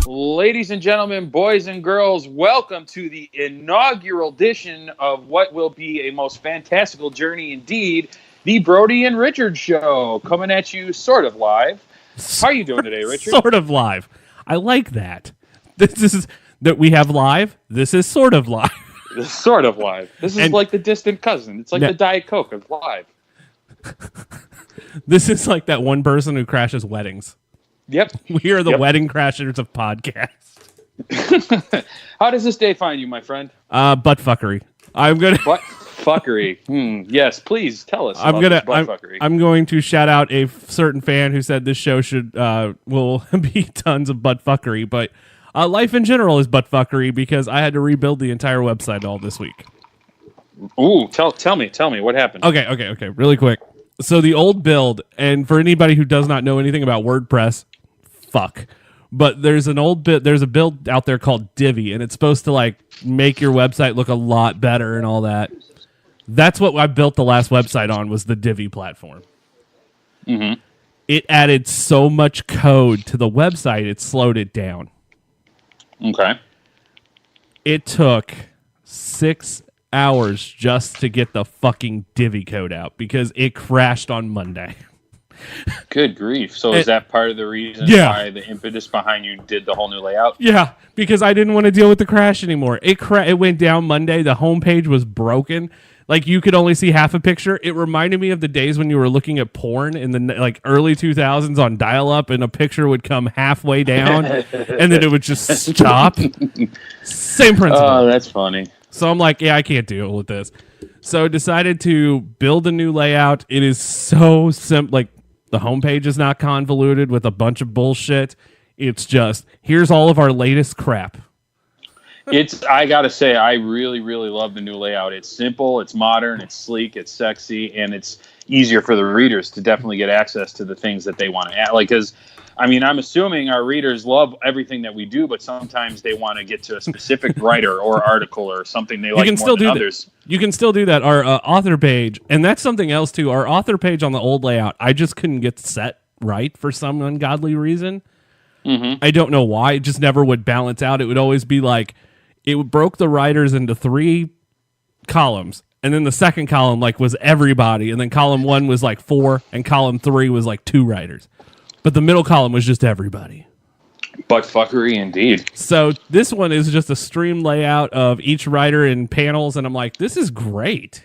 Ladies and gentlemen, boys and girls, welcome to the inaugural edition of what will be a most fantastical journey indeed, the Brodie and Richard Show, coming at you sort of live. How are you doing today, Richard? Sort of live. I like that. This is that we have live. This is sort of live. Sort of live. This is like the distant cousin. It's like the Diet Coke of live. This is like that one person who crashes weddings. Yep. We are the wedding crashers of podcasts. How does this day find you, my friend? Butt fuckery. I'm gonna butt fuckery. Yes, please tell us. I'm going to shout out a certain fan who said this show will be tons of butt fuckery, but life in general is butt fuckery because I had to rebuild the entire website all this week. Ooh, tell me what happened? Okay, really quick. So the old build, and for anybody who does not know anything about WordPress, fuck. But there's a build out there called Divi, and it's supposed to like make your website look a lot better and all that. That's what I built the last website on, was the Divi platform. Mm-hmm. It added so much code to the website, it slowed it down. Okay. It took 6 hours just to get the fucking Divi code out because it crashed on Monday. Good grief. So is that part of the reason why the impetus behind you did the whole new layout? Yeah, because I didn't want to deal with the crash anymore. It went down Monday. The homepage was broken. Like, you could only see half a picture. It reminded me of the days when you were looking at porn in the early 2000s on dial-up, and a picture would come halfway down, and then it would just stop. Same principle. Oh, that's funny. So I'm like, I can't deal with this. So decided to build a new layout. It is so simple. Like, the homepage is not convoluted with a bunch of bullshit. It's just, here's all of our latest crap. I gotta say, I really, really love the new layout. It's simple, it's modern, it's sleek, it's sexy, and it's easier for the readers to definitely get access to the things that they want to add. Like, because, I mean, I'm assuming our readers love everything that we do, but sometimes they want to get to a specific writer or article or something they like more than others. You can still do that. Our author page, and that's something else too. Our author page on the old layout, I just couldn't get set right for some ungodly reason. Mm-hmm. I don't know why. It just never would balance out. It would always be like, it broke the writers into 3 columns, and then the second column was everybody, and then column 1 was 4, and column 3 was 2 writers. But the middle column was just everybody. Butt fuckery indeed. So this one is just a stream layout of each writer in panels, and I'm like, this is great.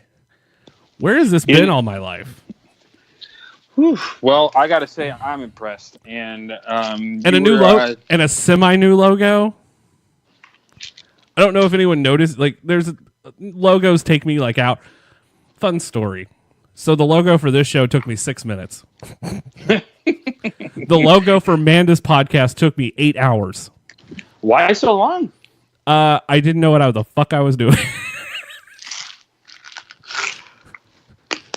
Where has this been all my life? Whew. Well, I gotta say, I'm impressed. And a new logo and a semi-new logo. I don't know if anyone noticed. There's logos take me out. Fun story. So the logo for this show took me 6 minutes. The logo for Amanda's podcast took me 8 hours. Why so long? I didn't know what the fuck I was doing.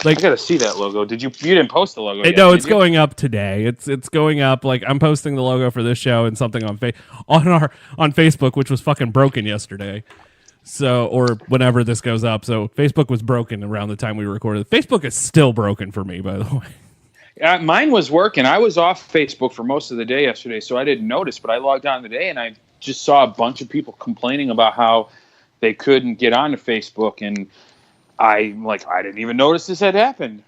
I gotta see that logo. You didn't post the logo yet? No, it's going up today. It's going up. I'm posting the logo for this show and something on Facebook, which was fucking broken yesterday. So, or whenever this goes up. So Facebook was broken around the time we recorded. Facebook is still broken for me, by the way. Mine was working. I was off Facebook for most of the day yesterday, so I didn't notice. But I logged on today, and I just saw a bunch of people complaining about how they couldn't get onto Facebook. And I'm like, I didn't even notice this had happened.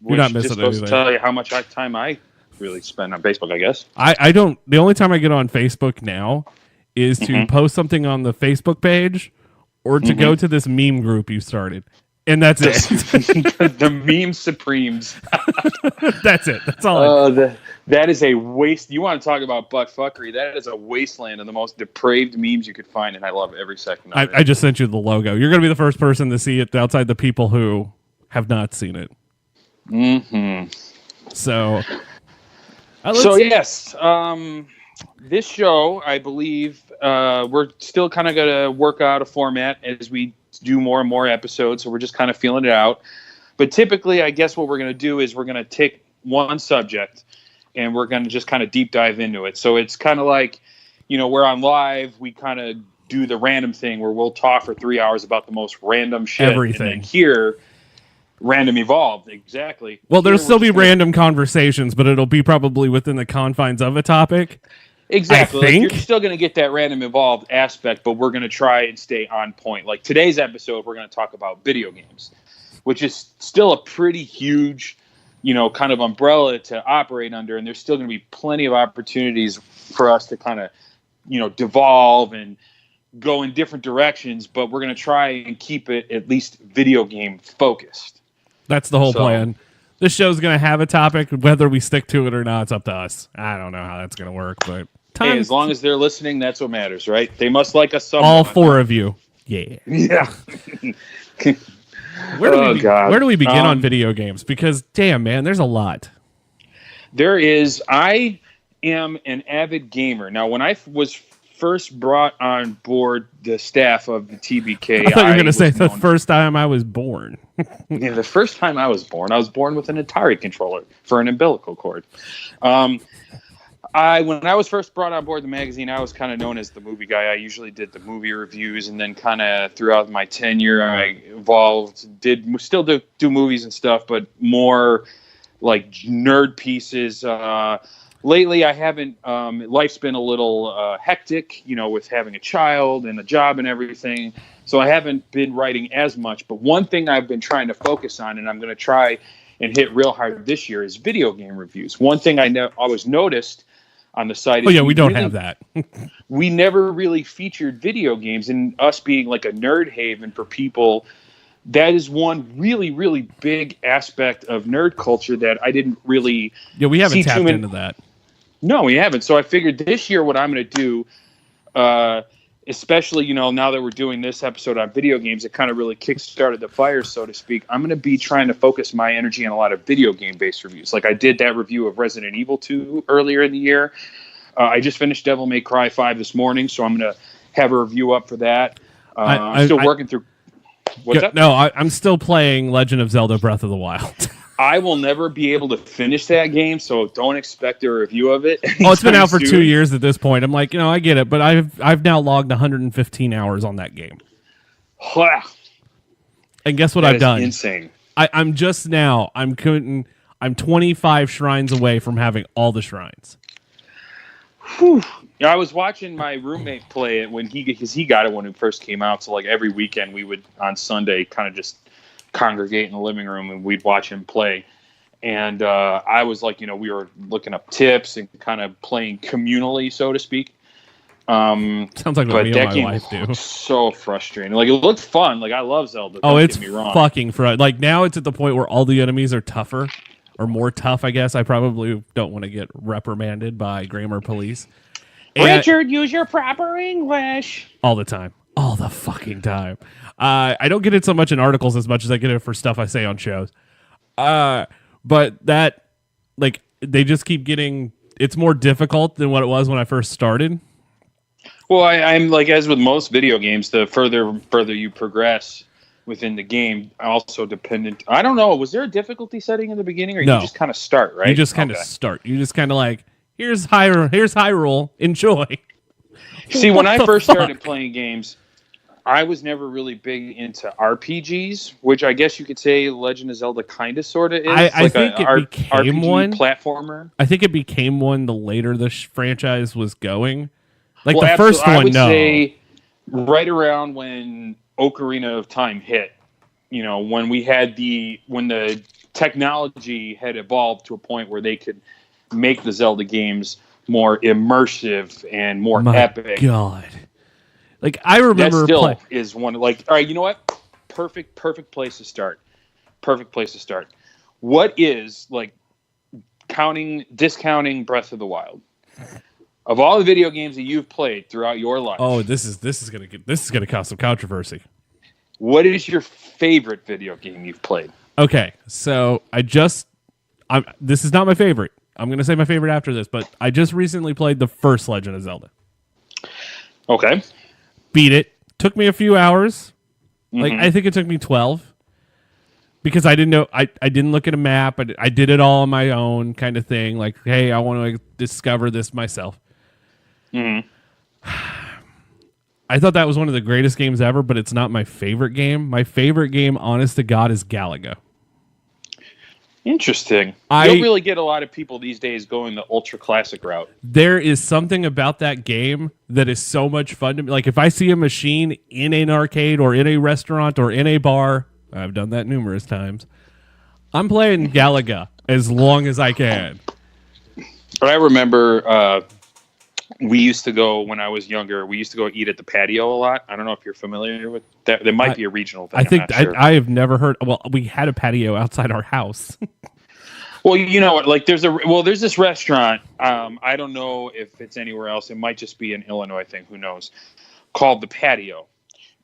You're not missing anything. Just goes to tell you how much time I really spend on Facebook, I guess. I don't. The only time I get on Facebook now is to post something on the Facebook page or to go to this meme group you started. And that's it. The meme supremes. That's it. That's all. That is a waste. You want to talk about butt fuckery? That is a wasteland of the most depraved memes you could find, and I love every second of it. I just sent you the logo. You're going to be the first person to see it outside the people who have not seen it. Mm-hmm. So yes, this show, I believe, we're still kind of going to work out a format as we do more and more episodes, so we're just kind of feeling it out. But typically, I guess what we're going to do is we're going to take one subject and we're going to just kind of deep dive into it. So it's kind of like, we're on live. We kind of do the random thing where we'll talk for 3 hours about the most random shit. Everything. And then here, random evolved. Exactly. Well, there'll Here, still be random conversations, but it'll be probably within the confines of a topic. Exactly. I think. Like, you're still going to get that random evolved aspect, but we're going to try and stay on point. Like today's episode, we're going to talk about video games, which is still a pretty huge, kind of umbrella to operate under. And there's still going to be plenty of opportunities for us to kind of, devolve and go in different directions, but we're going to try and keep it at least video game focused. That's the whole plan. This show's going to have a topic. Whether we stick to it or not, it's up to us. I don't know how that's going to work, but hey, as long as they're listening, that's what matters, right? They must like us somewhat. All 4 of you. Yeah. Yeah. Where do we begin on video games? Because, damn, man, there's a lot. There is. I am an avid gamer. Now, when I was first brought on board the staff of the TBK, I thought you were going to say the first time I was born. Yeah, the first time I was born with an Atari controller for an umbilical cord. When I was first brought on board the magazine, I was kind of known as the movie guy. I usually did the movie reviews, and then kind of throughout my tenure, I evolved, still do movies and stuff, but more like nerd pieces. Lately, I haven't. Life's been a little hectic, with having a child and a job and everything. So I haven't been writing as much. But one thing I've been trying to focus on, and I'm going to try and hit real hard this year, is video game reviews. One thing I always noticed on the site. Oh yeah, we don't have that. We never really featured video games, and us being like a nerd haven for people. That is one really, really big aspect of nerd culture that I didn't really. Yeah, we haven't tapped into that. No, we haven't. So I figured this year what I'm going to do, especially, now that we're doing this episode on video games, it kind of really kickstarted the fire, so to speak. I'm going to be trying to focus my energy on a lot of video game-based reviews. Like I did that review of Resident Evil 2 earlier in the year. I just finished Devil May Cry 5 this morning, so I'm going to have a review up for that. I'm still working through... What's up? No, I'm still playing Legend of Zelda Breath of the Wild. I will never be able to finish that game, so don't expect a review of it. Oh, it's been out for 2 years at this point. I'm like, I get it, but I've now logged 115 hours on that game. Wow. And guess what I've done? Insane. I'm 25 shrines away from having all the shrines. Whew. Yeah, I was watching my roommate play it because he got it when it first came out. So like every weekend we would on Sunday kind of just congregate in the living room and we'd watch him play. And I was like, we were looking up tips and kind of playing communally, so to speak. Sounds like what me and my wife do. So frustrating. Like it looked fun. Like I love Zelda. Don't get me wrong. Fucking fun. Like now it's at the point where all the enemies are tougher or more tough. I guess I probably don't want to get reprimanded by grammar police. Richard, use your proper English. All the time. All the fucking time. I don't get it so much in articles as much as I get it for stuff I say on shows. But that, like, they just keep getting... It's more difficult than what it was when I first started. Well, I'm like, as with most video games, the further you progress within the game, also dependent... I don't know, was there a difficulty setting in the beginning, or no. You just kind of start, right? You just kind of start. You just kind of like... Here's Hyrule. Enjoy. See, when I first started playing games, I was never really big into RPGs, which I guess you could say Legend of Zelda kind of sort of is. I think it became RPG one platformer. I think it became one the later the franchise was going. Like well, the first one, I would no. say right around when Ocarina of Time hit. When the technology had evolved to a point where they could make the Zelda games more immersive and more epic. God. Like I remember that still is one like all right, you know what? Perfect place to start. Perfect place to start. What is like discounting Breath of the Wild? Of all the video games that you've played throughout your life. Oh, this is gonna cause some controversy. What is your favorite video game you've played? Okay, so this is not my favorite. I'm going to say my favorite after this, but I just recently played the first Legend of Zelda. Okay. Beat it. Took me a few hours. Mm-hmm. Like I think it took me 12. because I didn't know. I didn't look at a map. I did it all on my own, kind of thing. Like, hey, I want to discover this myself. Mm-hmm. I thought that was one of the greatest games ever, but it's not my favorite game. My favorite game, honest to God, is Galaga. Interesting. You don't really get a lot of people these days going the ultra classic route. There is something about that game that is so much fun to me. Like, if I see a machine in an arcade or in a restaurant or in a bar, I've done that numerous times, I'm playing Galaga as long as I can. But I remember we used to go, when I was younger, we used to go eat at the patio a lot. I don't know if you're familiar with that. There might be a regional thing. I think sure. I have never heard. Well, we had a patio outside our house. Well, you know what? Like, there's this restaurant. I don't know if it's anywhere else. It might just be an Illinois thing. Who knows? Called the Patio,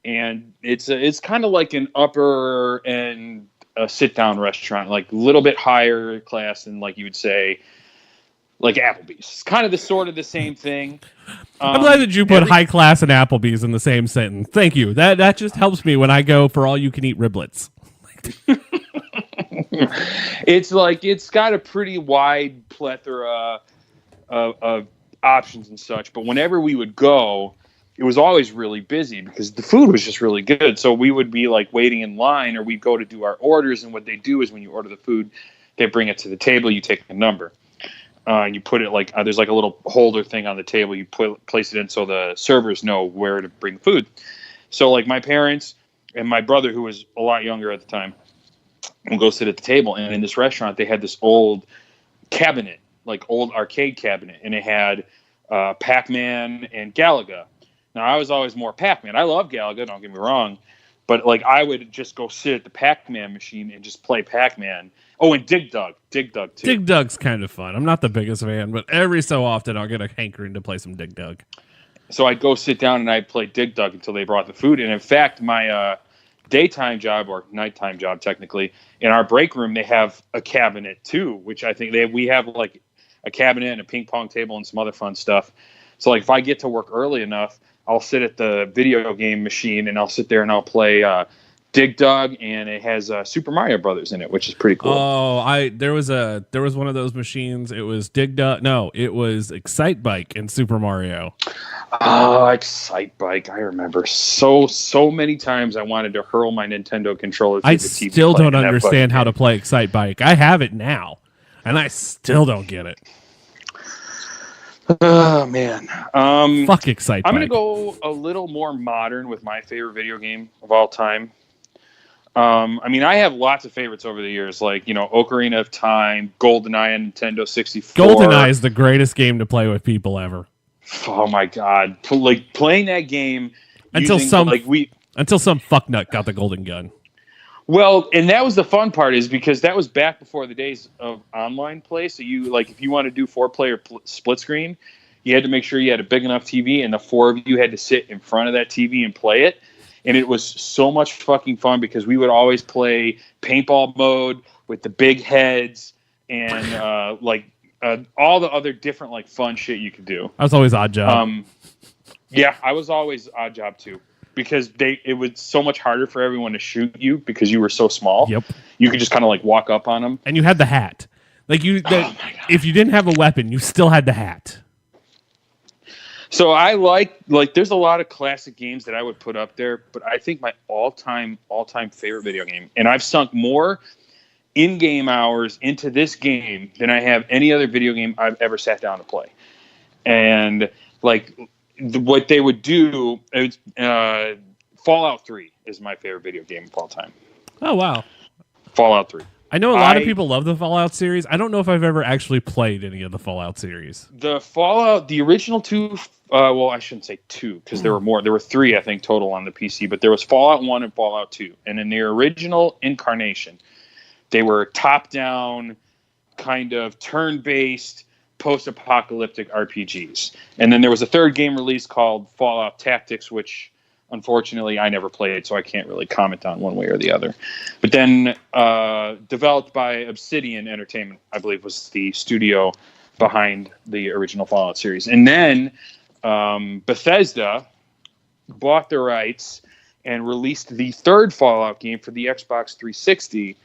and it's kind of like an upper end sit down restaurant, like a little bit higher class than, like, you would say, like Applebee's. It's kind of the sort of the same thing. I'm glad that you put high class and Applebee's in the same sentence. Thank you. That just helps me when I go for all you can eat riblets. It's like, it's got a pretty wide plethora of options and such. But whenever we would go, it was always really busy because the food was just really good. So we would be like waiting in line, or we'd go to do our orders. And what they do is when you order the food, they bring it to the table. You take a number. And you put it like there's like a little holder thing on the table. You place it in so the servers know where to bring food. So like my parents and my brother, who was a lot younger at the time, would go sit at the table. And in this restaurant, they had this old cabinet, like old arcade cabinet, and it had Pac-Man and Galaga. Now I was always more Pac-Man. I love Galaga, don't get me wrong, but like I would just go sit at the Pac-Man machine and just play Pac-Man. Oh, and Dig Dug too. Dig Dug's kind of fun. I'm not the biggest fan, but every so often I'll get a hankering to play some Dig Dug. So I'd go sit down and I'd play Dig Dug until they brought the food. And in fact, my daytime job, or nighttime job technically, in our break room, they have a cabinet too, which I think we have like a cabinet and a ping pong table and some other fun stuff. So like if I get to work early enough, I'll sit at the video game machine and I'll sit there and I'll play Dig Dug, and it has Super Mario Brothers in it, which is pretty cool. Oh, there was one of those machines. It was Dig Dug. No, it was Excite Bike in Super Mario. Oh, Excite Bike! I remember so many times I wanted to hurl my Nintendo controller through the TV. I still don't understand how to play Excite Bike. I have it now, and I still don't get it. Oh man! Fuck Excite Bike. I'm gonna go a little more modern with my favorite video game of all time. I mean, I have lots of favorites over the years, like, you know, Ocarina of Time, GoldenEye on Nintendo 64. GoldenEye is the greatest game to play with people ever. Oh my god! Like playing that game until some fucknut got the golden gun. Well, and that was the fun part, is because that was back before the days of online play. So you, like, if you want to do 4-player split screen, you had to make sure you had a big enough TV, and the four of you had to sit in front of that TV and play it. And it was so much fucking fun because we would always play paintball mode with the big heads and all the other different like fun shit you could do. I was always Odd Job. Yeah, I was always Odd Job too, because it was so much harder for everyone to shoot you because you were so small. Yep. You could just kind of like walk up on them. And you had the hat. Like if you didn't have a weapon, you still had the hat. So I like there's a lot of classic games that I would put up there, but I think my all-time favorite video game, and I've sunk more in-game hours into this game than I have any other video game I've ever sat down to play. And like what they would do, Fallout 3 is my favorite video game of all time. Oh, wow. Fallout 3. I know a lot of people love the Fallout series. I don't know if I've ever actually played any of the Fallout series. The original two, well, I shouldn't say two, because there were more. There were three, I think, total on the PC. But there was Fallout 1 and Fallout 2. And in their original incarnation, they were top-down, kind of turn-based, post-apocalyptic RPGs. And then there was a third game release called Fallout Tactics, which unfortunately I never played, so I can't really comment on one way or the other. But then developed by Obsidian Entertainment, I believe, was the studio behind the original Fallout series. And then Bethesda bought the rights and released the third Fallout game for the Xbox 360,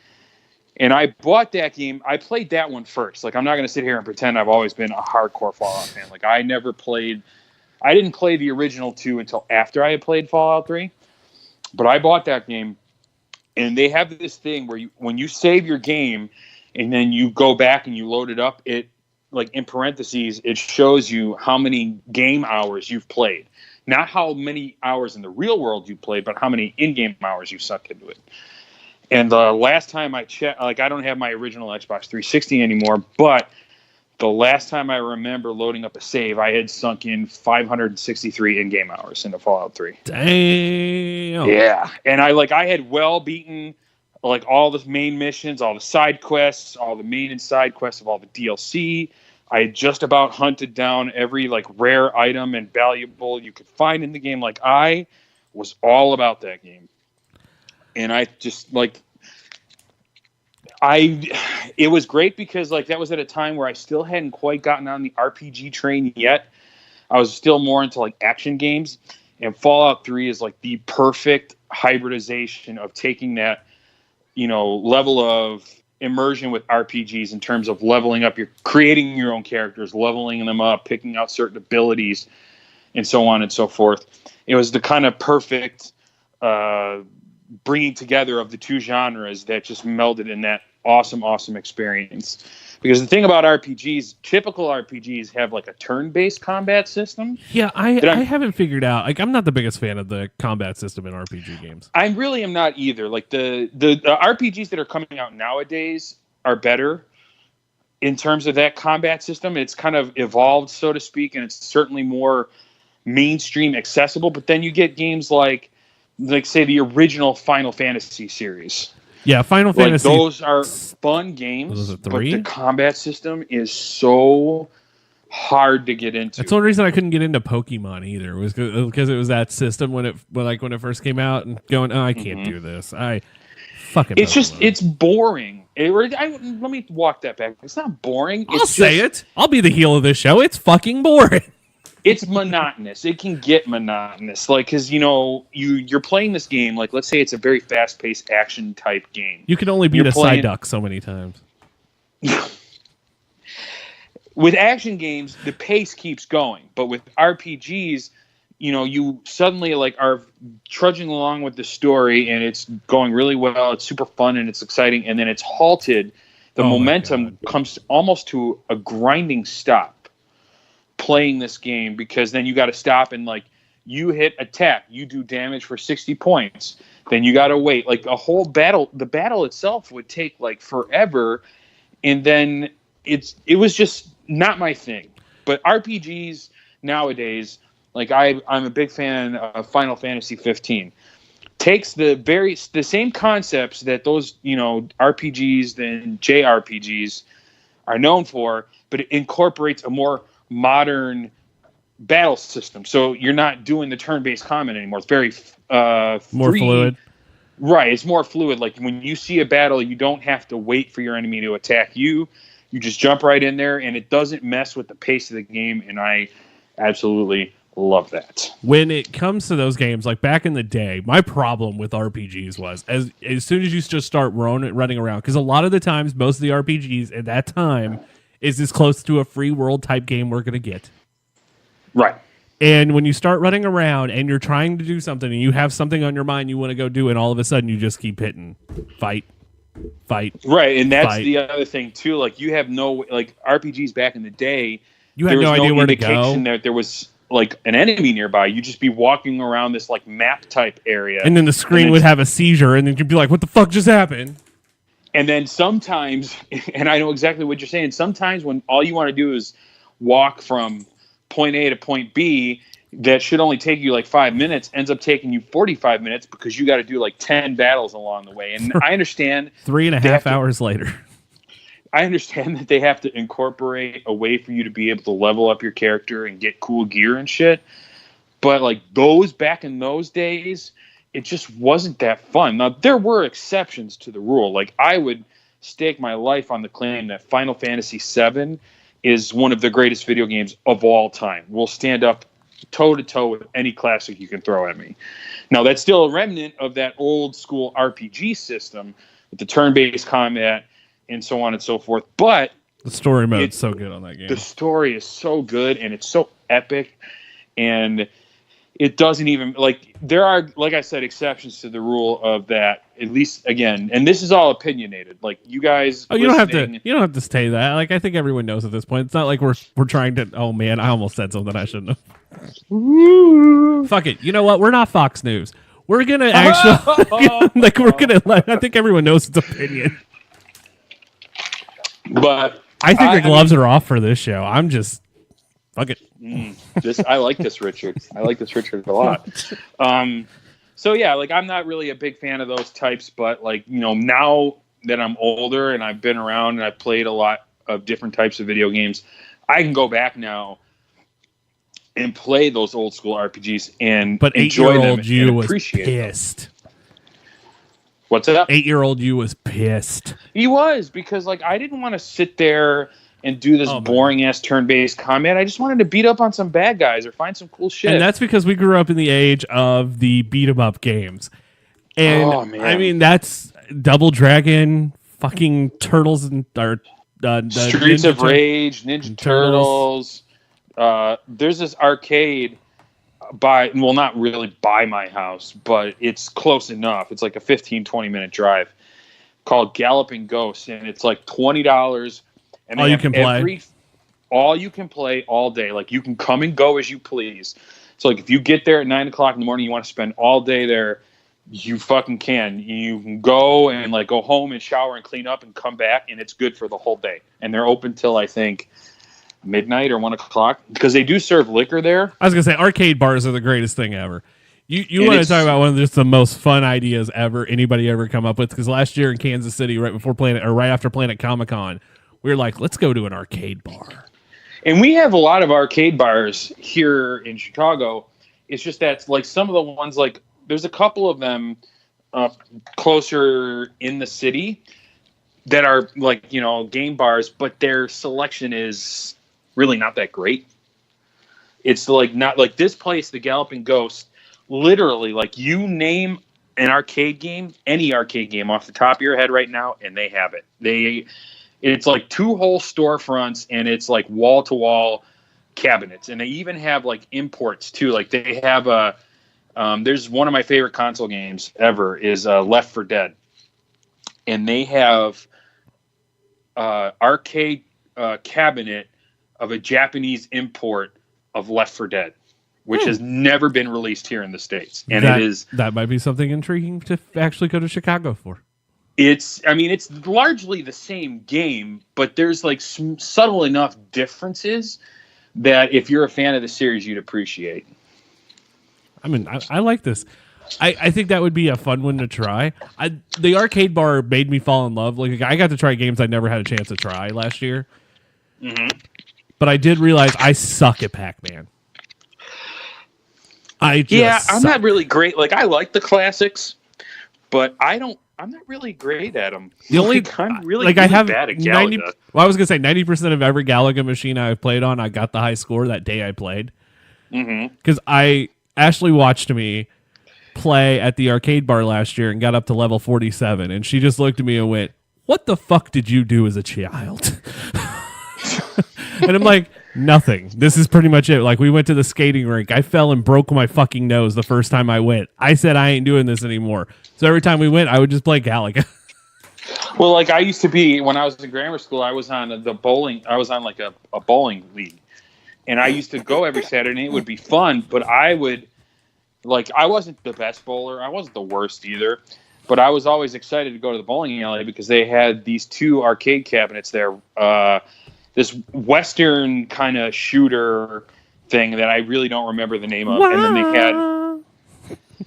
And I bought that game. I played that one first. Like, I'm not going to sit here and pretend I've always been a hardcore Fallout fan. Like, I didn't play the original 2 until after I had played Fallout 3. But I bought that game, and they have this thing where when you save your game and then you go back and you load it up, it, like, in parentheses, it shows you how many game hours you've played. Not how many hours in the real world you played, but how many in-game hours you sucked into it. And the last time I checked, like, I don't have my original Xbox 360 anymore, but the last time I remember loading up a save, I had sunk in 563 in-game hours into Fallout 3. Damn. Yeah. And I had well beaten, like, all the main missions, all the side quests, all the main and side quests of all the DLC. I had just about hunted down every, like, rare item and valuable you could find in the game. Like, I was all about that game. And I just, like, it was great because, like, that was at a time where I still hadn't quite gotten on the RPG train yet. I was still more into, like, action games. And Fallout 3 is, like, the perfect hybridization of taking that, you know, level of immersion with RPGs in terms of leveling up, creating your own characters, leveling them up, picking out certain abilities, and so on and so forth. It was the kind of perfect bringing together of the two genres that just melded in that awesome experience. Because the thing about RPGs, typical RPGs have, like, a turn-based combat system. Yeah, I haven't figured out. Like, I'm not the biggest fan of the combat system in RPG games. I really am not either. Like, the RPGs that are coming out nowadays are better in terms of that combat system. It's kind of evolved, so to speak, and it's certainly more mainstream accessible. But then you get games like say, the original Final Fantasy series. Yeah, Final Fantasy. Those are fun games, but the combat system is so hard to get into. That's the only reason I couldn't get into Pokemon either, was because it was that system when it first came out, and going, oh, I can't do this. It's boring. Let me walk that back. It's not boring. I'll be the heel of this show. It's fucking boring. It's monotonous. It can get monotonous. Like, because, you know, you're playing this game, like, let's say it's a very fast-paced action-type game. You can only beat a Psyduck so many times. With action games, the pace keeps going. But with RPGs, you know, you suddenly, like, are trudging along with the story, and it's going really well. It's super fun, and it's exciting. And then it's halted. The momentum comes almost to a grinding stop playing this game, because then you got to stop and, like, you hit attack, you do damage for 60 points, then you got to wait, like, a whole battle. The battle itself would take, like, forever, and then it was just not my thing. But RPGs nowadays, like, I'm a big fan of Final Fantasy 15. Takes the same concepts that those, you know, RPGs and JRPGs are known for, but it incorporates a more modern battle system. So you're not doing the turn-based combat anymore. It's very more fluid. Right, it's more fluid. Like, when you see a battle, you don't have to wait for your enemy to attack you. You just jump right in there, and it doesn't mess with the pace of the game, and I absolutely love that. When it comes to those games, like back in the day, my problem with RPGs was as soon as you just start running around, because a lot of the times, most of the RPGs at that time is as close to a free world type game we're going to get. Right. And when you start running around and you're trying to do something and you have something on your mind you want to go do, and all of a sudden you just keep hitting fight. Right, and that's the other thing too. Like, you have no, like, RPGs back in the day, you had no idea where to go. There was, like, an enemy nearby. You'd just be walking around this, like, map type area, and then the screen would have a seizure, and then you'd be like, "What the fuck just happened?" And then sometimes, and I know exactly what you're saying, sometimes when all you want to do is walk from point A to point B, that should only take you like 5 minutes, ends up taking you 45 minutes because you got to do like 10 battles along the way. And I understand 3.5 hours later. I understand that they have to incorporate a way for you to be able to level up your character and get cool gear and shit. But like back in those days, it just wasn't that fun. Now, there were exceptions to the rule. Like, I would stake my life on the claim that Final Fantasy VII is one of the greatest video games of all time. Will stand up toe-to-toe with any classic you can throw at me. Now, that's still a remnant of that old-school RPG system, with the turn-based combat and so on and so forth. But the story mode's so good on that game. The story is so good, and it's so epic, and it doesn't even like there are, like I said, exceptions to the rule of that. At least again, and this is all opinionated. Like you guys, you don't have to say that. Like I think everyone knows at this point. It's not like we're trying to. Oh man, I almost said something I shouldn't have. Fuck it. You know what? We're not Fox News. We're gonna actually like we're gonna. I think everyone knows its opinion. But I think the gloves are off for this show. I'm just fuck it. I like this Richard. I like this Richard a lot. So yeah, like I'm not really a big fan of those types, but like, you know, now that I'm older and I've been around and I've played a lot of different types of video games, I can go back now and play those old school RPGs and enjoy them and appreciate them. What's that? 8-year-old you was pissed. He was, because like I didn't want to sit there and do this boring ass turn-based combat. I just wanted to beat up on some bad guys or find some cool shit. And that's because we grew up in the age of the beat 'em up games. And I mean, that's Double Dragon, fucking Turtles, and Streets of Rage, Ninja Turtles. There's this arcade not really by my house, but it's close enough. It's like a 15-20 minute drive called Galloping Ghost, and it's like $20. And all you can play. All you can play all day. Like you can come and go as you please. So like if you get there at 9 o'clock in the morning, you want to spend all day there, you fucking can. You can go and like go home and shower and clean up and come back, and it's good for the whole day. And they're open till I think midnight or 1 o'clock, because they do serve liquor there. I was gonna say arcade bars are the greatest thing ever. You want to talk about one of just the most fun ideas ever anybody ever come up with? Because last year in Kansas City, right after Planet Comic-Con, we were like, let's go to an arcade bar. And we have a lot of arcade bars here in Chicago. It's just that like some of the ones, like there's a couple of them closer in the city that are like, you know, game bars, but their selection is really not that great. It's like not like this place, the Galloping Ghost, literally like you name an arcade game, any arcade game off the top of your head right now, and they have it. It's like 2 whole storefronts, and it's like wall-to-wall cabinets. And they even have like imports too. Like they have there's one of my favorite console games ever is Left 4 Dead. And they have arcade cabinet of a Japanese import of Left 4 Dead, which has never been released here in the States. And that might be something intriguing to actually go to Chicago for. It's largely the same game, but there's like some subtle enough differences that if you're a fan of the series, you'd appreciate. I mean, I like this. I think that would be a fun one to try. The arcade bar made me fall in love. Like I got to try games I never had a chance to try last year. Mm-hmm. But I did realize I suck at Pac-Man. I'm not really great. Like I like the classics, but I'm not really great at them. I'm really bad at Galaga. I was gonna say 90% of every Galaga machine I've played on, I got the high score that day I played. Because Ashley watched me play at the arcade bar last year and got up to level 47, and she just looked at me and went, "What the fuck did you do as a child?" And I'm like, nothing. This is pretty much it. Like, we went to the skating rink. I fell and broke my fucking nose the first time I went. I said I ain't doing this anymore. So every time we went, I would just play Galaga. Well, like I used to be, when I was in grammar school, I was on the bowling. I was on like a bowling league. And I used to go every Saturday. It would be fun, but I wasn't the best bowler. I wasn't the worst either. But I was always excited to go to the bowling alley because they had these 2 arcade cabinets there. This Western kind of shooter thing that I really don't remember the name of. And then they had...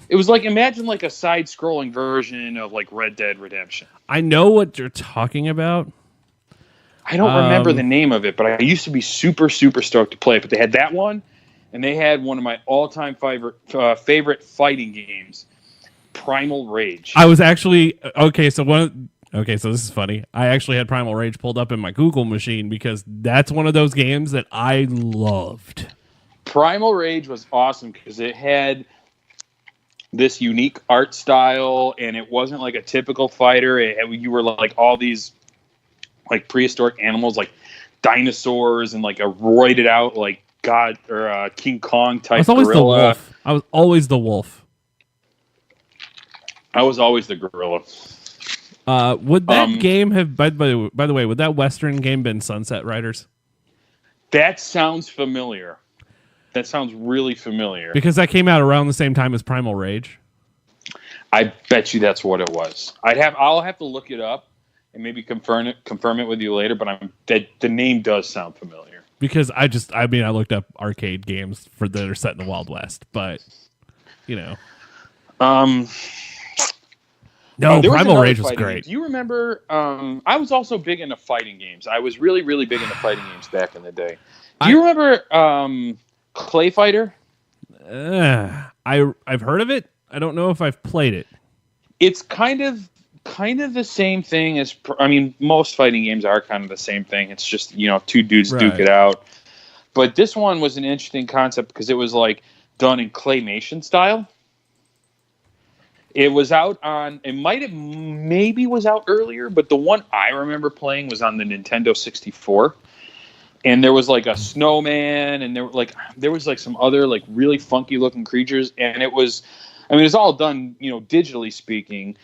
It was like, imagine like a side-scrolling version of like Red Dead Redemption. I know what you're talking about. I don't remember the name of it, but I used to be super, super stoked to play it. But they had that one, and they had one of my all-time favorite fighting games, Primal Rage. I was actually... Okay, so this is funny. I actually had Primal Rage pulled up in my Google machine because that's one of those games that I loved. Primal Rage was awesome because it had this unique art style, and it wasn't like a typical fighter. You were like all these like prehistoric animals, like dinosaurs, and like a roided out like God or King Kong type. I was always gorilla. the wolf. I was always the wolf. I was always the gorilla. Would that game have? By the way, would that Western game been Sunset Riders? That sounds familiar. That sounds really familiar. Because that came out around the same time as Primal Rage. I bet you that's what it was. I'll have to look it up and maybe confirm it with you later. But the name does sound familiar. Because I looked up arcade games that are set in the Wild West, but you know, no, Primal Rage was great. Do you remember? I was also big into fighting games. I was really, really big into fighting games back in the day. Do you remember Clay Fighter? I've heard of it. I don't know if I've played it. It's kind of the same thing as, I mean, most fighting games are kind of the same thing. It's just, two dudes duke it out. But this one was an interesting concept because it was like done in claymation style. It was out on, maybe was out earlier, but the one I remember playing was on the Nintendo 64. And there was like a snowman, and there was like some other like really funky looking creatures, and it was all done, digitally speaking,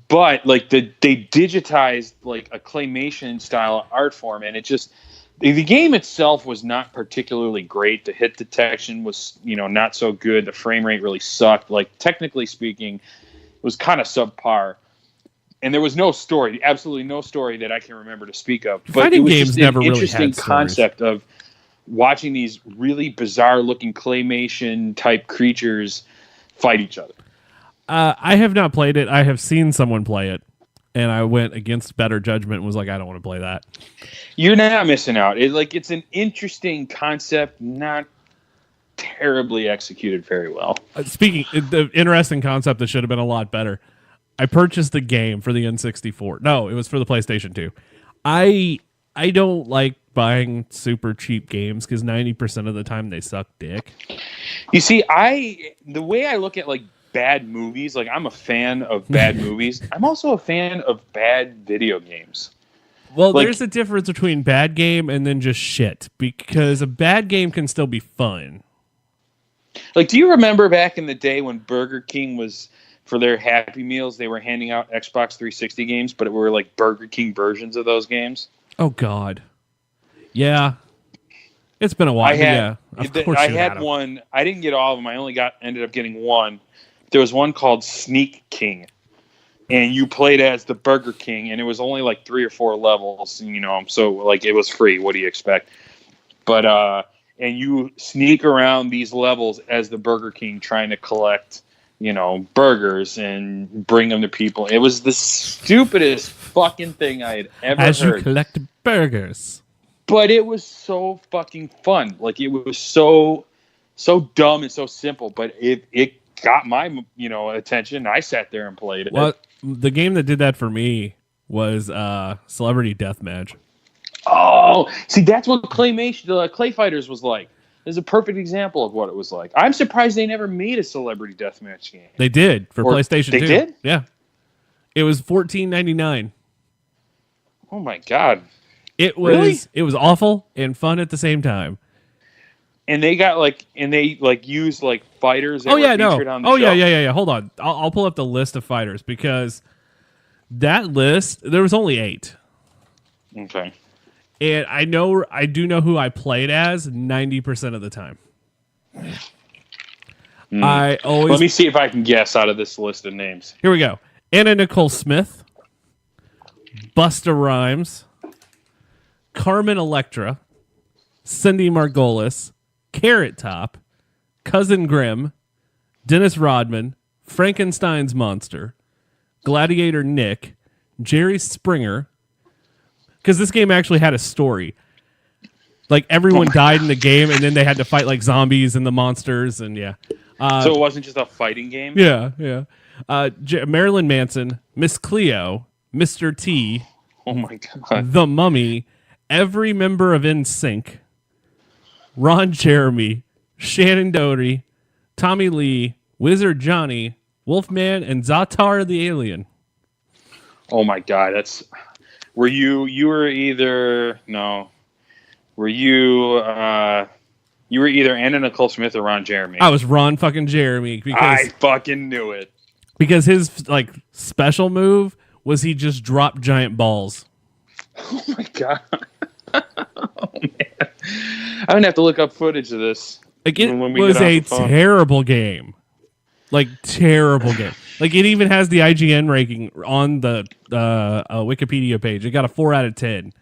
but like they digitized like a claymation style art form, and it just, the game itself was not particularly great. The hit detection was, not so good. The frame rate really sucked. Like technically speaking, it was kind of subpar. And there was no story, absolutely no story that I can remember to speak of. But fighting it was games just never an really interesting had concept of watching these really bizarre-looking claymation-type creatures fight each other. I have not played it. I have seen someone play it, and I went against better judgment and was like, I don't want to play that. You're not missing out. It's an interesting concept, not terribly executed very well. The interesting concept that should have been a lot better. I purchased the game for the N64. No, it was for the PlayStation 2. I don't like buying super cheap games because 90% of the time they suck dick. You see, the way I look at like bad movies, like I'm a fan of bad movies. I'm also a fan of bad video games. Well, there's a difference between bad game and then just shit, because a bad game can still be fun. Like, do you remember back in the day when Burger King was, for their Happy Meals, they were handing out Xbox 360 games, but it were like Burger King versions of those games? Oh, God. Yeah. It's been a while. I had one. I didn't get all of them. I only ended up getting one. There was one called Sneak King, and you played as the Burger King, and it was only like 3 or 4 levels, so like it was free. What do you expect? But and you sneak around these levels as the Burger King trying to collect, burgers and bring them to people. It was the stupidest fucking thing I had ever heard. As you collect burgers. But it was so fucking fun. Like, it was so dumb and so simple, but it got my, attention. I sat there and played it. Well, the game that did that for me was Celebrity Deathmatch. Oh, see, that's what Clay Fighters was like. This is a perfect example of what it was like. I'm surprised they never made a Celebrity Deathmatch game. They did for PlayStation 2. They did? Yeah. It was $14.99. Oh my God. It was Really? It was awful and fun at the same time. And they used like fighters that were featured on the show. Yeah. Hold on. I'll pull up the list of fighters, because that list, there was only 8. Okay. And I do know who I played as 90% of the time. Let me see if I can guess out of this list of names. Here we go. Anna Nicole Smith, Busta Rhymes, Carmen Electra, Cindy Margolis, Carrot Top, Cousin Grimm, Dennis Rodman, Frankenstein's Monster, Gladiator Nick, Jerry Springer. Because this game actually had a story. Like, everyone died in the game, and then they had to fight like zombies and the monsters, and yeah. So it wasn't just a fighting game? Yeah. Marilyn Manson, Miss Cleo, Mr. T, oh my God, The Mummy, every member of NSYNC, Ron Jeremy, Shannon Doherty, Tommy Lee, Wizard Johnny, Wolfman, and Zatar the Alien. Oh my God, that's. Were you either no? Were you you were either Anna Nicole Smith or Ron Jeremy? I was Ron fucking Jeremy because I fucking knew it. Because his like special move was he just dropped giant balls. Oh my God. Oh man. I'm gonna have to look up footage of this. Like it was a terrible game. Like terrible game. Like it even has the IGN ranking on the Wikipedia page. It got a 4 out of 10.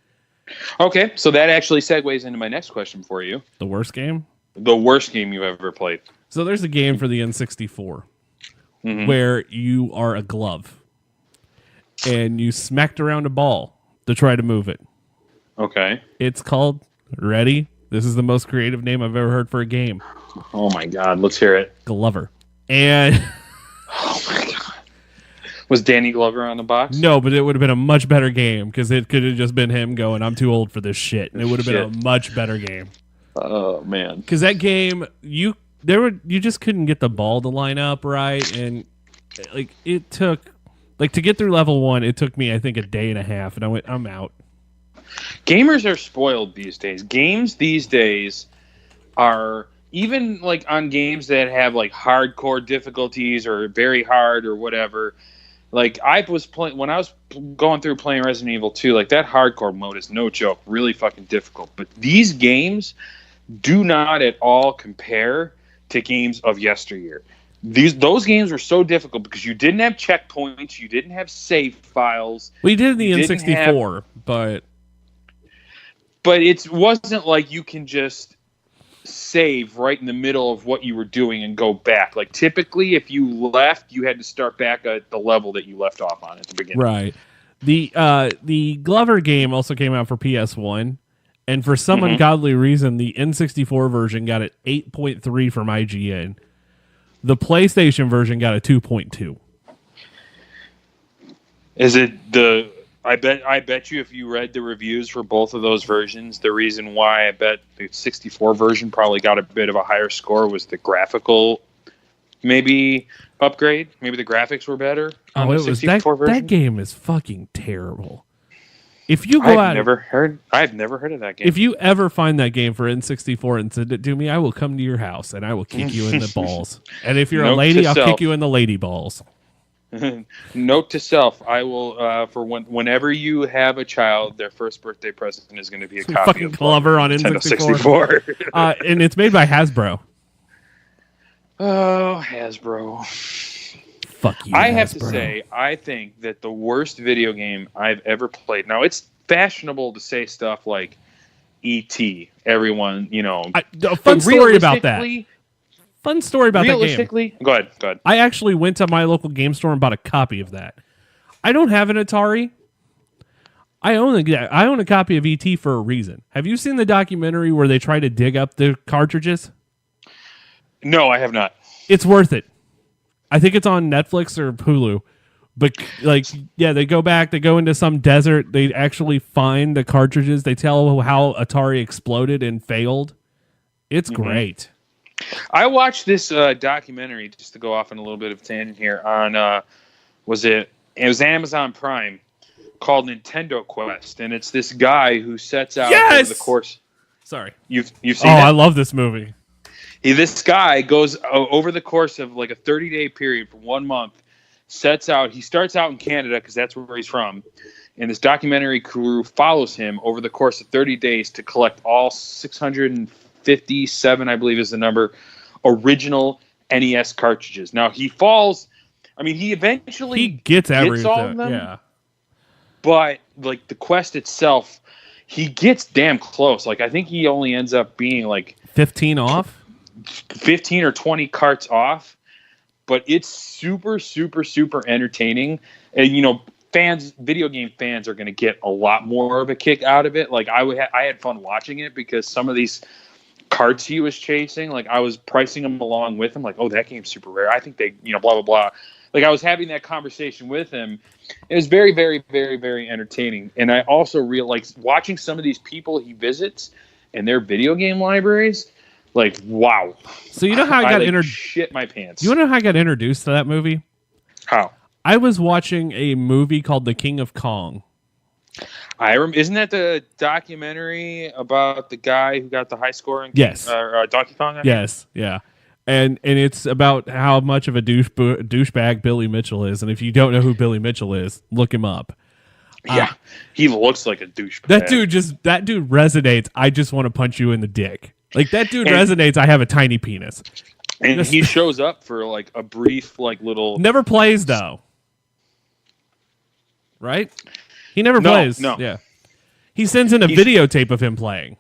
Okay, so that actually segues into my next question for you. The worst game? The worst game you ever played. So there's a game for the N64 where you are a glove and you smacked around a ball to try to move it. Okay. It's called, ready? This is the most creative name I've ever heard for a game. Oh my God, let's hear it. Glover. And oh my God. Was Danny Glover on the box? No, but it would have been a much better game because it could have just been him going, I'm too old for this shit. And it would have been a much better game. Oh, man. Because that game, you just couldn't get the ball to line up right. And like it took, like to get through level 1, it took me, I think, a day and a half. And I went, I'm out. Gamers are spoiled these days. Games these days are, even like on games that have like hardcore difficulties or very hard or whatever. Like I was playing when I was going through playing Resident Evil 2, like that hardcore mode is no joke, really fucking difficult. But these games do not at all compare to games of yesteryear. Those games were so difficult because you didn't have checkpoints, you didn't have save files. We did in the N64, but it wasn't like you can just save right in the middle of what you were doing and go back. Like typically if you left, you had to start back at the level that you left off on at the beginning. Right. The Glover game also came out for PS1, and for some ungodly reason the N64 version got an 8.3 from IGN. The PlayStation version got a 2.2. Is it the I bet you if you read the reviews for both of those versions, the reason why I bet the 64 version probably got a bit of a higher score was the graphical maybe upgrade. Maybe the graphics were better on the 64 version. That game is fucking terrible. If you go I've never heard of that game. If you ever find that game for N64 and send it to me, I will come to your house and I will kick you in the balls. And if you're a lady, I'll kick you in the lady balls. Note to self: I will for whenever you have a child, their first birthday present is going to be a copy fucking of Glover on N64. And it's made by Hasbro. Oh, Hasbro! Fuck you. I Hasbro. have to say, I think that the worst video game I've ever played. Now, it's fashionable to say stuff like E.T. Everyone, a fun story about that. Fun story about that game. Realistically, go ahead. I actually went to my local game store and bought a copy of that. I don't have an Atari. I own a copy of E.T. for a reason. Have you seen the documentary where they try to dig up the cartridges? No, I have not. It's worth it. I think it's on Netflix or Hulu. But they go back, they go into some desert, they actually find the cartridges, they tell how Atari exploded and failed. It's great. I watched this documentary, just to go off on a little bit of a tangent here, on it was Amazon Prime, called Nintendo Quest, and it's this guy who sets out over the course. Sorry, you've seen it? I love this movie. This guy goes over the course of like a 30-day period for 1 month. He starts out in Canada because that's where he's from, and this documentary crew follows him over the course of 30 days to collect all 657, I believe is the number, original NES cartridges. Now he eventually gets everything. All of them, yeah. But like the quest itself, he gets damn close. Like I think he only ends up being like 15 off, 15 or 20 carts off. But it's super, super, super entertaining, and video game fans are going to get a lot more of a kick out of it. Like I had fun watching it because some of these carts he was chasing, like I was pricing them along with him, like, oh, that game's super rare. I think they, blah blah blah. Like I was having that conversation with him. It was very, very, very, very entertaining, and I also realized watching some of these people he visits and their video game libraries. Like, wow. So you know how I got shit my pants. You want to know how I got introduced to that movie? How? I was watching a movie called The King of Kong. Isn't that the documentary about the guy who got the high score in Donkey Kong? Yes, yeah. And it's about how much of a douchebag Billy Mitchell is. And if you don't know who Billy Mitchell is, look him up. Yeah, he looks like a douchebag. That dude resonates. I just want to punch you in the dick. Like, that dude resonates. I have a tiny penis. And he shows up for like a brief, like, little. Never plays though. Right? He never plays. No. Yeah. He sends in a videotape of him playing.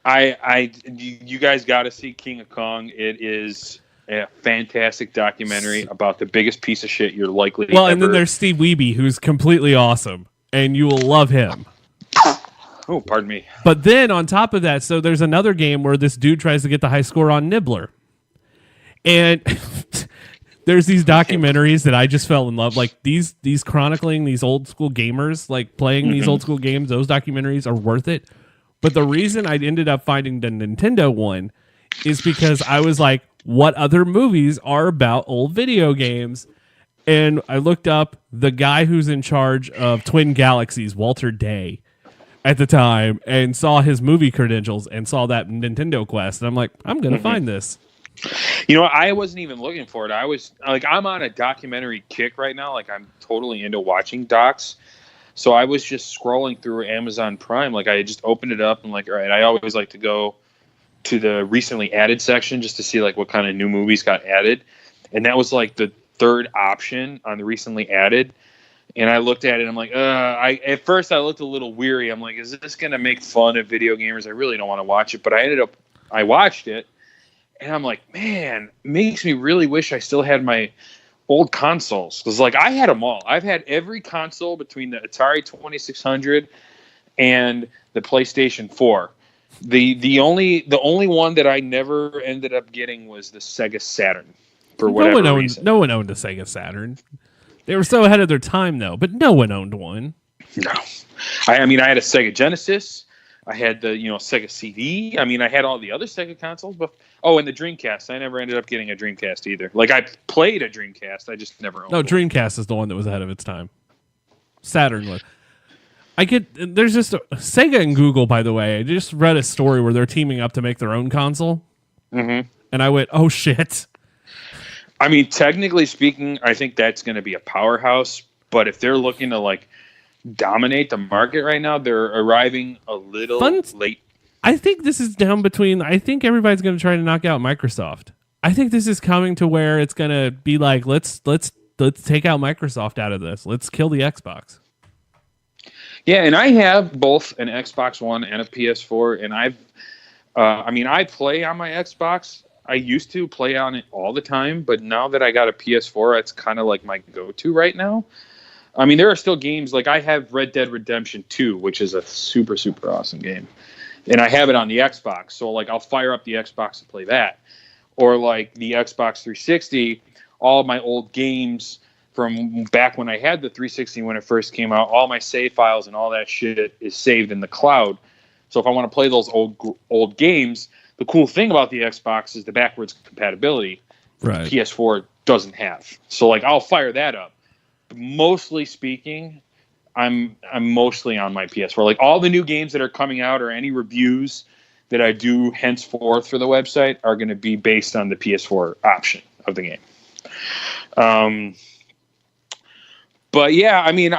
You guys got to see King of Kong. It is a fantastic documentary about the biggest piece of shit you're likely to ever. And then there's Steve Wiebe, who's completely awesome, and you will love him. Oh, pardon me. But then on top of that, so there's another game where this dude tries to get the high score on Nibbler. And there's these documentaries that I just fell in love. Like these chronicling these old school gamers, like playing these old school games, those documentaries are worth it. But the reason I ended up finding the Nintendo one is because I was like, what other movies are about old video games? And I looked up the guy who's in charge of Twin Galaxies, Walter Day, at the time, and saw his movie credentials and saw that Nintendo Quest. And I'm like, I'm going to find this. You know, I wasn't even looking for it. I was like, I'm on a documentary kick right now. Like, I'm totally into watching docs. So I was just scrolling through Amazon Prime. Like, I just opened it up and like, all right, I always like to go to the recently added section just to see like what kind of new movies got added. And that was like the third option on the recently added. And I looked at it. I'm like, at first I looked a little weary. I'm like, is this going to make fun of video gamers? I really don't want to watch it. But I watched it. And I'm like, man, makes me really wish I still had my old consoles. Because, like, I had them all. I've had every console between the Atari 2600 and the PlayStation 4. The only one that I never ended up getting was the Sega Saturn. For whatever reason. No one owned a Sega Saturn. They were so ahead of their time, though. But no one owned one. No. I mean, I had a Sega Genesis. I had the, Sega CD. I mean, I had all the other Sega consoles. But and the Dreamcast. I never ended up getting a Dreamcast either. Like, I played a Dreamcast. I just never owned one. Dreamcast is the one that was ahead of its time. Saturn was. There's just Sega and Google, by the way. I just read a story where they're teaming up to make their own console. Mm-hmm. And I went, oh, shit. I mean, technically speaking, I think that's going to be a powerhouse. But if they're looking to, like, dominate the market right now, they're arriving a little late. I think this is down between. I think everybody's going to try to knock out Microsoft. I think this is coming to where it's going to be like, let's take out Microsoft out of this. Let's kill the Xbox. Yeah, and I have both an Xbox One and a PS4, and I play on my Xbox. I used to play on it all the time, but now that I got a PS4, it's kind of like my go-to right now. I mean, there are still games, like I have Red Dead Redemption 2, which is a super, super awesome game. And I have it on the Xbox, so like I'll fire up the Xbox and play that. Or like the Xbox 360, all of my old games from back when I had the 360 when it first came out, all my save files and all that shit is saved in the cloud. So if I want to play those old games, the cool thing about the Xbox is the backwards compatibility, right? The PS4 doesn't have. So like I'll fire that up. But mostly speaking, I'm mostly on my PS4. Like all the new games that are coming out or any reviews that I do henceforth for the website are going to be based on the PS4 option of the game. But yeah, I mean,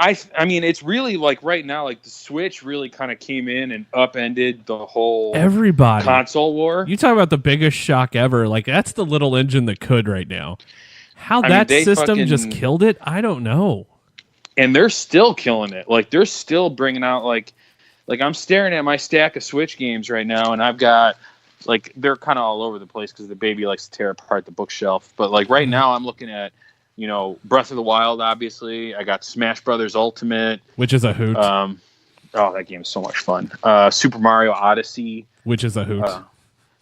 it's really like right now, like the Switch really kind of came in and upended the whole console war. You talk about the biggest shock ever. Like that's the little engine that could right now. How that system just killed it, I don't know. And they're still killing it. Like they're still bringing out like I'm staring at my stack of Switch games right now, and I've got like they're kind of all over the place because the baby likes to tear apart the bookshelf. But like right now, I'm looking at Breath of the Wild. Obviously, I got Smash Brothers Ultimate, which is a hoot. That game is so much fun. Super Mario Odyssey, which is a hoot.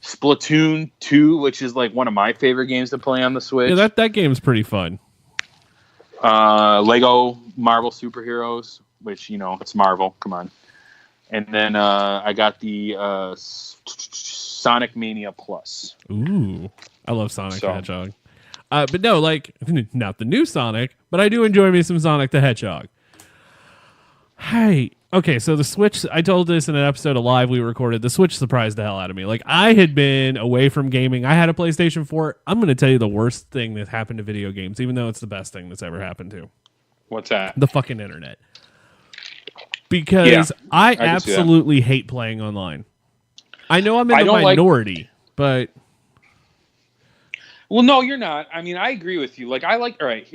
Splatoon 2, which is like one of my favorite games to play on the Switch. Yeah, that game's pretty fun. Lego Marvel Superheroes, which it's Marvel. Come on. And then I got the Sonic Mania Plus. Ooh, I love Sonic the Hedgehog. But no, like, not the new Sonic, but I do enjoy me some Sonic the Hedgehog. Hey, okay, so the Switch, I told this in an episode of Live we recorded, the Switch surprised the hell out of me. Like, I had been away from gaming. I had a PlayStation 4. I'm going to tell you the worst thing that happened to video games, even though it's the best thing that's ever happened to. What's that? The fucking internet. Because I absolutely hate playing online. I know I'm in the minority, but... Well, no, you're not. I mean, I agree with you. Like, all right,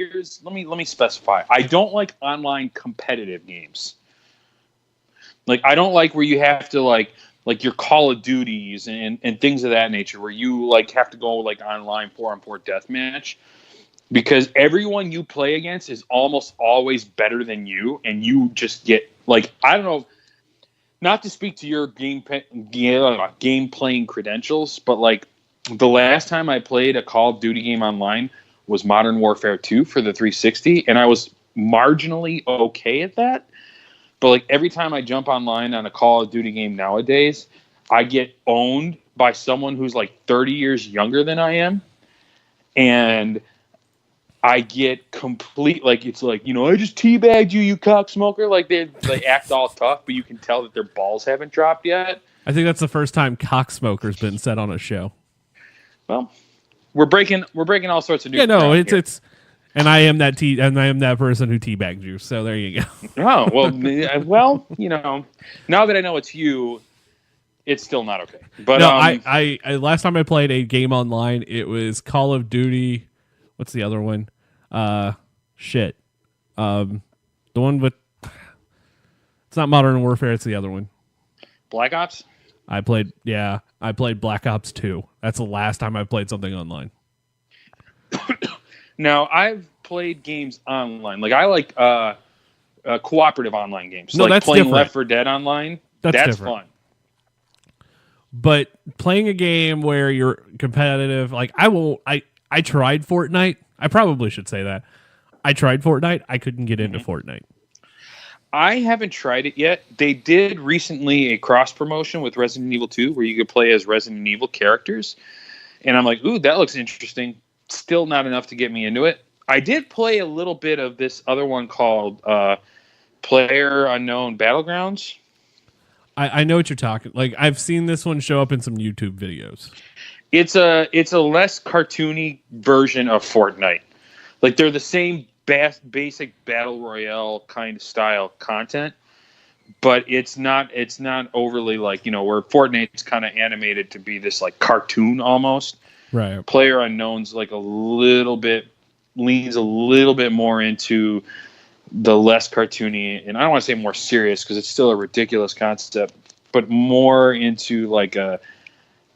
let me specify. I don't like online competitive games. Like, I don't like where you have to like your Call of Duties and things of that nature, where you like have to go like online 4-on-4 deathmatch, because everyone you play against is almost always better than you, and you just get like, I don't know, not to speak to your game playing credentials, but like, the last time I played a Call of Duty game online was Modern Warfare 2 for the 360, and I was marginally okay at that. But like every time I jump online on a Call of Duty game nowadays, I get owned by someone who's like 30 years younger than I am, and I get complete, like, it's like, you know, I just teabagged you, you cocksmoker. Like they act all tough, but you can tell that their balls haven't dropped yet. I think that's the first time cocksmoker's been said on a show. Well, we're breaking all sorts of new. Yeah, no, it's, and I am that person who teabagged you. So there you go. Oh well, you know, now that I know it's you, it's still not okay. But no, I last time I played a game online, it was Call of Duty. What's the other one? The one with, it's not Modern Warfare. It's the other one. Black Ops. I played Black Ops 2. That's the last time I played something online. Now, I've played games online. Like, I like cooperative online games. No, like that's playing different. Left 4 Dead online. That's fun. But playing a game where you're competitive, like I tried Fortnite. I probably should say that. I tried Fortnite. I couldn't get into Fortnite. I haven't tried it yet. They did recently a cross promotion with Resident Evil 2 where you could play as Resident Evil characters. And I'm like, ooh, that looks interesting. Still not enough to get me into it. I did play a little bit of this other one called PlayerUnknown's Battlegrounds. I know what you're talking. Like, I've seen this one show up in some YouTube videos. It's a less cartoony version of Fortnite. Like, they're the same basic battle royale kind of style content, but it's not overly like, you know, where Fortnite's kind of animated to be this like cartoon almost. Right. PlayerUnknown's like leans a little bit more into the less cartoony, and I don't want to say more serious because it's still a ridiculous concept, but more into like a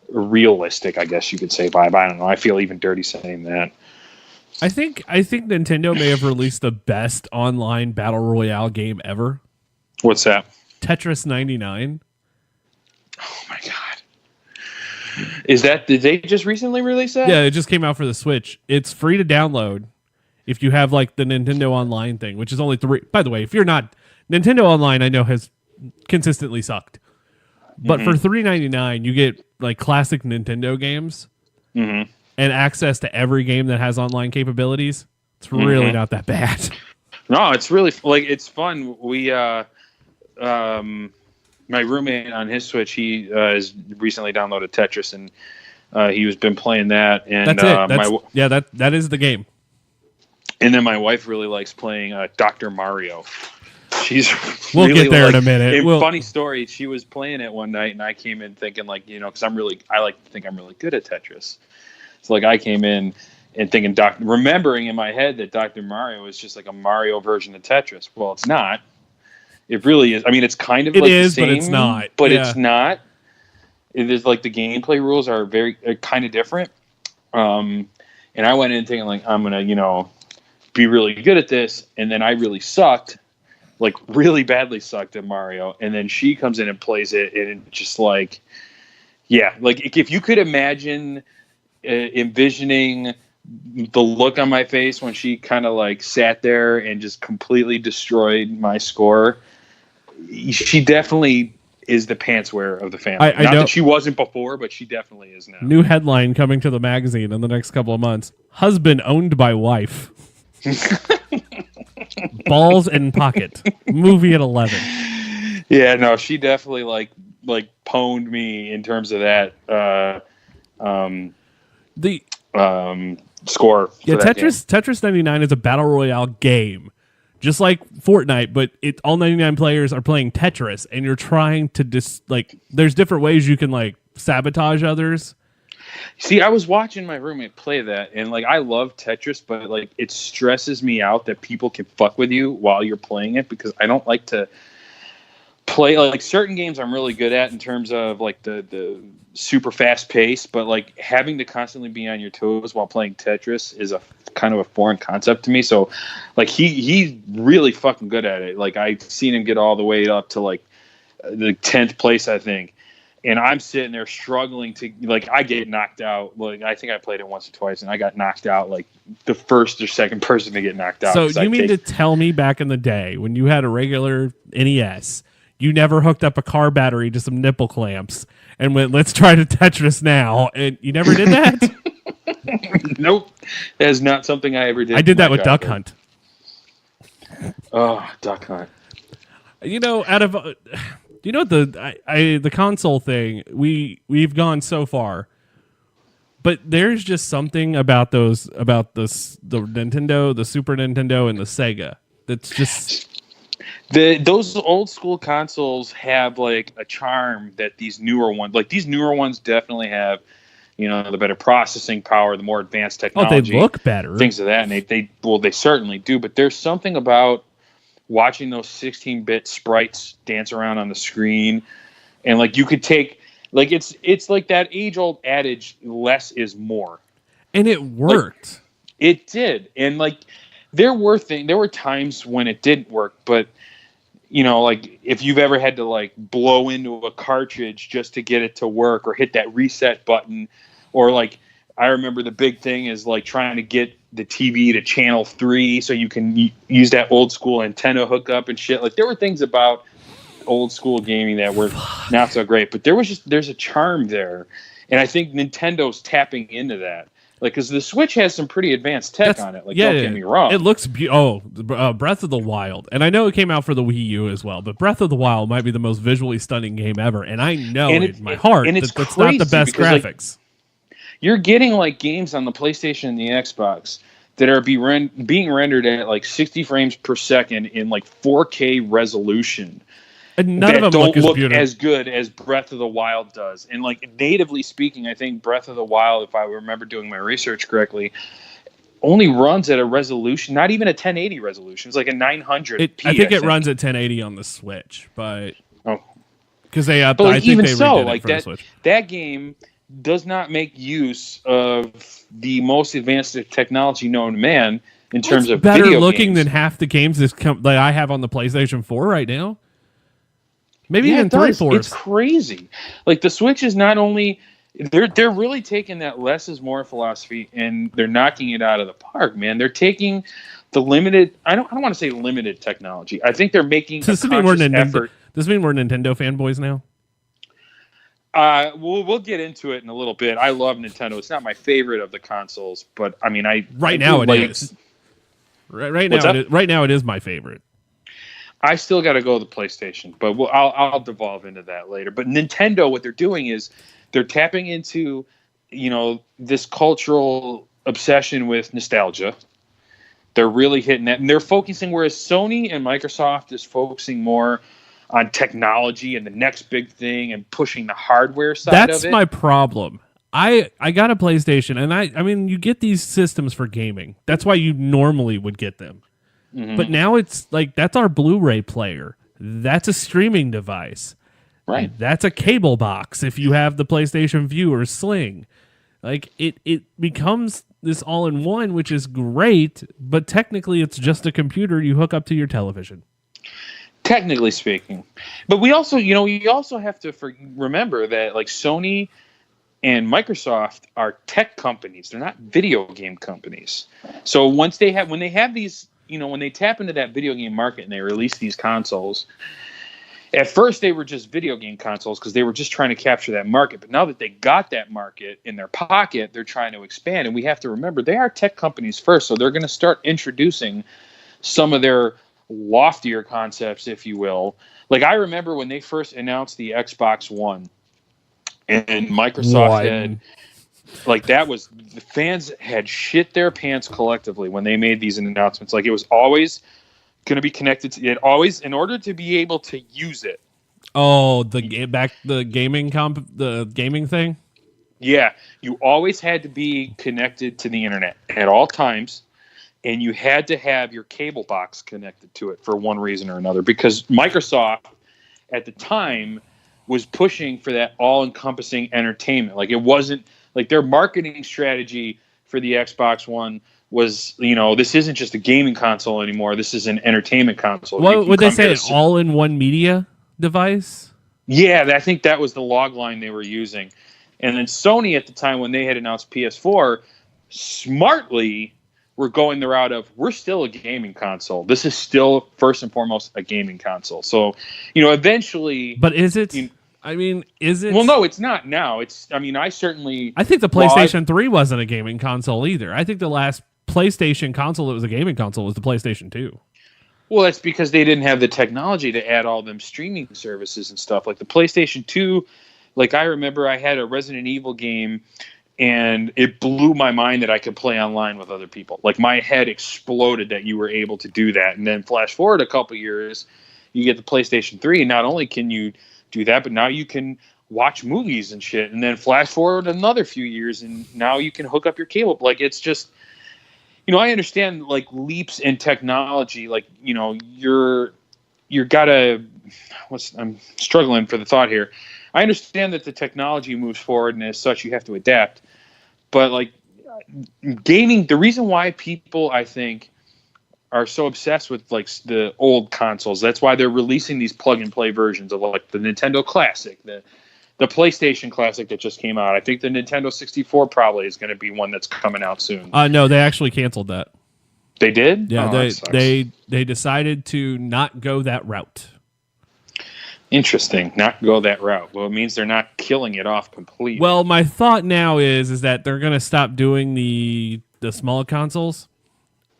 realistic, I guess you could say, vibe. I don't know. I feel even dirty saying that. I think Nintendo may have released the best online battle royale game ever. What's that? Tetris 99. Oh my god! Did they just recently release that? Yeah, it just came out for the Switch. It's free to download if you have like the Nintendo Online thing, which is only 3. By the way, if you're not, Nintendo Online, I know has consistently sucked, but for $3.99 you get like classic Nintendo games. Mm-hmm. And access to every game that has online capabilities. It's really not that bad. No, it's really like it's fun. We, my roommate on his Switch, he has recently downloaded Tetris, and he was been playing that. And that's it. That is the game. And then my wife really likes playing Dr. Mario. We'll get there in a minute. Funny story. She was playing it one night, and I came in thinking like, you know, because I like to think I'm really good at Tetris. So like I came in and thinking, remembering in my head that Dr. Mario is just like a Mario version of Tetris. Well, it's not. It really is. I mean, it's kind of like the same, but it's not. But it's not. It is like the gameplay rules are kind of different. And I went in thinking like I'm gonna, you know, be really good at this, and then I really sucked, like really badly sucked at Mario. And then she comes in and plays it, and it's just like, yeah, like if you could imagine. Envisioning the look on my face when she kind of like sat there and just completely destroyed my score. She definitely is the pantswear of the family. I Not know. that she wasn't before, but she definitely is now. New headline coming to the magazine in the next couple of months. Husband owned by wife. Balls in pocket. Movie at 11. Yeah, no, she definitely like pwned me in terms of that score. Yeah, for that game. Tetris 99 is a battle royale game. Just like Fortnite, but all 99 players are playing Tetris, and you're trying to there's different ways you can sabotage others. See, I was watching my roommate play that, and I love Tetris, but it stresses me out that people can fuck with you while you're playing it, because I don't like to play certain games I'm really good at in terms of the super fast pace, but having to constantly be on your toes while playing Tetris is a kind of a foreign concept to me. So he's really fucking good at it. I've seen him get all the way up to the 10th place, I think. And I'm sitting there struggling to I get knocked out. I think I played it once or twice, and I got knocked out the first or second person to get knocked out. So you mean to tell me back in the day when you had a regular NES, you never hooked up a car battery to some nipple clamps and went, let's try to Tetris now, and you never did that? Nope. That is not something I ever did. I did that with Duck Hunt. Oh, Duck Hunt. The console thing, we've gone so far, but there's just something about the Nintendo, the Super Nintendo, and the Sega that's just those old school consoles have a charm that these newer ones definitely have. The better processing power, the more advanced technology. Oh, they look better. Things of that, and they certainly do. But there's something about watching those 16-bit sprites dance around on the screen, and you could take it's like that age-old adage, less is more. And it worked. It did. And there were times when it didn't work, but if you've ever had to blow into a cartridge just to get it to work, or hit that reset button, or I remember the big thing is trying to get the TV to channel 3 so you can use that old school antenna hookup and shit. There were things about old school gaming that were not so great, but there's a charm there, and I think Nintendo's tapping into that. Because the Switch has some pretty advanced tech on it. Don't get me wrong. It looks Breath of the Wild. And I know it came out for the Wii U as well, but Breath of the Wild might be the most visually stunning game ever. And I know in my heart that that's not the best graphics. You're getting games on the PlayStation and the Xbox that are being rendered at 60 frames per second in 4K resolution. And none of them don't look as as good as Breath of the Wild does. And natively speaking, I think Breath of the Wild, if I remember doing my research correctly, only runs at a resolution, not even a 1080 resolution. It's a 900p. I think it runs at 1080 on the Switch, but because I think redid it for the Switch. That game does not make use of the most advanced technology known to man in terms of better video looking games. than half the games that I have on the PlayStation 4 right now. Maybe even 3/4. It's crazy. The Switch is not only they're really taking that less is more philosophy, and they're knocking it out of the park, man. They're taking the limited. I don't want to say limited technology. I think they're making a conscious effort. Does this mean we're Nintendo fanboys now? We'll get into it in a little bit. I love Nintendo. It's not my favorite of the consoles, but I mean, right now it is. Right now it is my favorite. I still got to go to the PlayStation, but I'll devolve into that later. But Nintendo, what they're doing is they're tapping into, this cultural obsession with nostalgia. They're really hitting that, and they're focusing, whereas Sony and Microsoft is focusing more on technology and the next big thing and pushing the hardware side of it. That's my problem. I got a PlayStation, and I mean, you get these systems for gaming. That's why you normally would get them. Mm-hmm. But now it's that's our Blu-ray player. That's a streaming device. Right. That's a cable box if you have the PlayStation Vue or Sling. It becomes this all-in-one, which is great, but technically it's just a computer you hook up to your television. Technically speaking. But we also, you also have to remember that Sony and Microsoft are tech companies. They're not video game companies. So when they have these, when they tap into that video game market and they release these consoles, At first, they were just video game consoles because they were just trying to capture that market. But now that they got that market in their pocket, they're trying to expand. And we have to remember, they are tech companies first, so they're going to start introducing some of their loftier concepts, if you will. Like, I remember when they first announced the Xbox One, and Microsoft had, like, that was, the fans had shit their pants collectively when they made these announcements. Like, it was always going to be connected to it, always, in order to be able to use it. Oh, the gaming thing? Yeah, you always had to be connected to the internet at all times, and you had to have your cable box connected to it for one reason or another, because Microsoft at the time was pushing for that all-encompassing entertainment. Like, it wasn't like their marketing strategy for the Xbox One was, this isn't just a gaming console anymore. This is an entertainment console. What would they say? All-in-one media device? Yeah, I think that was the log line they were using. And then Sony at the time, when they had announced PS4, smartly were going the route of, we're still a gaming console. This is still, first and foremost, a gaming console. So, eventually... But is it... is it... Well, no, it's not now. I think the PlayStation 3 wasn't a gaming console either. I think the last PlayStation console that was a gaming console was the PlayStation 2. Well, that's because they didn't have the technology to add all them streaming services and stuff. Like the PlayStation 2, like I remember I had a Resident Evil game, and it blew my mind that I could play online with other people. Like, my head exploded that you were able to do that. And then flash forward a couple years, you get the PlayStation 3, and not only can you do that, but now you can watch movies and shit. And then flash forward another few years, and now you can hook up your cable. Like, it's just, I understand, like, leaps in technology. Like, you're gotta, I'm struggling for the thought here. I understand that the technology moves forward, and as such, you have to adapt. But, like, gaming, the reason why people, I think, are so obsessed with, like, the old consoles, that's why they're releasing these plug-and-play versions of, like, the Nintendo Classic, the PlayStation Classic that just came out. I think the Nintendo 64 probably is going to be one that's coming out soon. No, they actually canceled that. They did? Yeah, they decided to not go that route. Interesting. Not go that route. Well, it means they're not killing it off completely. Well, my thought now is that they're going to stop doing the smaller consoles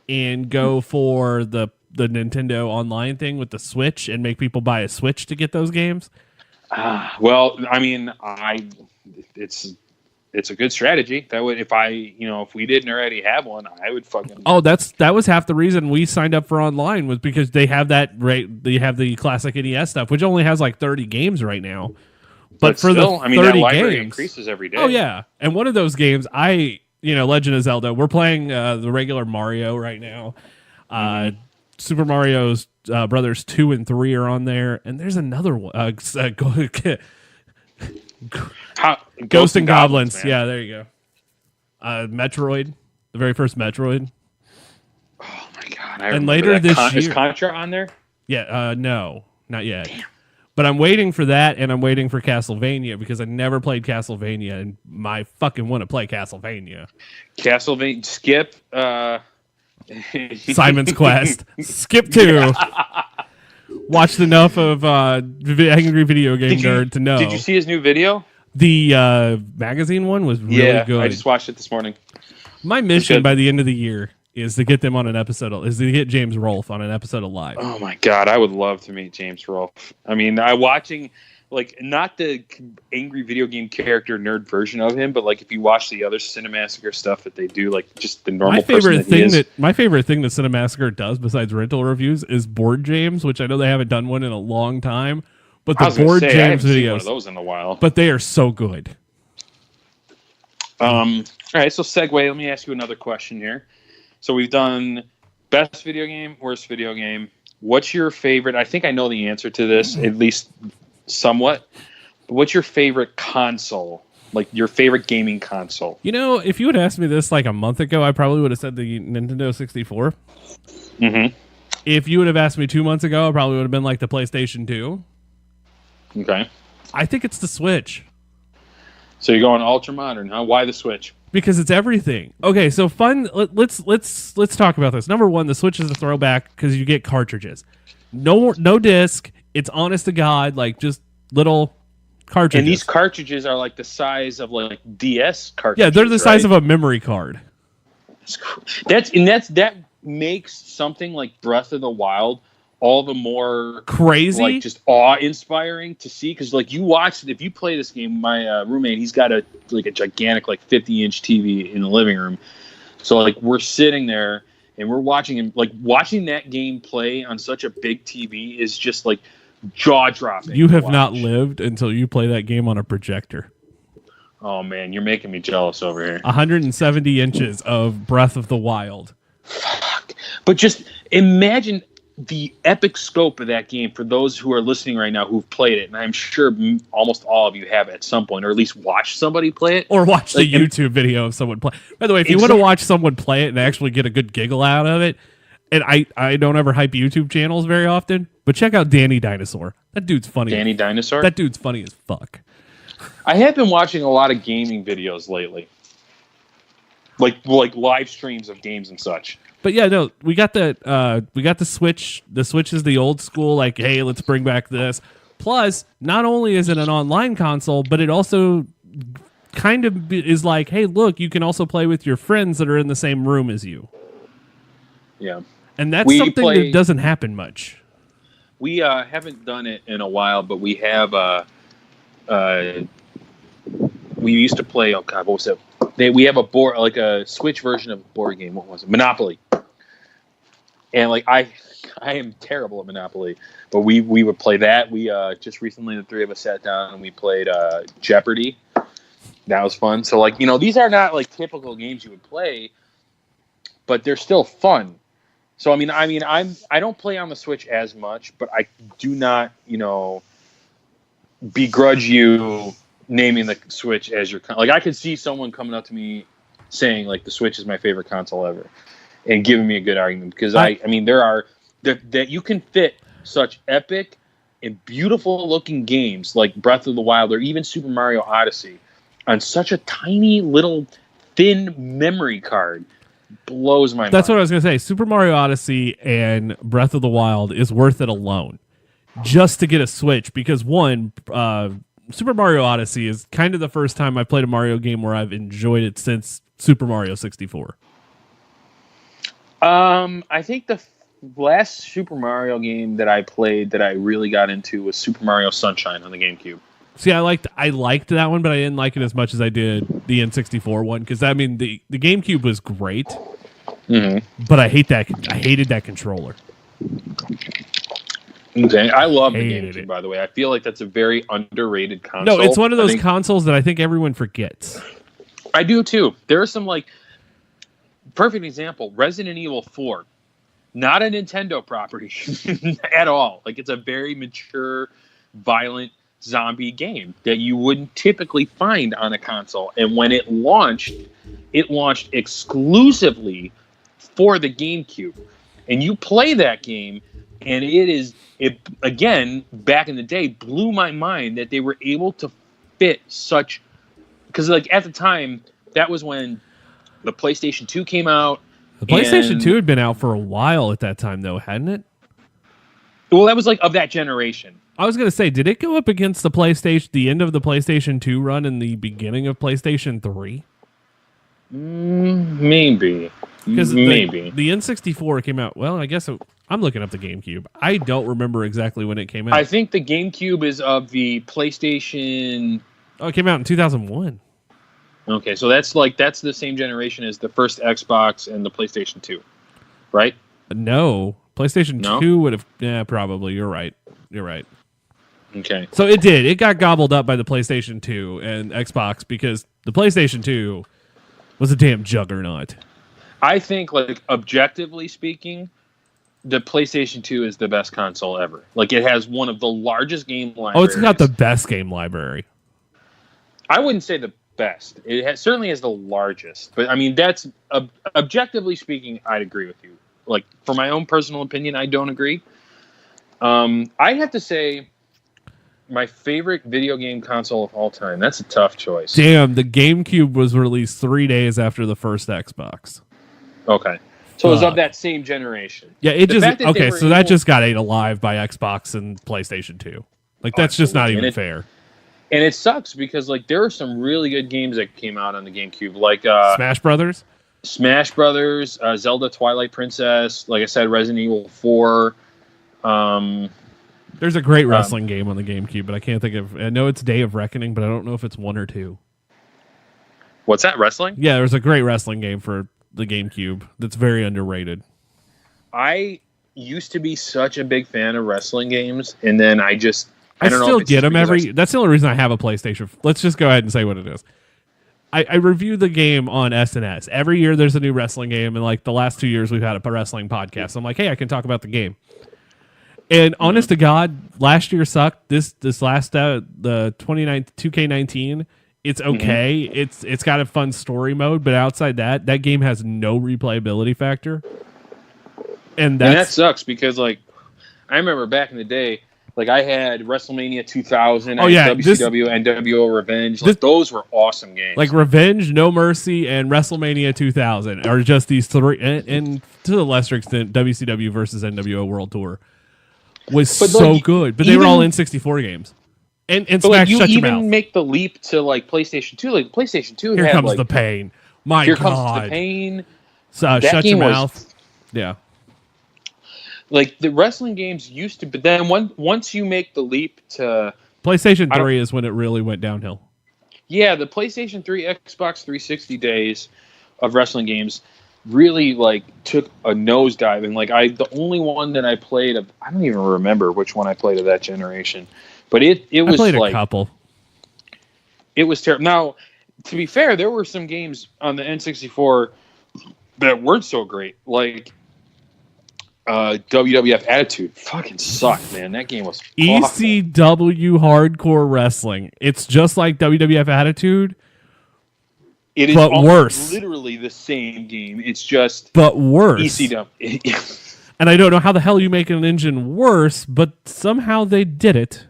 and go for the Nintendo Online thing with the Switch and make people buy a Switch to get those games. Well, I mean, it's a good strategy. That would, if we didn't already have one, I would fucking. Oh, that was half the reason we signed up for online, was because they have that right. They have the classic NES stuff, which only has like 30 games right now. But for still, the 30 that library games, increases every day. Oh yeah, and one of those games, Legend of Zelda. We're playing the regular Mario right now. Super Mario's Brothers 2 and 3 are on there, and there's another one. Ghosts and Goblins. Yeah, there you go. Metroid, the very first Metroid. Oh my god! And later this year, is Contra on there? Yeah, no, not yet. Damn. But I'm waiting for that, and I'm waiting for Castlevania because I never played Castlevania, and I fucking want to play Castlevania. Skip. Simon's Quest. Skip 2. Yeah. Watched enough of Angry Video Game Nerd to know. Did you see his new video? The magazine one was really good. I just watched it this morning. My mission by the end of the year is to get them on an episode. Is to get James Rolfe on an episode of Live. Oh my god, I would love to meet James Rolfe. I mean, watching, like, not the angry video game character nerd version of him, but like if you watch the other Cinemassacre stuff that they do, like just the normal person that he is. My favorite thing that Cinemassacre does besides rental reviews is Board James, which I know they haven't done one in a long time. But the Board James I haven't videos, seen one of those in a while. But they are so good. All right, so segue. Let me ask you another question here. So we've done best video game, worst video game. What's your favorite? I think I know the answer to this, at least somewhat. But what's your favorite console? Like your favorite gaming console? If you would asked me this like a month ago, I probably would have said the Nintendo 64. Mm-hmm. If you would have asked me 2 months ago, I probably would have been like the PlayStation 2. Okay. I think it's the Switch. So you're going ultra modern, huh? Why the Switch? Because it's everything. Okay, so fun. Let's talk about this. Number one, the Switch is a throwback because you get cartridges. No disc. It's honest to God, like just little cartridges. And these cartridges are like the size of like DS cartridges. Yeah, they're the size of a memory card. That makes something like Breath of the Wild all the more crazy, like just awe-inspiring to see. Because like you watch, if you play this game, my roommate, he's got a gigantic like 50-inch TV in the living room. So like we're sitting there and we're watching him. Like watching that game play on such a big TV is just like jaw-dropping. You have not lived until you play that game on a projector. Oh man, you're making me jealous over here. 170 inches of Breath of the Wild. Fuck. But just imagine the epic scope of that game for those who are listening right now who've played it, and I'm sure almost all of you have at some point, or at least watched somebody play it. Or watch the YouTube video of someone play. By the way, if you want to watch someone play it and actually get a good giggle out of it, and I don't ever hype YouTube channels very often, but check out Danny Dinosaur. That dude's funny. Danny Dinosaur? That dude's funny as fuck. I have been watching a lot of gaming videos lately. Like live streams of games and such. But yeah, no, we got the Switch. The Switch is the old school, like, hey, let's bring back this. Plus, not only is it an online console, but it also kind of is like, hey, look, you can also play with your friends that are in the same room as you. Yeah. And that's something that doesn't happen much. We haven't done it in a while, but we have we used to play, oh god, what was it? We have a board, like a Switch version of a board game. What was it? Monopoly. And like I am terrible at Monopoly, but we would play that. We just recently, the three of us sat down and we played Jeopardy. That was fun. So like, these are not like typical games you would play, but they're still fun. So I don't play on the Switch as much, but I do not, begrudge you naming the Switch as your like. I could see someone coming up to me saying like the Switch is my favorite console ever, and giving me a good argument because there are that you can fit such epic and beautiful looking games like Breath of the Wild or even Super Mario Odyssey on such a tiny little thin memory card. Blows my mind. That's what I was going to say. Super Mario Odyssey and Breath of the Wild is worth it alone just to get a Switch because one, Super Mario Odyssey is kind of the first time I played a Mario game where I've enjoyed it since Super Mario 64. I think the last Super Mario game that I played that I really got into was Super Mario Sunshine on the GameCube. See, I liked that one, but I didn't like it as much as I did the N64 one because the GameCube was great, but I hated that controller. Okay, I love the GameCube, by the way. I feel like that's a very underrated console. No, it's one of those consoles that I think everyone forgets. I do too. There are some perfect example, Resident Evil 4. Not a Nintendo property at all. Like it's a very mature, violent zombie game that you wouldn't typically find on a console. And when it launched exclusively for the GameCube. And you play that game, and it again, back in the day, blew my mind that they were able to fit such, because like at the time, that was when the PlayStation 2 came out. The PlayStation 2 had been out for a while at that time, though, hadn't it? Well, that was like of that generation. I was going to say, did it go up against the end of the PlayStation 2 run and the beginning of PlayStation 3? Maybe. Because the N64 came out, well, I guess I'm looking up the GameCube. I don't remember exactly when it came out. I think the GameCube is of the PlayStation... Oh, it came out in 2001. Okay, so that's the same generation as the first Xbox and the PlayStation 2, right? No. PlayStation 2 would have... Yeah, probably. You're right. Okay. So it got gobbled up by the PlayStation 2 and Xbox because the PlayStation 2 was a damn juggernaut. I think, like, objectively speaking, the PlayStation 2 is the best console ever. Like, it has one of the largest game libraries. Oh, it's got the best game library. I wouldn't say the best. It certainly has the largest. But, I mean, that's... objectively speaking, I'd agree with you. Like, for my own personal opinion, I don't agree. I have to say... my favorite video game console of all time. That's a tough choice. Damn, the GameCube was released 3 days after the first Xbox. Okay. So it was of that same generation. Yeah, so that just got ate alive by Xbox and PlayStation 2. Like, that's just not even fair. And it sucks because, like, there are some really good games that came out on the GameCube. Like Smash Brothers, Zelda Twilight Princess, like I said, Resident Evil 4. There's a great wrestling game on the GameCube, but I can't think of... I know it's Day of Reckoning, but I don't know if it's 1 or 2. What's that, wrestling? Yeah, there's a great wrestling game for the GameCube that's very underrated. I used to be such a big fan of wrestling games, and then I still get them that's the only reason I have a PlayStation. Let's just go ahead and say what it is. I review the game on SNS. Every year there's a new wrestling game, and like the last 2 years we've had a wrestling podcast. I'm like, hey, I can talk about the game. And honest to God, last year sucked. This last the 2K19, it's okay. Mm-hmm. It's got a fun story mode, but outside that game has no replayability factor. And that sucks because, like, I remember back in the day, like, I had WrestleMania 2000, WCW, NWO Revenge. Like, those were awesome games. Like, Revenge, No Mercy, and WrestleMania 2000 are just these three, and to the lesser extent, WCW versus NWO World Tour was so good. But they were all N64 games. And Smash, shut your mouth. You even make the leap to, like, PlayStation 2. Like, PlayStation 2 Here comes the pain. My God. Here comes the pain. Shut your mouth. Yeah. Like, the wrestling games used to, but then once you make the leap to... PlayStation 3 is when it really went downhill. Yeah, the PlayStation 3, Xbox 360 days of wrestling games really, like, took a nosedive. And, like, the only one that I played, I don't even remember which one I played of that generation. But it was, I played like... a couple. It was terrible. Now, to be fair, there were some games on the N64 that weren't so great. Like... WWF Attitude fucking sucked, man. That game was ECW Hardcore Wrestling. It's just like WWF Attitude, it is but worse. Literally the same game. It's just but worse. ECW. And I don't know how the hell you make an engine worse, but somehow they did it.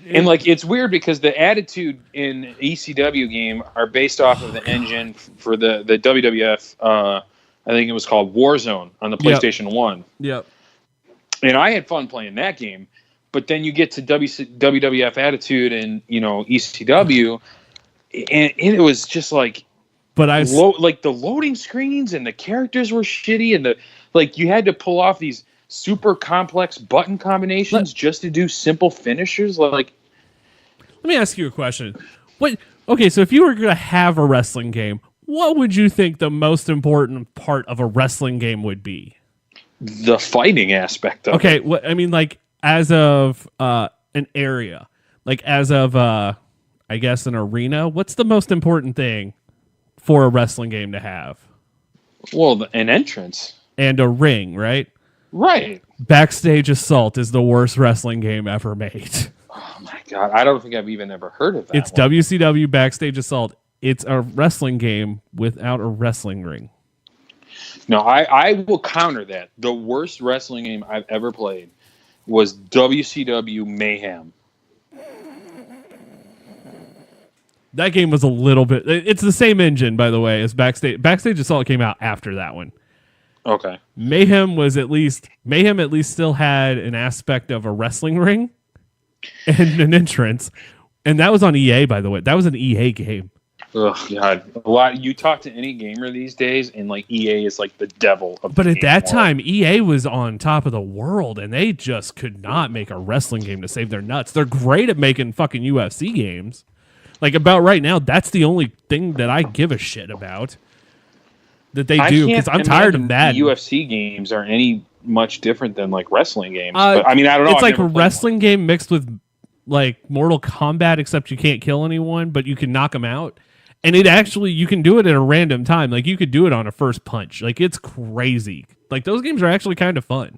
And like it's weird because the Attitude in ECW game are based off of the engine for the WWF. I think it was called Warzone on the PlayStation 1. Yep. And I had fun playing that game. But then you get to WWF Attitude and, ECW, and it was just like... But like the loading screens and the characters were shitty, and you had to pull off these super complex button combinations just to do simple finishers. Like, let me ask you a question. Okay, so if you were going to have a wrestling game, what would you think the most important part of a wrestling game would be? The fighting aspect of it. Okay, I mean, like, as of an area, like, as of, I guess, an arena, what's the most important thing for a wrestling game to have? Well, an entrance. And a ring, right? Right. Backstage Assault is the worst wrestling game ever made. Oh, my God. I don't think I've even ever heard of that. It's WCW Backstage Assault. It's a wrestling game without a wrestling ring. No, I will counter that. The worst wrestling game I've ever played was WCW Mayhem. That game was a little bit... It's the same engine, by the way, as Backstage. Backstage Assault came out after that one. Okay. Mayhem at least still had an aspect of a wrestling ring and an entrance. And that was on EA, by the way. That was an EA game. Oh God! You talk to any gamer these days, and like EA is like the devil of. But at that time, EA was on top of the world, and they just could not make a wrestling game to save their nuts. They're great at making fucking UFC games. Like about right now, that's the only thing that I give a shit about that they do because I'm tired of that. UFC games are any much different than like wrestling games. But, I mean, I don't know. It's like a wrestling game mixed with like Mortal Kombat, except you can't kill anyone, but you can knock them out. And you can do it at a random time. Like, you could do it on a first punch. Like, it's crazy. Like, those games are actually kind of fun.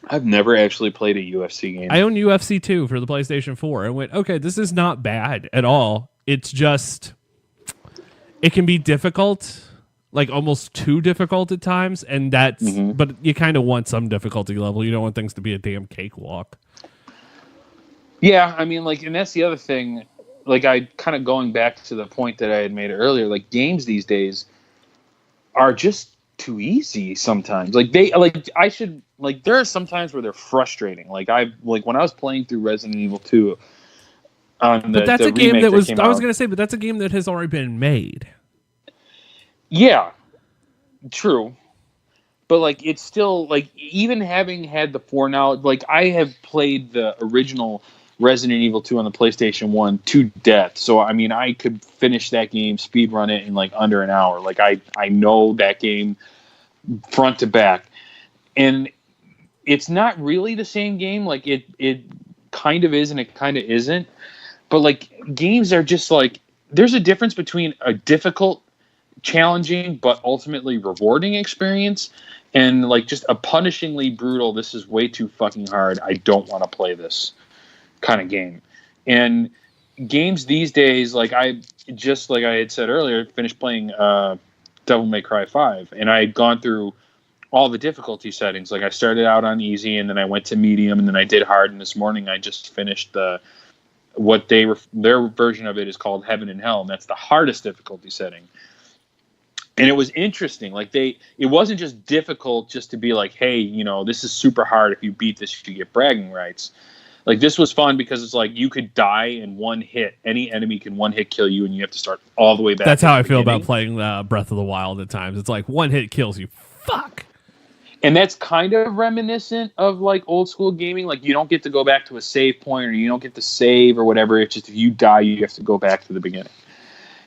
I've never actually played a UFC game. I own UFC 2 for the PlayStation 4. I went, okay, this is not bad at all. It's just, it can be difficult, like almost too difficult at times. And that's, but you kind of want some difficulty level. You don't want things to be a damn cakewalk. Yeah, I mean, like, and that's the other thing. Like, I kind of going back to the point that I had made earlier, like games these days, are just too easy sometimes. Like there are some times where they're frustrating. Like when I was playing through Resident Evil 2 on But that's the a game remake that was. came I was out. going to say, but that's a game that has already been made. Yeah, true. But like it's still like even having had the foreknowledge, like I have played the original Resident Evil 2 on the PlayStation 1 to death. So I mean I could finish that game, speed run it in like under an hour. Like I know that game front to back. And it's not really the same game. Like it kind of is and it kind of isn't. But like games are just like there's a difference between a difficult, challenging but ultimately rewarding experience and like just a punishingly brutal, this is way too fucking hard, I don't want to play this kind of game. And games these days, like I had said earlier, finished playing Devil May Cry 5, and I had gone through all the difficulty settings. Like I started out on easy, and then I went to medium, and then I did hard, and this morning I just finished their version of it is called Heaven and Hell, and that's the hardest difficulty setting. And it was interesting. Like it wasn't just difficult just to be like, hey, you know, this is super hard. If you beat this, you get bragging rights. Like this was fun because it's like you could die in one hit. Any enemy can one hit kill you, and you have to start all the way back. That's how I feel about playing Breath of the Wild at times. It's like one hit kills you. Fuck. And that's kind of reminiscent of like old school gaming. Like you don't get to go back to a save point, or you don't get to save or whatever. It's just if you die, you have to go back to the beginning.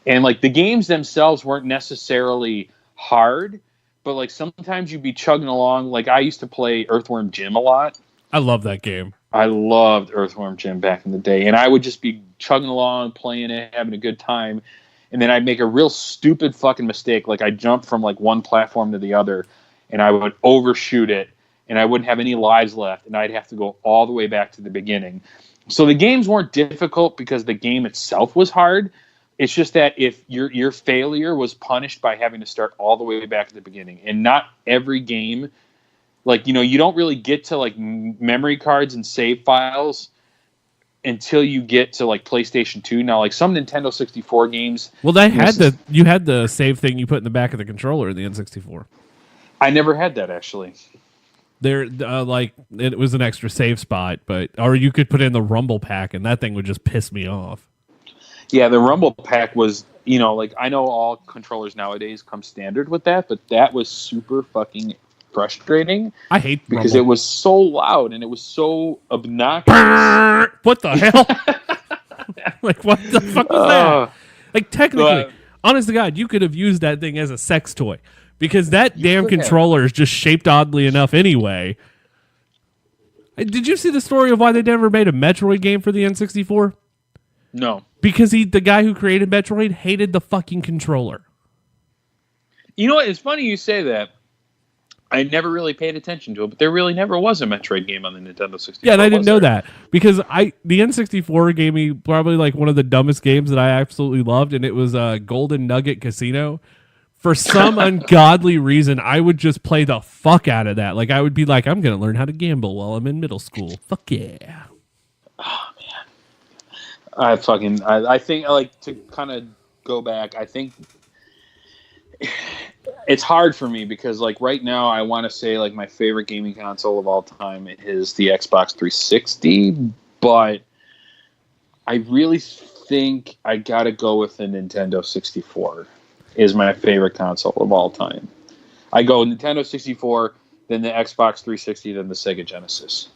And like the games themselves weren't necessarily hard, but like sometimes you'd be chugging along. Like I used to play Earthworm Jim a lot. I love that game. I loved Earthworm Jim back in the day. And I would just be chugging along, playing it, having a good time. And then I'd make a real stupid fucking mistake. Like I'd jump from like one platform to the other, and I would overshoot it, and I wouldn't have any lives left, and I'd have to go all the way back to the beginning. So the games weren't difficult because the game itself was hard. It's just that if your failure was punished by having to start all the way back at the beginning. And not every game, like, you know, you don't really get to like memory cards and save files until you get to like PlayStation 2. Now, like some Nintendo 64 games. Well, you had the save thing you put in the back of the controller in the N64. I never had that actually. There, like it was an extra save spot, or you could put in the Rumble Pack, and that thing would just piss me off. Yeah, the Rumble Pack was, you know, like I know all controllers nowadays come standard with that, but that was super fucking frustrating. I hate because Rumble. It was so loud and it was so obnoxious. What the hell? Like what the fuck was that? Like technically, honest to God, you could have used that thing as a sex toy because that damn controller is just shaped oddly enough anyway. Did you see the story of why they never made a Metroid game for the N64? No. Because the guy who created Metroid hated the fucking controller. You know what? It's funny you say that. I never really paid attention to it, but there really never was a Metroid game on the Nintendo 64. Yeah, and I didn't know that because the N64 gave me probably like one of the dumbest games that I absolutely loved, and it was Golden Nugget Casino. For some ungodly reason, I would just play the fuck out of that. Like I would be like, I'm gonna learn how to gamble while I'm in middle school. Fuck yeah. Oh man. I think like to kind of go back, I think it's hard for me because like right now I want to say like my favorite gaming console of all time is the Xbox 360, but I really think I gotta go with the Nintendo 64 is my favorite console of all time. I go Nintendo 64, then the Xbox 360, then the Sega Genesis.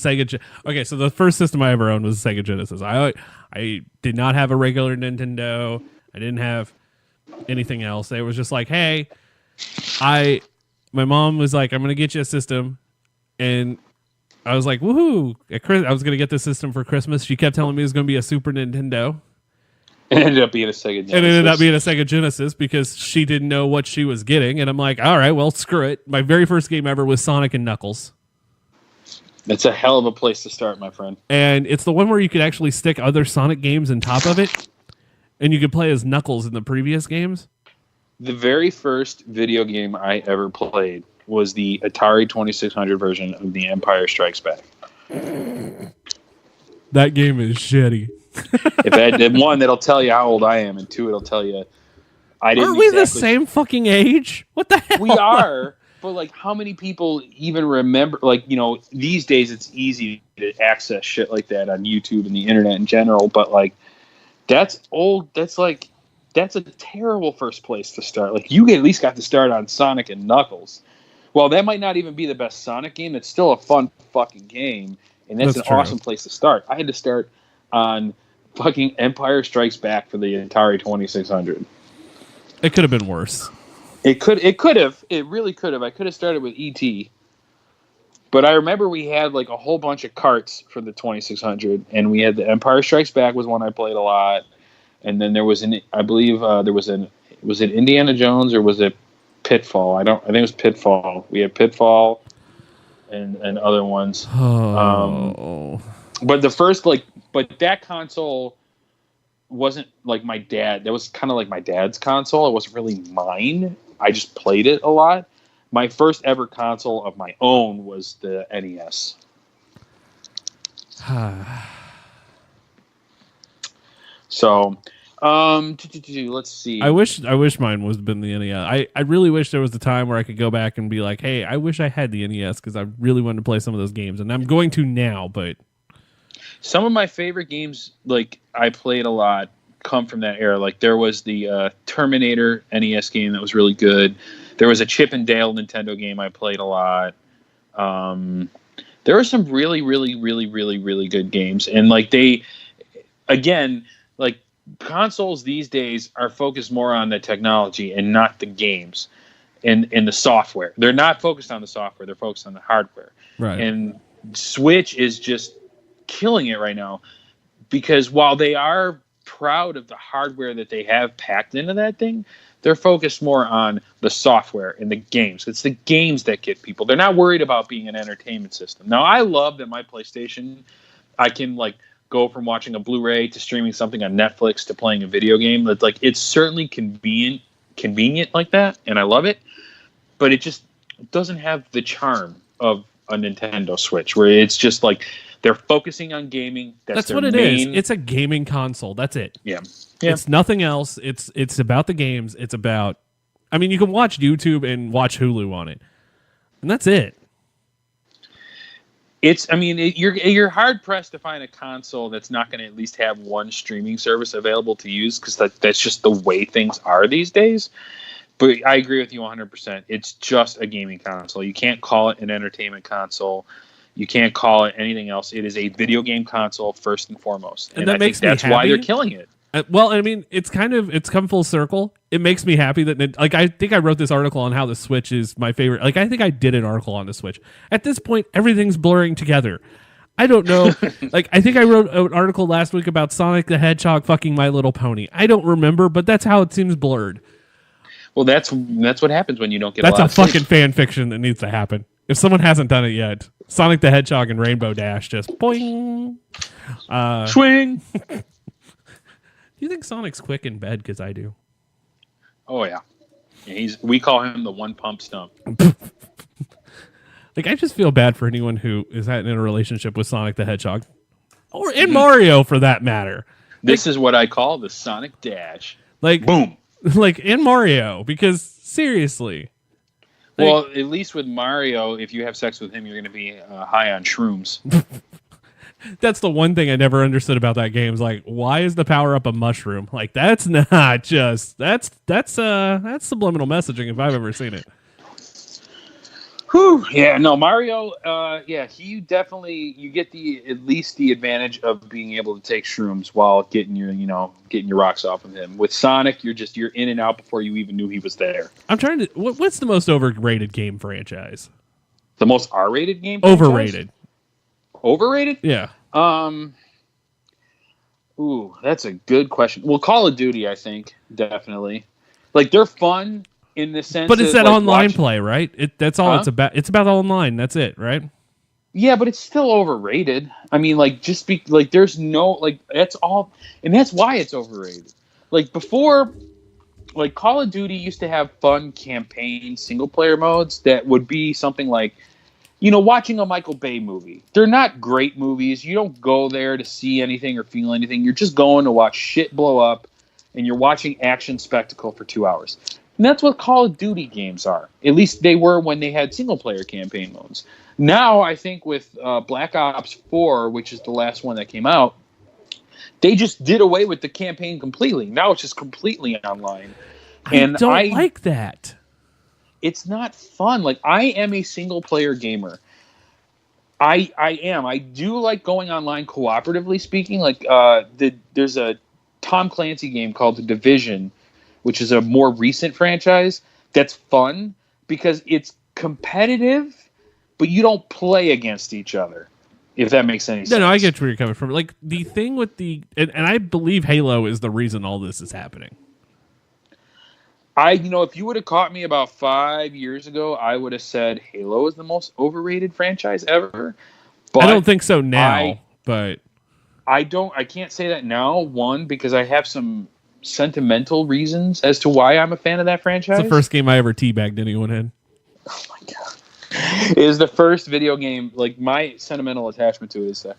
Okay, so the first system I ever owned was Sega Genesis. I did not have a regular Nintendo. I didn't have anything else. It was just like, hey, my mom was like, I'm gonna get you a system, and I was like, woohoo! I was gonna get this system for Christmas. She kept telling me it was gonna be a Super Nintendo. It ended up being a Sega Genesis. It ended up being a Sega Genesis because she didn't know what she was getting, and I'm like, all right, well, screw it. My very first game ever was Sonic and Knuckles. That's a hell of a place to start, my friend. And it's the one where you could actually stick other Sonic games on top of it, and you could play as Knuckles in the previous games. The very first video game I ever played was the Atari 2600 version of The Empire Strikes Back. That game is shitty. If I did one, that'll tell you how old I am, and two, it'll tell you I didn't. Aren't we the same fucking age? What the hell? We are, but like, how many people even remember? Like, these days it's easy to access shit like that on YouTube and the internet in general. But like, that's old. That's a terrible first place to start. Like, you at least got to start on Sonic and Knuckles. Well, that might not even be the best Sonic game. It's still a fun fucking game, and that's an awesome place to start. I had to start on fucking Empire Strikes Back for the Atari 2600. It could have been worse. It could have. It really could have. I could have started with E.T. But I remember we had like a whole bunch of carts for the 2600, and we had the Empire Strikes Back was one I played a lot, and then there was was it Indiana Jones or was it Pitfall? I think it was Pitfall. We had Pitfall and other ones. But the first but that console wasn't like my dad. That was kind of like my dad's console. It wasn't really mine. I just played it a lot. My first ever console of my own was the NES. So, let's see. I wish mine was been the NES. I really wish there was a time where I could go back and be like, hey, I wish I had the NES because I really wanted to play some of those games, and I'm going to now. But some of my favorite games, like I played a lot, come from that era. Like there was the Terminator NES game that was really good. There was a Chip and Dale Nintendo game I played a lot. There were some really, really, really, really, really good games. And like like consoles these days are focused more on the technology and not the games and the software. They're not focused on the software. They're focused on the hardware. Right. And Switch is just killing it right now because while they are proud of the hardware that they have packed into that thing, they're focused more on the software and the games. It's the games that get people. They're not worried about being an entertainment system. Now, I love that my PlayStation, I can like go from watching a Blu-ray to streaming something on Netflix to playing a video game. That's like, it's certainly convenient like that, and I love it. But it just doesn't have the charm of a Nintendo Switch, where it's just like they're focusing on gaming. That's what it is. It's a gaming console. That's it. Yeah. It's nothing else. It's about the games. It's about. I mean, you can watch YouTube and watch Hulu on it, and that's it. You're hard pressed to find a console that's not going to at least have one streaming service available to use because that's just the way things are these days. But I agree with you 100%. It's just a gaming console. You can't call it an entertainment console. You can't call it anything else. It is a video game console first and foremost, and that makes me happy. That's why they're killing it. Well, I mean, it's come full circle. It makes me happy that, like, I think I wrote this article on how the Switch is my favorite. Like, I think I did an article on the Switch. At this point, everything's blurring together. I don't know. Like, I think I wrote an article last week about Sonic the Hedgehog fucking My Little Pony. I don't remember, but that's how it seems blurred. Well, that's what happens when you don't get. That's a fucking fan fiction that needs to happen. If someone hasn't done it yet, Sonic the Hedgehog and Rainbow Dash just boing, swing. Do you think Sonic's quick in bed? Because I do. Oh yeah, we call him the one pump stump. Like, I just feel bad for anyone who is in a relationship with Sonic the Hedgehog, or in Mario for that matter. This is what I call the Sonic Dash. Like, boom. Like in Mario, because seriously. Well, at least with Mario, if you have sex with him, you're going to be high on shrooms. That's the one thing I never understood about that game. Is like, why is the power up a mushroom? Like, that's not just that's subliminal messaging if I've ever seen it. Whew. Yeah, no, Mario. He definitely, you get at least the advantage of being able to take shrooms while getting your rocks off of him. With Sonic, you're in and out before you even knew he was there. I'm trying to. What's the most overrated game franchise? The most R-rated game? Overrated. Overrated? Yeah. Ooh, that's a good question. Well, Call of Duty, I think, definitely. Like, they're fun in the sense, but it's that online play, right? That's all it's about. It's about online. That's it, right? Yeah, but it's still overrated. I mean, like, there's no, like, that's all, and that's why it's overrated. Like, before, like, Call of Duty used to have fun campaign single-player modes that would be something like, watching a Michael Bay movie. They're not great movies. You don't go there to see anything or feel anything. You're just going to watch shit blow up and you're watching action spectacle for 2 hours. And that's what Call of Duty games are. At least they were when they had single-player campaign modes. Now, I think with Black Ops 4, which is the last one that came out, they just did away with the campaign completely. Now it's just completely online. And I don't like that. It's not fun. Like, I am a single-player gamer. I am. I do like going online cooperatively speaking. Like, there's a Tom Clancy game called The Division, which is a more recent franchise that's fun because it's competitive, but you don't play against each other, if that makes any sense. No, I get where you're coming from. Like, the thing with and I believe Halo is the reason all this is happening. If you would have caught me about 5 years ago, I would have said Halo is the most overrated franchise ever. But I don't think so now, but I can't say that now. One, because I have some sentimental reasons as to why I'm a fan of that franchise. It's the first game I ever teabagged anyone in. Oh my god. It is the first video game, like, my sentimental attachment to it is the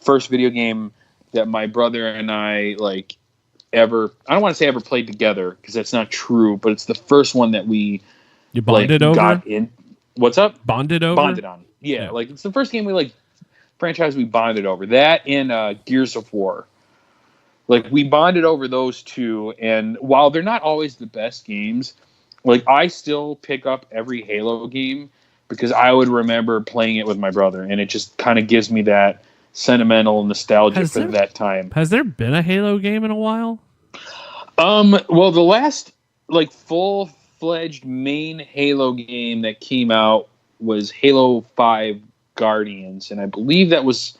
first video game that my brother and I, like, ever, I don't want to say ever played together because that's not true, but it's the first one that we bonded over. Got in. What's up? Bonded over. Bonded on. Yeah, like, it's the first game we franchise we bonded over. That and Gears of War. Like, we bonded over those two, and while they're not always the best games, like, I still pick up every Halo game because I would remember playing it with my brother, and it just kind of gives me that sentimental nostalgia for that time. Has there been a Halo game in a while? Well, the last, like, full-fledged main Halo game that came out was Halo 5 Guardians, and I believe it was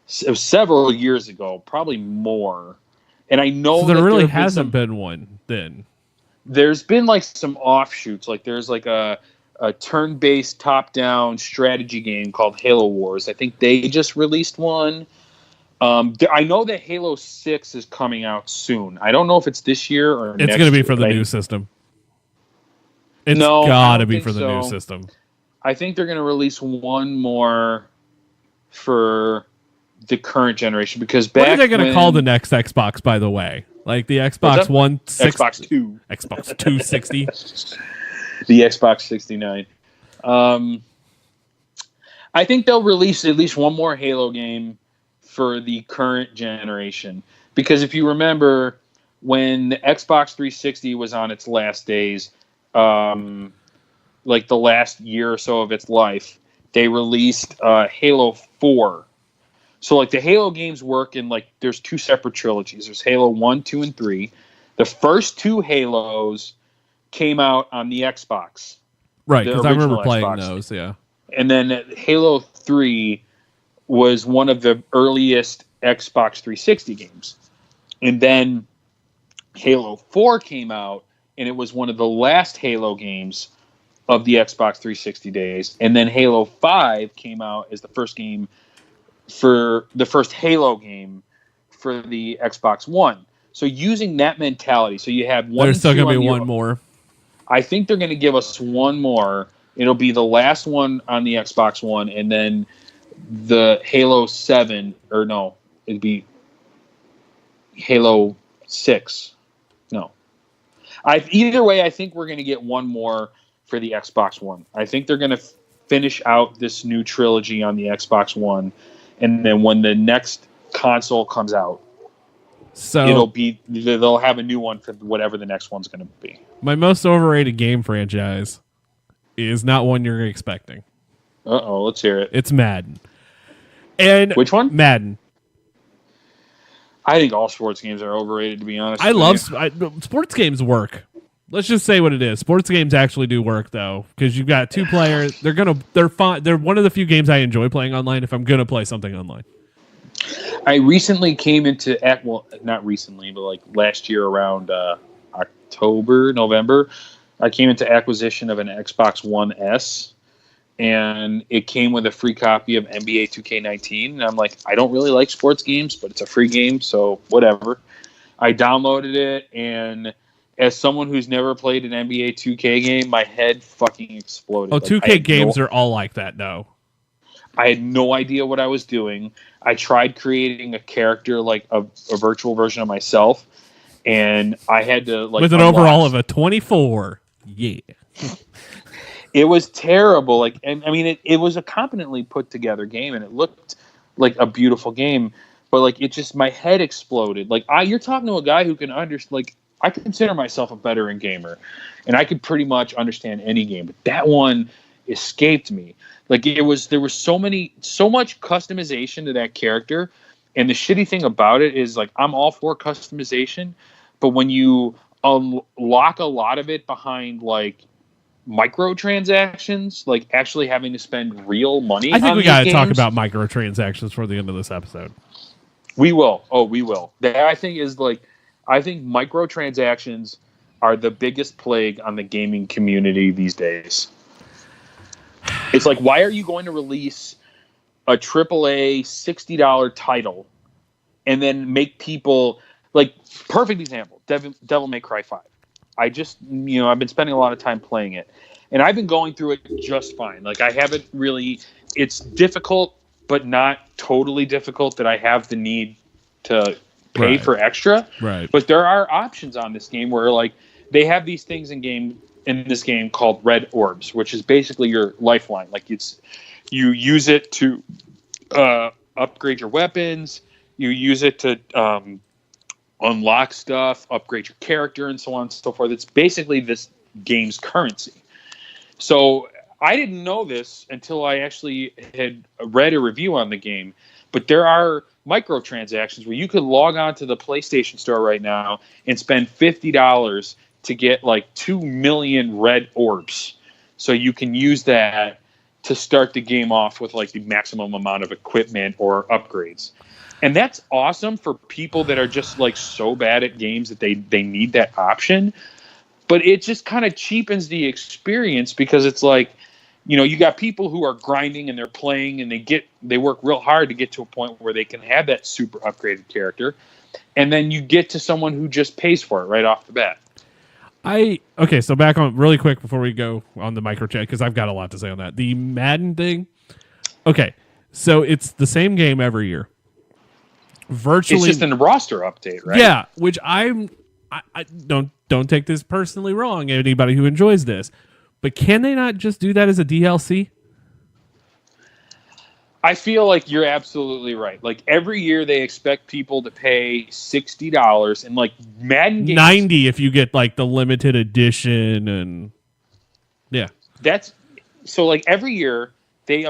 several years ago, probably more. And I know so there really hasn't been one then. There's been, like, some offshoots. Like, there's, like, a turn-based top-down strategy game called Halo Wars. I think they just released one. I know that Halo 6 is coming out soon. I don't know if it's this year or next year. It's going to be for the new system. It's got to be for the new system. I think they're going to release one more for the current generation because back what are they going to call the next Xbox, by the way? Like the Xbox One, Xbox 2, Xbox 260, the Xbox 69. I think they'll release at least one more Halo game for the current generation because if you remember when the Xbox 360 was on its last days, like the last year or so of its life, they released Halo 4. So, like, the Halo games work in, like, there's two separate trilogies. There's Halo 1, 2, and 3. The first two Halos came out on the Xbox. Right, because I remember playing those, yeah. And then Halo 3 was one of the earliest Xbox 360 games. And then Halo 4 came out, and it was one of the last Halo games of the Xbox 360 days. And then Halo 5 came out as the first game for the first Halo game for the Xbox One. So using that mentality, so you have one. There's still going to be one more. I think they're going to give us one more. It'll be the last one on the Xbox One, and then the Halo 7, or no, it'd be Halo 6. No. Either way, I think we're going to get one more for the Xbox One. I think they're going to finish out this new trilogy on the Xbox One, and then when the next console comes out, so they'll have a new one for whatever the next one's going to be. My most overrated game franchise is not one you're expecting. Uh-oh, let's hear it. It's Madden. And which one? Madden. I think all sports games are overrated, to be honest. I love sports games work. Let's just say what it is. Sports games actually do work, though, because you've got two players. They're fine. They're one of the few games I enjoy playing online if I'm going to play something online. I recently came into not recently, but like last year around October, November, I came into acquisition of an Xbox One S, and it came with a free copy of NBA 2K19. And I'm like, I don't really like sports games, but it's a free game, so whatever. I downloaded it, and as someone who's never played an NBA 2K game, my head fucking exploded. Oh, 2K games are all like that, though. I had no idea what I was doing. I tried creating a character, like a virtual version of myself, and I had to like with an overall of a 24. Yeah. It was terrible. Like, and I mean, it was a competently put together game, and it looked like a beautiful game. But like, it just my head exploded. Like, you're talking to a guy who can understand. Like, I consider myself a veteran gamer, and I could pretty much understand any game. But that one escaped me. Like, there was so much customization to that character, and the shitty thing about it is like I'm all for customization, but when you unlock a lot of it behind like microtransactions, like actually having to spend real money. I think we got to talk about microtransactions for the end of this episode. We will. Oh, we will. That I think is like, I think microtransactions are the biggest plague on the gaming community these days. It's like, why are you going to release a AAA $60 title and then make people like, perfect example, Devil May Cry 5. I've been spending a lot of time playing it, and I've been going through it just fine. Like, I haven't really, it's difficult, but not totally difficult that I have the need to pay for extra. Right. But there are options on this game where like they have these things in this game called red orbs, which is basically your lifeline. Like, you use it to upgrade your weapons. You use it to unlock stuff, upgrade your character, and so on and so forth. It's basically this game's currency. So I didn't know this until I actually had read a review on the game, but there are microtransactions where you could log on to the PlayStation Store right now and spend $50 to get like 2 million red orbs. So you can use that to start the game off with like the maximum amount of equipment or upgrades. And that's awesome for people that are just like so bad at games that they need that option. But it just kind of cheapens the experience, because it's like, you know, you got people who are grinding and they're playing and they work real hard to get to a point where they can have that super upgraded character. And then you get to someone who just pays for it right off the bat. Okay, so back on really quick before we go on the micro chat, because I've got a lot to say on that. The Madden thing. Okay, so it's the same game every year. Virtually, it's just a roster update, right? Yeah, which I don't take this personally wrong, anybody who enjoys this, but can they not just do that as a DLC? I feel like you're absolutely right. Like, every year they expect people to pay $60, and like Madden games, $90 if you get like the limited edition, and yeah, that's so like every year they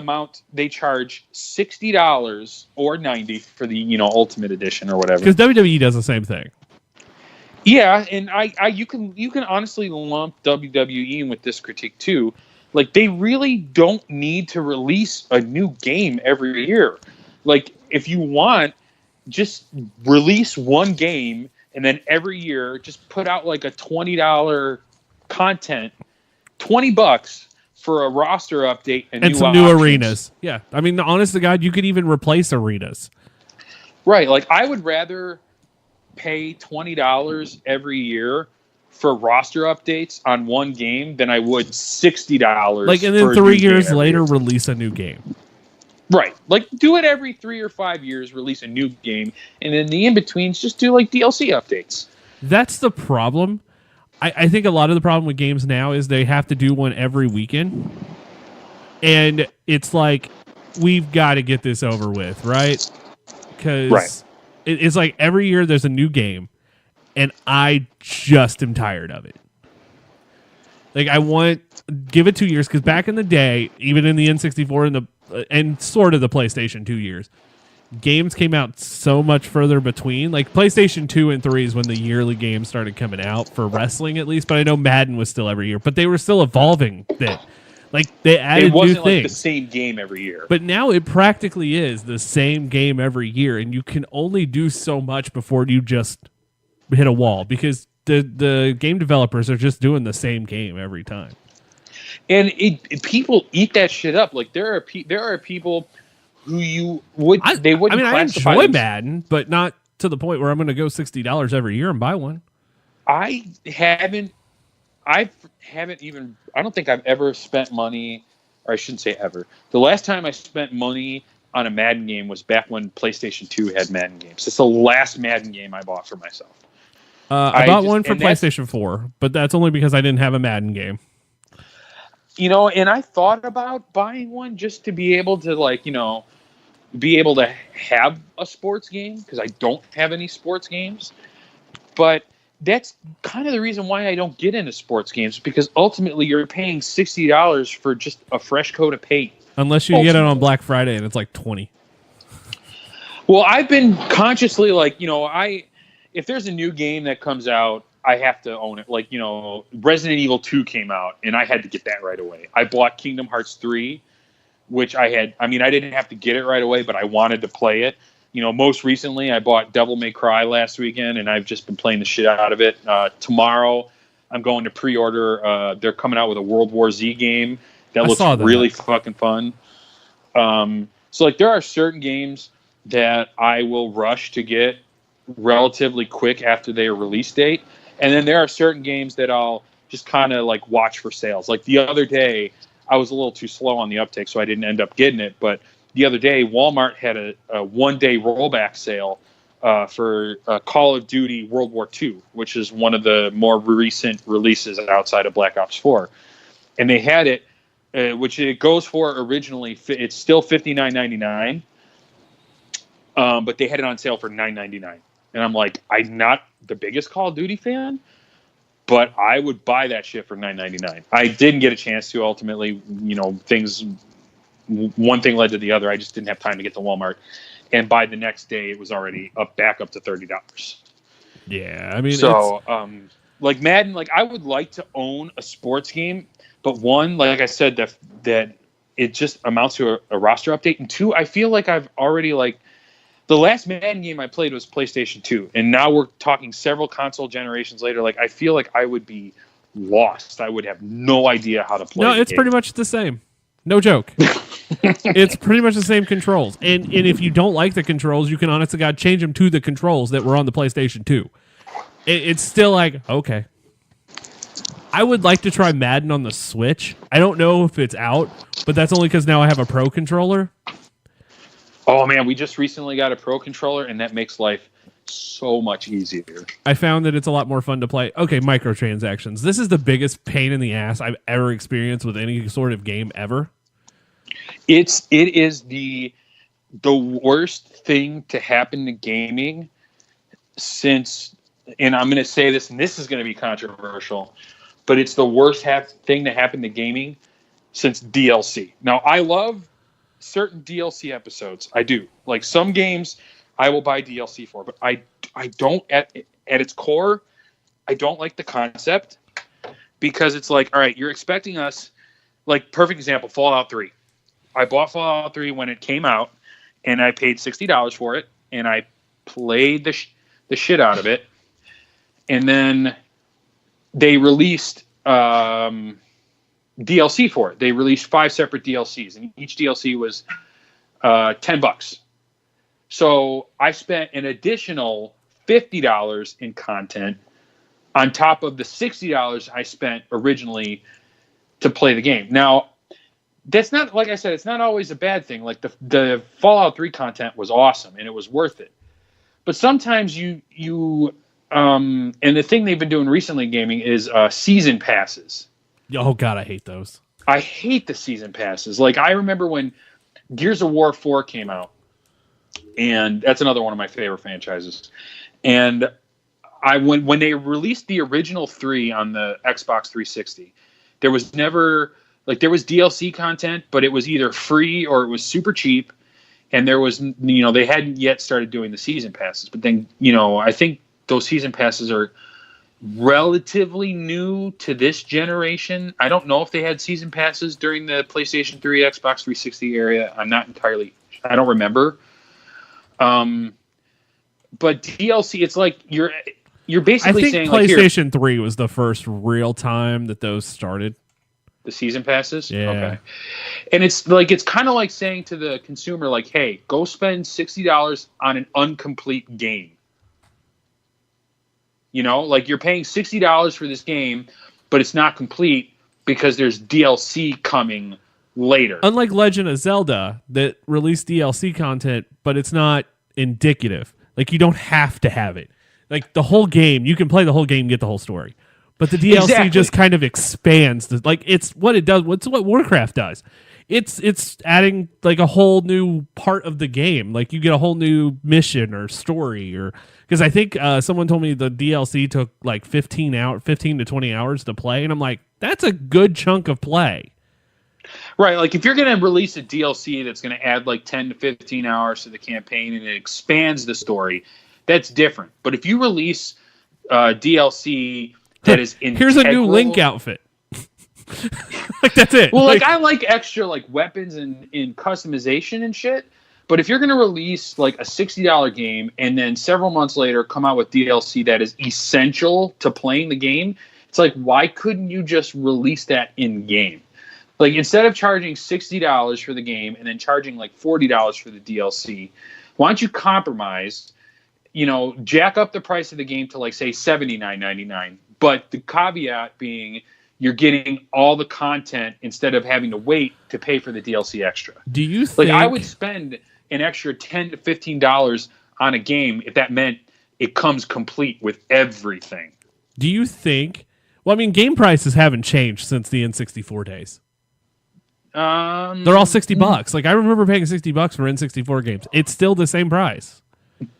charge $60 or $90 for the, you know, Ultimate Edition or whatever. Because WWE does the same thing. Yeah, and you can honestly lump WWE in with this critique too. Like, they really don't need to release a new game every year. Like, if you want, just release one game, and then every year just put out like a $20 content, $20 for a roster update and some new arenas. Yeah, I mean, honest to God, you could even replace arenas. Right, like I would rather pay $20 every year for roster updates on one game than I would $60. Like, and then 3 years later, release a new game. Right, like do it every 3 or 5 years, release a new game, and in the in-betweens, just do like DLC updates. That's the problem. I think a lot of the problem with games now is they have to do one every weekend. And it's like, we've got to get this over with, right? Because it's like every year there's a new game, and I just am tired of it. Like, give it 2 years, because back in the day, even in the N64 and sort of the PlayStation 2 years, games came out so much further between. Like, PlayStation 2 and 3 is when the yearly games started coming out for wrestling, at least. But I know Madden was still every year. But they were still evolving it. Like, they added new things. It wasn't like the same game every year. But now it practically is the same game every year. And you can only do so much before you just hit a wall. Because the game developers are just doing the same game every time. And people eat that shit up. Like, there are people who wouldn't. I enjoy Madden, but not to the point where I'm going to go $60 every year and buy one. I haven't even. I don't think I've ever spent money, or I shouldn't say ever. The last time I spent money on a Madden game was back when PlayStation 2 had Madden games. It's the last Madden game I bought for myself. I bought one for PlayStation 4, but that's only because I didn't have a Madden game. And I thought about buying one just to be able to be able to have a sports game because I don't have any sports games. But that's kind of the reason why I don't get into sports games, because ultimately you're paying $60 for just a fresh coat of paint. Unless you get it on Black Friday and it's like $20. Well, I've been consciously if there's a new game that comes out, I have to own it. Like, Resident Evil 2 came out, and I had to get that right away. I bought Kingdom Hearts 3, which I didn't have to get it right away, but I wanted to play it. Most recently, I bought Devil May Cry last weekend, and I've just been playing the shit out of it. Tomorrow, I'm going to pre-order. They're coming out with a World War Z game that looks really fucking fun. So, there are certain games that I will rush to get relatively quick after their release date, and then there are certain games that I'll just kind of watch for sales. Like the other day, I was a little too slow on the uptake, so I didn't end up getting it. But the other day, Walmart had a one-day rollback sale for Call of Duty World War II, which is one of the more recent releases outside of Black Ops 4, and they had it, which it goes for originally. It's still $59.99, but they had it on sale for $9.99. And I'm like, I'm not the biggest Call of Duty fan, but I would buy that shit for $9.99. I didn't get a chance to ultimately, one thing led to the other. I just didn't have time to get to Walmart. And by the next day, it was already back up to $30. Yeah, I mean, so Madden, I would like to own a sports game, but one, like I said, that it just amounts to a roster update. And two, I feel like I've already the last Madden game I played was PlayStation 2, and now we're talking several console generations later. I feel like I would be lost. I would have no idea how to play. No, it's pretty much the same. No joke. It's pretty much the same controls. And if you don't like the controls, you can honest to God change them to the controls that were on the PlayStation 2. It's still okay. I would like to try Madden on the Switch. I don't know if it's out, but that's only because now I have a Pro controller. Oh, man, we just recently got a Pro controller, and that makes life so much easier. I found that it's a lot more fun to play. Okay, microtransactions. This is the biggest pain in the ass I've ever experienced with any sort of game ever. It is the worst thing to happen to gaming since, and I'm going to say this, and this is going to be controversial, but it's the worst thing to happen to gaming since DLC. Now, I love certain DLC episodes. I do. Some games I will buy DLC for, but I don't, at its core, I don't like the concept, because it's all right, you're expecting us, perfect example, Fallout 3. I bought Fallout 3 when it came out, and I paid $60 for it, and I played the shit out of it, and then they released DLC for it. They released 5 separate DLCs, and each DLC was $10. So I spent an additional $50 in content on top of the $60 I spent originally to play the game. Now, that's not, like I said, it's not always a bad thing. The Fallout 3 content was awesome, and it was worth it. But sometimes and the thing they've been doing recently in gaming is season passes. Oh, God, I hate those. I hate the season passes. I remember when Gears of War 4 came out, and that's another one of my favorite franchises. And when they released the original 3 on the Xbox 360, there was never, there was DLC content, but it was either free or it was super cheap. And there was, they hadn't yet started doing the season passes. But then, I think those season passes are relatively new to this generation. I don't know if they had season passes during the PlayStation 3, Xbox 360 area. I don't remember. But DLC, it's you're basically saying PlayStation 3 was the first real time that those started. The season passes? Yeah. Okay. And it's kind of like saying to the consumer, hey, go spend $60 on an incomplete game. You're paying $60 for this game, but it's not complete because there's DLC coming later. Unlike Legend of Zelda that released DLC content, but it's not indicative. You don't have to have it. Like the whole game, you can play the whole game, get the whole story. But the DLC just kind of expands. It's what it does. What's what Warcraft does. It's adding like a whole new part of the game. Like you get a whole new mission or story, or because I think someone told me the DLC took like 15 to 20 hours to play, and I'm like, that's a good chunk of play. Right, like if you're going to release a DLC that's going to add like 10 to 15 hours to the campaign and it expands the story, that's different. But if you release DLC that is integral, here's a new Link outfit. Like that's it. Well, like I like extra like weapons and in customization and shit. But if you're going to release like a $60 game and then several months later come out with DLC that is essential to playing the game, it's like, why couldn't you just release that in game? Like instead of charging $60 for the game and then charging like $40 for the DLC, why don't you compromise? You know, jack up the price of the game to like say $79.99. But the caveat being, you're getting all the content instead of having to wait to pay for the DLC extra. Do you think... Like I would spend an extra $10 to $15 on a game if that meant it comes complete with everything. Do you think... Well, I mean, game prices haven't changed since the N64 days. They're all $60. Like I remember paying $60 for N64 games. It's still the same price.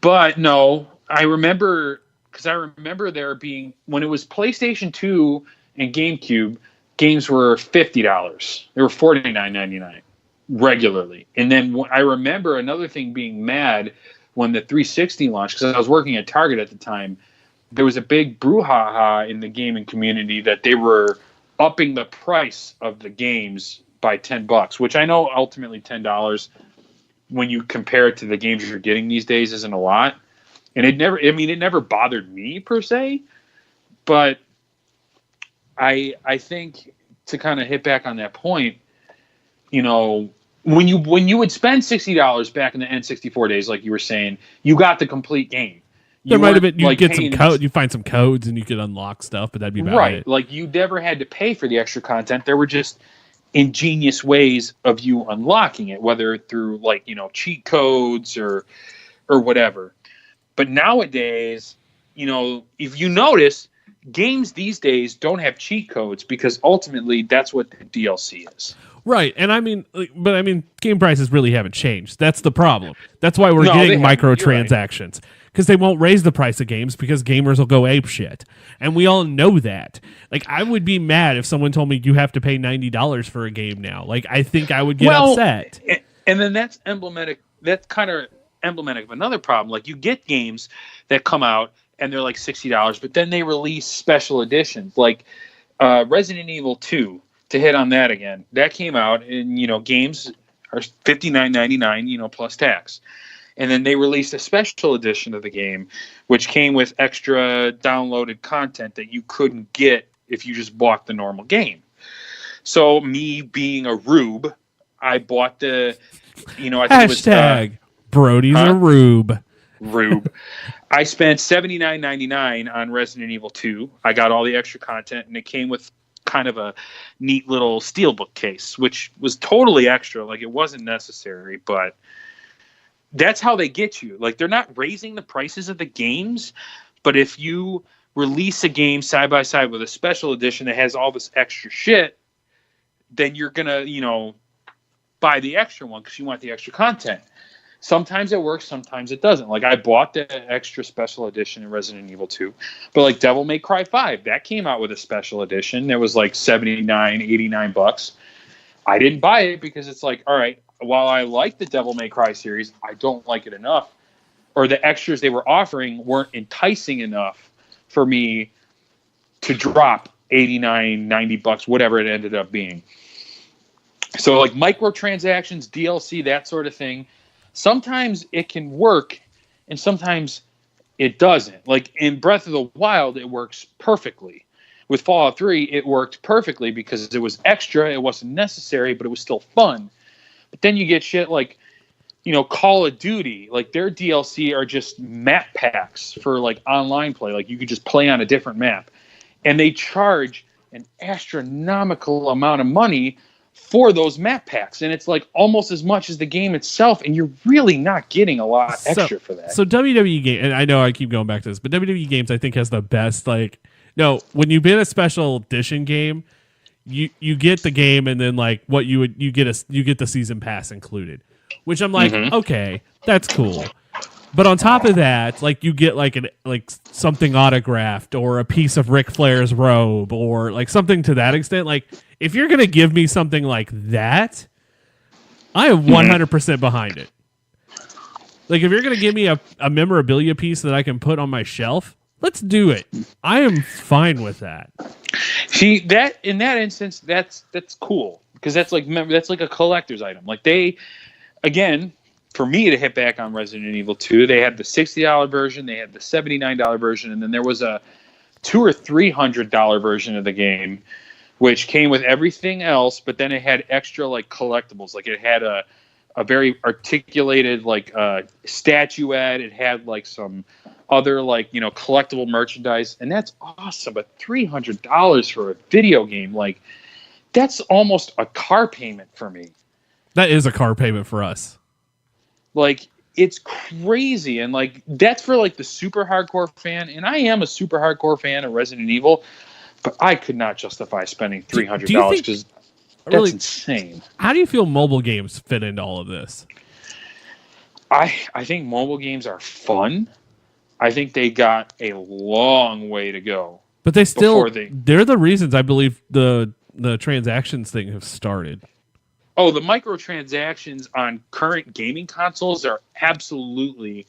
But no, I remember... Because I remember there being... When it was PlayStation 2... and GameCube, games were $50. They were $49.99 regularly. And then I remember another thing being mad when the 360 launched, because I was working at Target at the time. There was a big brouhaha in the gaming community that they were upping the price of the games by $10, which I know ultimately $10 when you compare it to the games you're getting these days isn't a lot. And it never bothered me per se, but I think to kind of hit back on that point, you know, when you would spend $60 back in the N64 days, like you were saying, you got the complete game. There might have been you get some code, you find some codes, and you could unlock stuff, but that'd be about right. it. Like you never had to pay for the extra content. There were just ingenious ways of you unlocking it, whether through like cheat codes or whatever. But nowadays, if you notice, games these days don't have cheat codes because ultimately that's what the DLC is. Right. And I mean, game prices really haven't changed. That's the problem. That's why we're getting microtransactions. Because they won't raise the price of games because gamers will go ape shit. And we all know that. Like, I would be mad if someone told me you have to pay $90 for a game now. Like, I think I would get upset. And then that's emblematic. That's kind of emblematic of another problem. Like, you get games that come out and they're like $60, but then they release special editions. Like, Resident Evil 2, to hit on that again. That came out and, games are $59.99, plus tax. And then they released a special edition of the game, which came with extra downloaded content that you couldn't get if you just bought the normal game. So me being a rube, I bought the, I think Hashtag, it was... Brodie's a rube. Rube. I spent $79.99 on Resident Evil 2. I got all the extra content, and it came with kind of a neat little steelbook case, which was totally extra. Like, it wasn't necessary, but... that's how they get you. Like, they're not raising the prices of the games, but if you release a game side by side with a special edition that has all this extra shit, then you're going to, buy the extra one because you want the extra content. Sometimes it works, sometimes it doesn't. Like, I bought the extra special edition in Resident Evil 2, but like Devil May Cry 5, that came out with a special edition. It was like $79, $89. I didn't buy it because it's like, all right, while I like the Devil May Cry series, I don't like it enough, or the extras they were offering weren't enticing enough for me to drop $89, $90, whatever it ended up being. So like microtransactions, DLC, that sort of thing, sometimes it can work and sometimes it doesn't. Like in Breath of the Wild, it works perfectly. With Fallout 3, it worked perfectly because it was extra, it wasn't necessary, but it was still fun. But then you get shit like, Call of Duty. Like, their DLC are just map packs for, like, online play. Like, you could just play on a different map. And they charge an astronomical amount of money for those map packs, and it's like almost as much as the game itself, and you're really not getting a lot extra for that. So WWE game, and I know I keep going back to this, but WWE games I think has the best when you get a special edition game, you get the game and then like what you get the season pass included, which I'm like, okay, that's cool. But on top of that, like you get like something autographed or a piece of Ric Flair's robe or like something to that extent. Like if you're gonna give me something like that, I am 100% behind it. Like if you're gonna give me a memorabilia piece that I can put on my shelf, let's do it. I am fine with that. See that in that instance, that's cool because that's like a collector's item. Like they, again. For me to hit back on Resident Evil 2, they had the $60 version, they had the $79 version, and then there was a $200 or $300 version of the game, which came with everything else, but then it had extra like collectibles. Like it had a very articulated like statuette. It had like some other like collectible merchandise, and that's awesome. But $300 for a video game, like that's almost a car payment for me. That is a car payment for us. Like, it's crazy. And, like, that's for, like, the super hardcore fan. And I am a super hardcore fan of Resident Evil. But I could not justify spending $300 because that's insane. How do you feel mobile games fit into all of this? I think mobile games are fun. I think they got a long way to go. But they still... They're the reasons I believe the transactions thing have started. Oh, the microtransactions on current gaming consoles are absolutely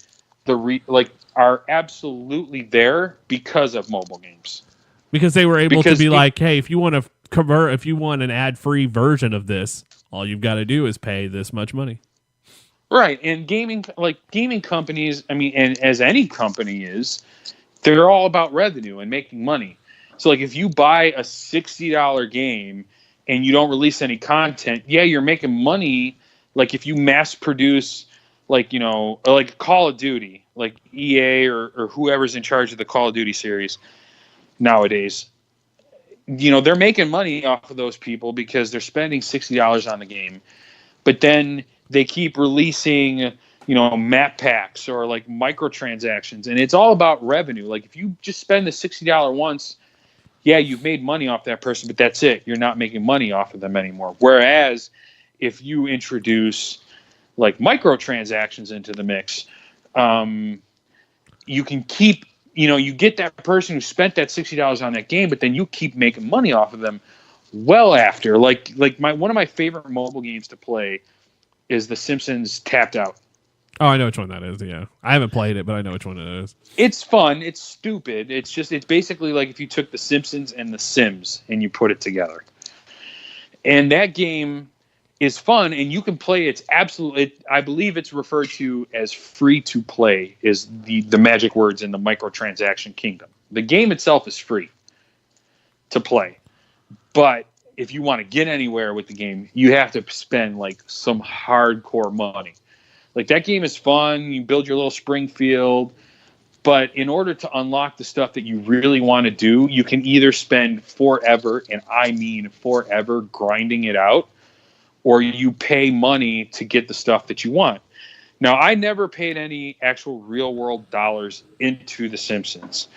absolutely there because of mobile games. Because they were able to be like, hey, if you want an ad-free version of this, all you've got to do is pay this much money. Right, and gaming companies, I mean, and as any company is, they're all about revenue and making money. So, like, if you buy a $60 game and you don't release any content, yeah, you're making money. Like if you mass produce, like Call of Duty, like EA or whoever's in charge of the Call of Duty series nowadays, they're making money off of those people because they're spending $60 on the game. But then they keep releasing, map packs or like microtransactions, and it's all about revenue. Like if you just spend the $60 once, yeah, you've made money off that person, but that's it. You're not making money off of them anymore. Whereas if you introduce like microtransactions into the mix, you can keep, you get that person who spent that $60 on that game, but then you keep making money off of them well after. Like one of my favorite mobile games to play is The Simpsons Tapped Out. Oh, I know which one that is, yeah. I haven't played it, but I know which one it is. It's fun. It's stupid. It's basically like if you took The Simpsons and The Sims and you put it together. And that game is fun, and you can play. It's absolutely, I believe it's referred to as free to play, is the magic words in the microtransaction kingdom. The game itself is free to play. But if you want to get anywhere with the game, you have to spend like some hardcore money. Like that game is fun. You build your little Springfield, but in order to unlock the stuff that you really want to do, you can either spend forever, and I mean forever, grinding it out, or you pay money to get the stuff that you want. Now, I never paid any actual real-world dollars into The Simpsons.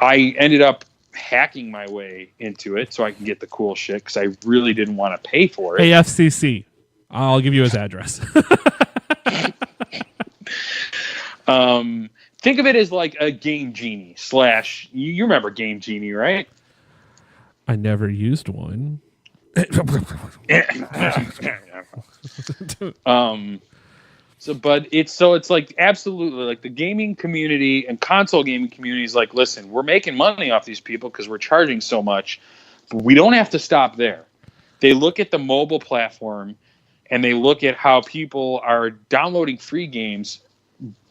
I ended up hacking my way into it so I can get the cool shit because I really didn't want to pay for it. Hey, FCC, I'll give you his address. Think of it as like a Game Genie / you remember Game Genie, right? I never used one. It's like absolutely like the gaming community and console gaming community is like, listen, we're making money off these people because we're charging so much, but we don't have to stop there. They look at the mobile platform and they look at how people are downloading free games,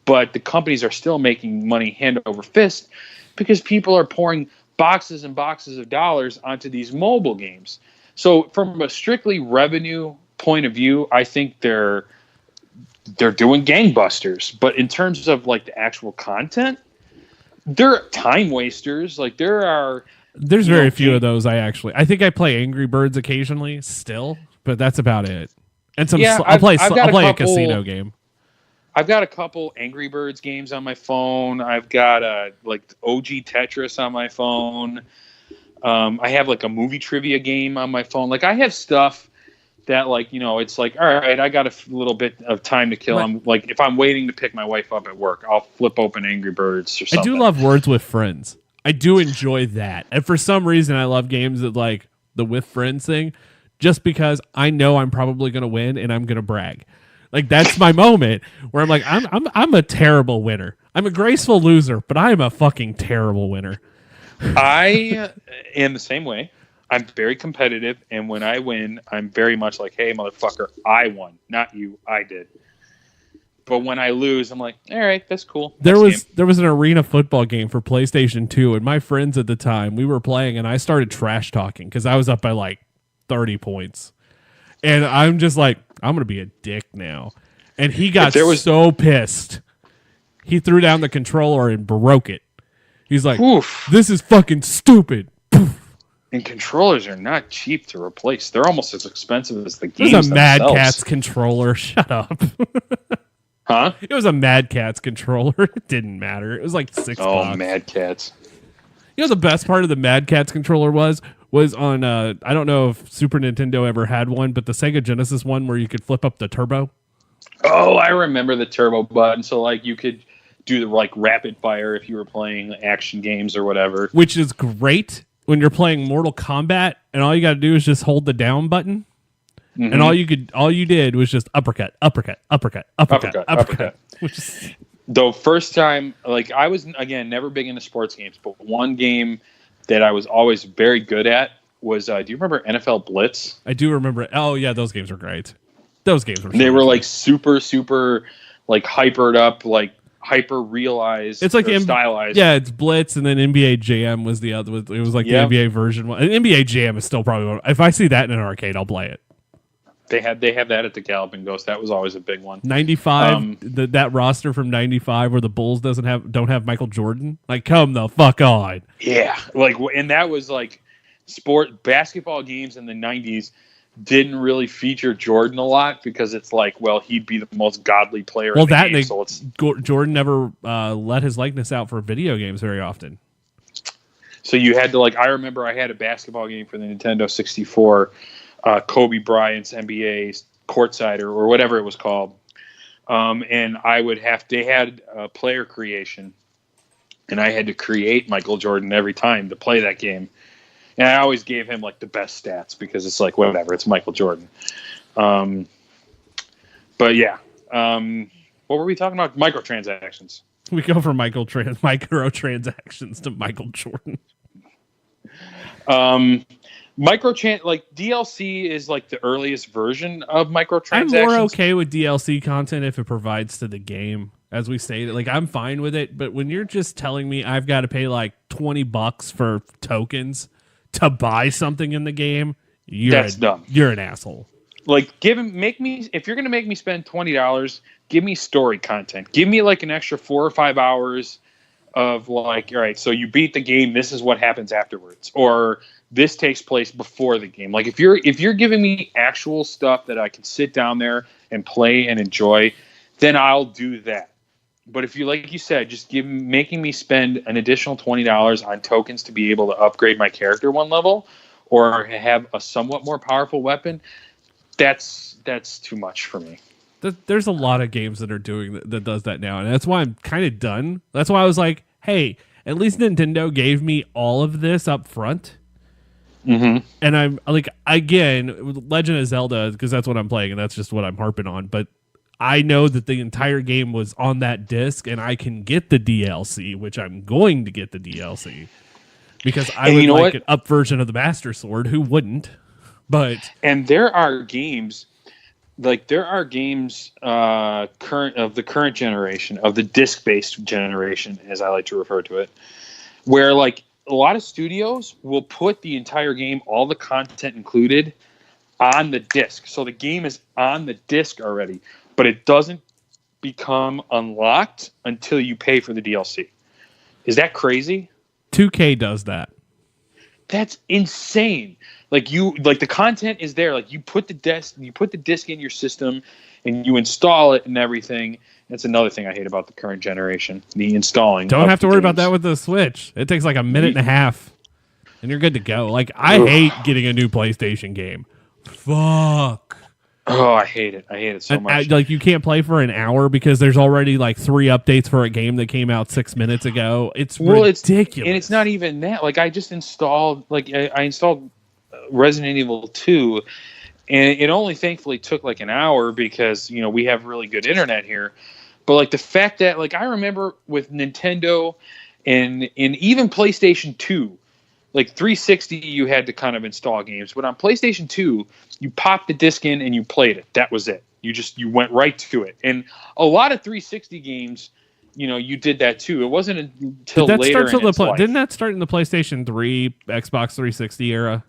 but the companies are still making money hand over fist because people are pouring boxes and boxes of dollars onto these mobile games. So from a strictly revenue point of view, I think they're doing gangbusters. But in terms of like the actual content, they're time wasters. Like there are There's very few of those. I think I play Angry Birds occasionally still, but that's about it. And I'll play a casino game. I've got a couple Angry Birds games on my phone. I've got like OG Tetris on my phone. I have like a movie trivia game on my phone. Like I have stuff that like, it's like, all right, I got a little bit of time to kill. I'm like, if I'm waiting to pick my wife up at work, I'll flip open Angry Birds or something. I do love Words with Friends. I do enjoy that. And for some reason, I love games that like the with friends thing, just because I know I'm probably going to win and I'm going to brag. Like that's my moment where I'm like, I'm a terrible winner. I'm a graceful loser, but I am a fucking terrible winner. I am the same way. I'm very competitive, and when I win, I'm very much like, hey, motherfucker, I won, not you, I did. But when I lose, I'm like, all right, that's cool. There was an arena football game for PlayStation 2, and my friends at the time, we were playing, and I started trash talking because I was up by like 30 points. And I'm just like, I'm going to be a dick now. And he got so pissed. He threw down the controller and broke it. He's like, oof. This is fucking stupid. And controllers are not cheap to replace. They're almost as expensive as the games themselves. It was a Mad themselves. Catz controller. Shut up. Huh? It was a Mad Catz controller. It didn't matter. It was like $6. Oh, Mad Catz. You know the best part of the Mad Catz controller was on, I don't know if Super Nintendo ever had one, but the Sega Genesis one where you could flip up the turbo. Oh, I remember the turbo button. So like you could do the like rapid fire if you were playing action games or whatever. Which is great when you're playing Mortal Kombat and all you got to do is just hold the down button. Mm-hmm. And all you did was just uppercut. Which is... The first time, like I was, again, never big into sports games, but one game that I was always very good at was, do you remember NFL Blitz? I do remember. Oh yeah, those games were great. Those games were. They were like super, like hypered up, like hyper realized. It's like stylized. Yeah, it's Blitz, and then NBA Jam was the other. It was like the NBA version one. And NBA Jam is still probably one. If I see that in an arcade, I'll play it. They have that at the Galloping Ghost. That was always a big one. 95, that roster from 95 where the Bulls don't have Michael Jordan. Like, come the fuck on. Yeah, like, and that was like basketball games in the 90s didn't really feature Jordan a lot because it's like, well, he'd be the most godly player. Well, in the game, Jordan never let his likeness out for video games very often. So you had to like. I remember I had a basketball game for the Nintendo 64. Kobe Bryant's NBA courtside or whatever it was called. And they had player creation and I had to create Michael Jordan every time to play that game. And I always gave him like the best stats because it's like, whatever, it's Michael Jordan. But yeah. What were we talking about? Microtransactions. We go from microtransactions to Michael Jordan. Like DLC is like the earliest version of microtransactions. I'm more okay with DLC content if it provides to the game, as we stated. Like I'm fine with it, but when you're just telling me I've got to pay like $20 for tokens to buy something in the game, that's dumb. You're an asshole. Like if you're gonna make me spend $20, give me story content. Give me like an extra 4 or 5 hours of like, all right, so you beat the game, this is what happens afterwards, or this takes place before the game. Like if you're giving me actual stuff that I can sit down there and play and enjoy, then I'll do that. But if you, like you said, just making me spend an additional $20 on tokens to be able to upgrade my character one level or have a somewhat more powerful weapon, that's too much for me. There's a lot of games that are doing that does that now, and that's why I'm kind of done. That's why I was like, hey, at least Nintendo gave me all of this up front. Mm-hmm. And I'm like, again, Legend of Zelda, because that's what I'm playing, and that's just what I'm harping on. But I know that the entire game was on that disc, and I can get the DLC, which I'm going to get the DLC because I would like an up version of the Master Sword. Who wouldn't? And there are games current of the current generation, of the disc-based generation, as I like to refer to it, where like a lot of studios will put the entire game, all the content included, on the disc. So the game is on the disc already, but it doesn't become unlocked until you pay for the DLC. Is that crazy? 2K does that. That's insane. Like the content is there. Like you put the disc in your system, and you install it and everything. That's another thing I hate about the current generation: the installing. Don't have to worry about that with the Switch. It takes like a minute and a half, and you're good to go. Like I hate getting a new PlayStation game. Fuck. Oh, I hate it. I hate it so much. Like you can't play for an hour because there's already like 3 updates for a game that came out 6 minutes ago. It's ridiculous. And it's not even that. Like I just installed, I installed Resident Evil 2, and it only thankfully took like an hour because we have really good internet here. But like the fact that I remember with Nintendo and even PlayStation 2. Like 360, you had to kind of install games, but on PlayStation 2, you popped the disc in and you played it. That was it. You went right to it. And a lot of 360 games, you did that too. It wasn't until later in its life. Didn't that start in the PlayStation 3, Xbox 360 era?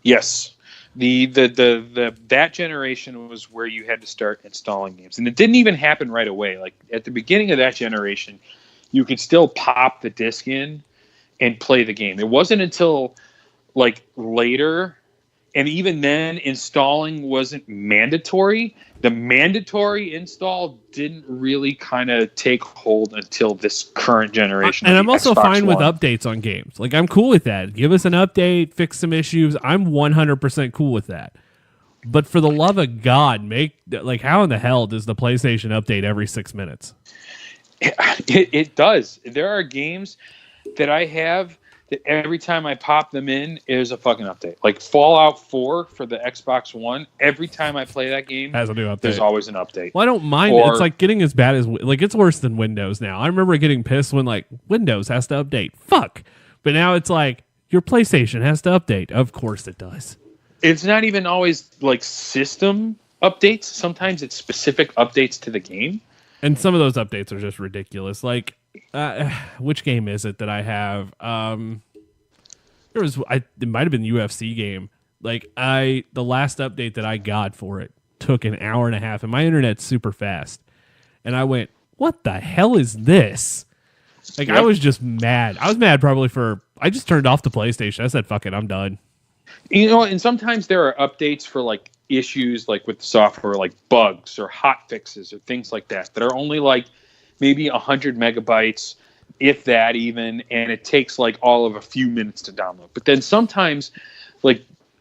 Yes. That generation was where you had to start installing games, and it didn't even happen right away. Like at the beginning of that generation, you could still pop the disc in and play the game. It wasn't until later, and even then installing wasn't mandatory. The mandatory install didn't really kind of take hold until this current generation. And I'm also Xbox fine with One. updates on games. Like I'm cool with that. Give us an update, fix some issues. I'm 100% cool with that. But for the love of God, how in the hell does the PlayStation update every 6 minutes? It does. There are games that I have that every time I pop them in, there's a fucking update. Like Fallout 4 for the Xbox One, every time I play that game, has a new update. There's always an update. Well, I don't mind it. It's like getting as bad as it's worse than Windows now. I remember getting pissed when Windows has to update. Fuck. But now it's like your PlayStation has to update. Of course it does. It's not even always system updates. Sometimes it's specific updates to the game. And some of those updates are just ridiculous. Which game is it that I have? It might have been the UFC game. The last update that I got for it took an hour and a half, and my internet's super fast. And I went, "What the hell is this?" Yep. I was just mad. I was mad probably I just turned off the PlayStation. I said, "Fuck it, I'm done." And sometimes there are updates for issues with the software, bugs or hot fixes or things like that are only maybe 100 megabytes, if that even, and it takes all of a few minutes to download. But then sometimes,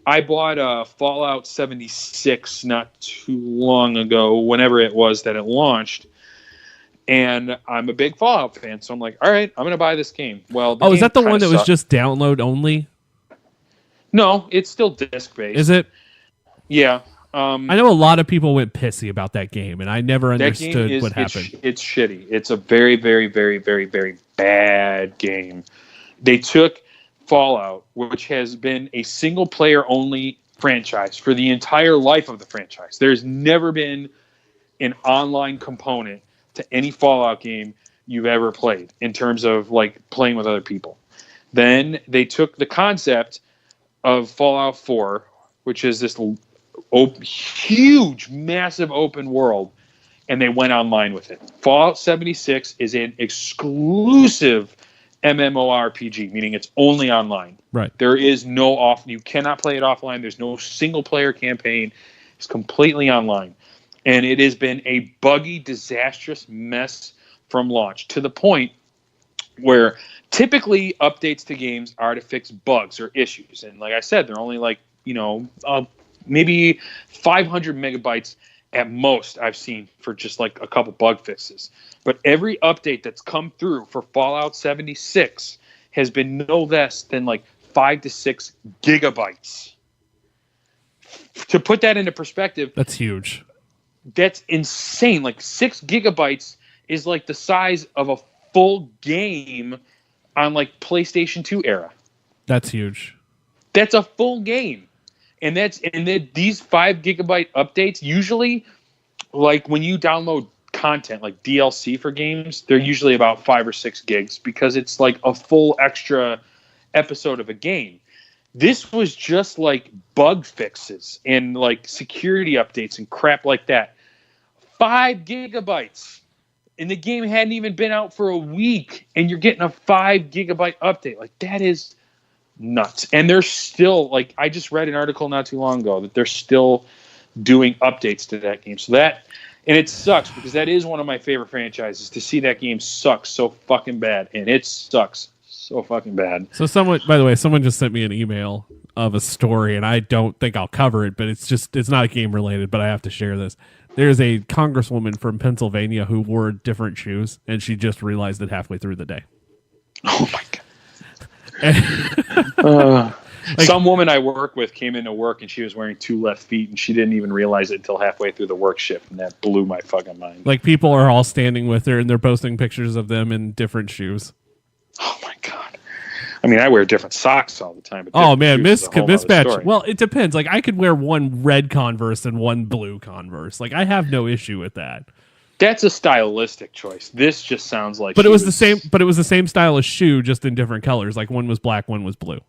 I bought Fallout 76 not too long ago, whenever it was that it launched, and I'm a big Fallout fan, so I'm like, all right, I'm going to buy this game. Well, is that the one that was just download only? No, it's still disc-based. Is it? Yeah. I know a lot of people went pissy about that game, and I never understood what happened. It's shitty. It's a very, very, very, very, very bad game. They took Fallout, which has been a single-player-only franchise for the entire life of the franchise. There's never been an online component to any Fallout game you've ever played in terms of playing with other people. Then they took the concept of Fallout 4, which is this huge, massive open world, and they went online with it. Fallout 76 is an exclusive MMORPG, meaning it's only online. Right. There is no you cannot play it offline. There's no single player campaign. It's completely online. And it has been a buggy, disastrous mess from launch, to the point where typically updates to games are to fix bugs or issues. And like I said, they're only maybe 500 megabytes at most I've seen for just a couple bug fixes. But every update that's come through for Fallout 76 has been no less than 5 to 6 gigabytes. To put that into perspective, that's huge. That's insane. 6 gigabytes is the size of a full game on PlayStation 2 era. That's huge. That's a full game. And these 5 gigabyte updates, usually when you download content DLC for games, they're usually about 5 or 6 gigs because it's a full extra episode of a game. This was just bug fixes and security updates and crap like that. 5 gigabytes. And the game hadn't even been out for a week, and you're getting a 5 gigabyte update. That is nuts. And they're still, like, I just read an article not too long ago that they're still doing updates to that game. So that, and it sucks because that is one of my favorite franchises. To see that game suck so fucking bad, and it sucks so fucking bad. So someone, by the way, someone just sent me an email of a story, and I don't think I'll cover it, but it's not game related, but I have to share this. There's a congresswoman from Pennsylvania who wore different shoes, and she just realized it halfway through the day. Oh my god. Some woman I work with came into work and she was wearing 2 left feet and she didn't even realize it until halfway through the work shift, and that blew my fucking mind. Like, people are all standing with her and they're posting pictures of them in different shoes. Oh my god. I mean, I wear different socks all the time. But oh man, mismatch. Story. Well, it depends. Like, I could wear one red Converse and one blue Converse. Like, I have no issue with that. That's a stylistic choice. This just sounds like. But it was the same. But it was the same style as shoe, just in different colors. Like, one was black, one was blue.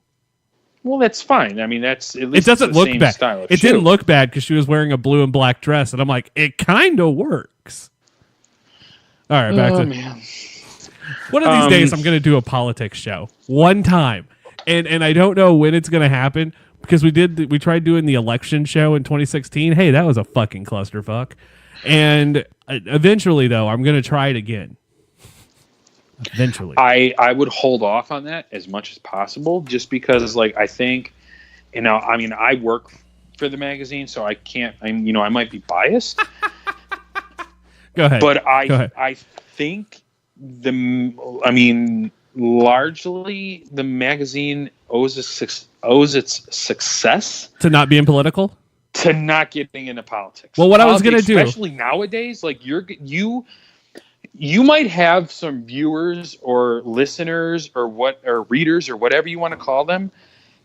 Well, that's fine. I mean, that's at least it doesn't look same bad. Style of it shoe. didn't look bad because she was wearing a blue and black dress, and I'm like, it kind of works. All right, back to. Man. One of these days, I'm going to do a politics show one time, and I don't know when it's going to happen because we tried doing the election show in 2016. Hey, that was a fucking clusterfuck. And eventually, though, I'm going to try it again. Eventually, I would hold off on that as much as possible, just because, like, I think, I mean, I work for the magazine, so I can't. I might be biased. Go ahead. But Go ahead. I think largely the magazine owes its success to not being political, to not getting into politics. Well, what I was going to do, especially nowadays, like you might have some viewers or listeners or readers or whatever you want to call them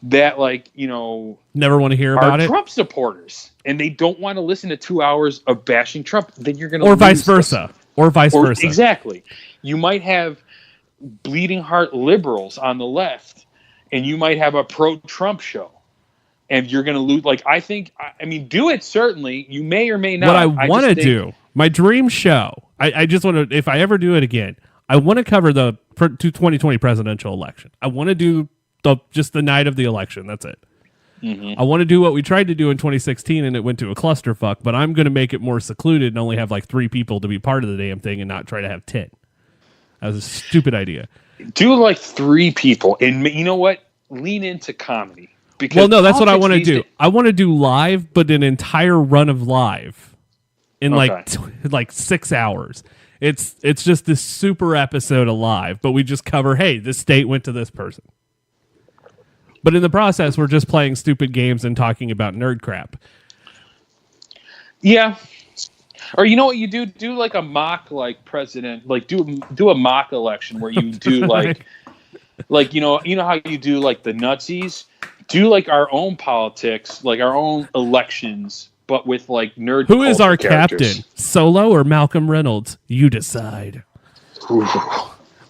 that, like, never want to hear about it. Trump supporters, and they don't want to listen to 2 hours of bashing Trump. Then you're going to, or vice versa. Exactly. You might have bleeding heart liberals on the left, and you might have a pro-Trump show, and you're going to lose. Like, I mean, do it, certainly. You may or may not. What I want to do, my dream show, I just want to, if I ever do it again, I want to cover the 2020 presidential election. I want to do just the night of the election. That's it. Mm-hmm. I want to do what we tried to do in 2016, and it went to a clusterfuck, but I'm going to make it more secluded and only have like 3 people to be part of the damn thing and not try to have 10. That was a stupid idea. Do like 3 people, and you know what? Lean into comedy. Because well, no, that's what I want to do. I want to do live, but an entire run of live in like 6 hours. It's just this super episode of live, but we just cover, hey, this state went to this person. But in the process, we're just playing stupid games and talking about nerd crap. Yeah. Or you know what you do? Do like a mock, like, president, like do a mock election where you do like you know how you do like the Nazis? Do like our own politics, like our own elections, but with like nerd. Who is our characters. captain? Solo or Malcolm Reynolds? You decide. Ooh.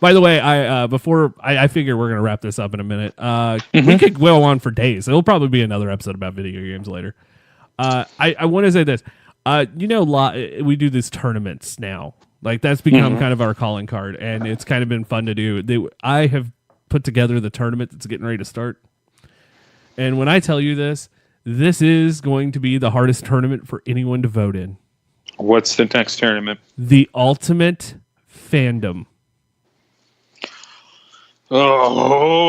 By the way, I figure we're gonna wrap this up in a minute. We could go on for days. It'll probably be another episode about video games later. I want to say this. We do these tournaments now. Like, that's become kind of our calling card, and it's kind of been fun to do. I have put together the tournament that's getting ready to start. And when I tell you this is going to be the hardest tournament for anyone to vote in. What's the next tournament? The Ultimate Fandom. Oh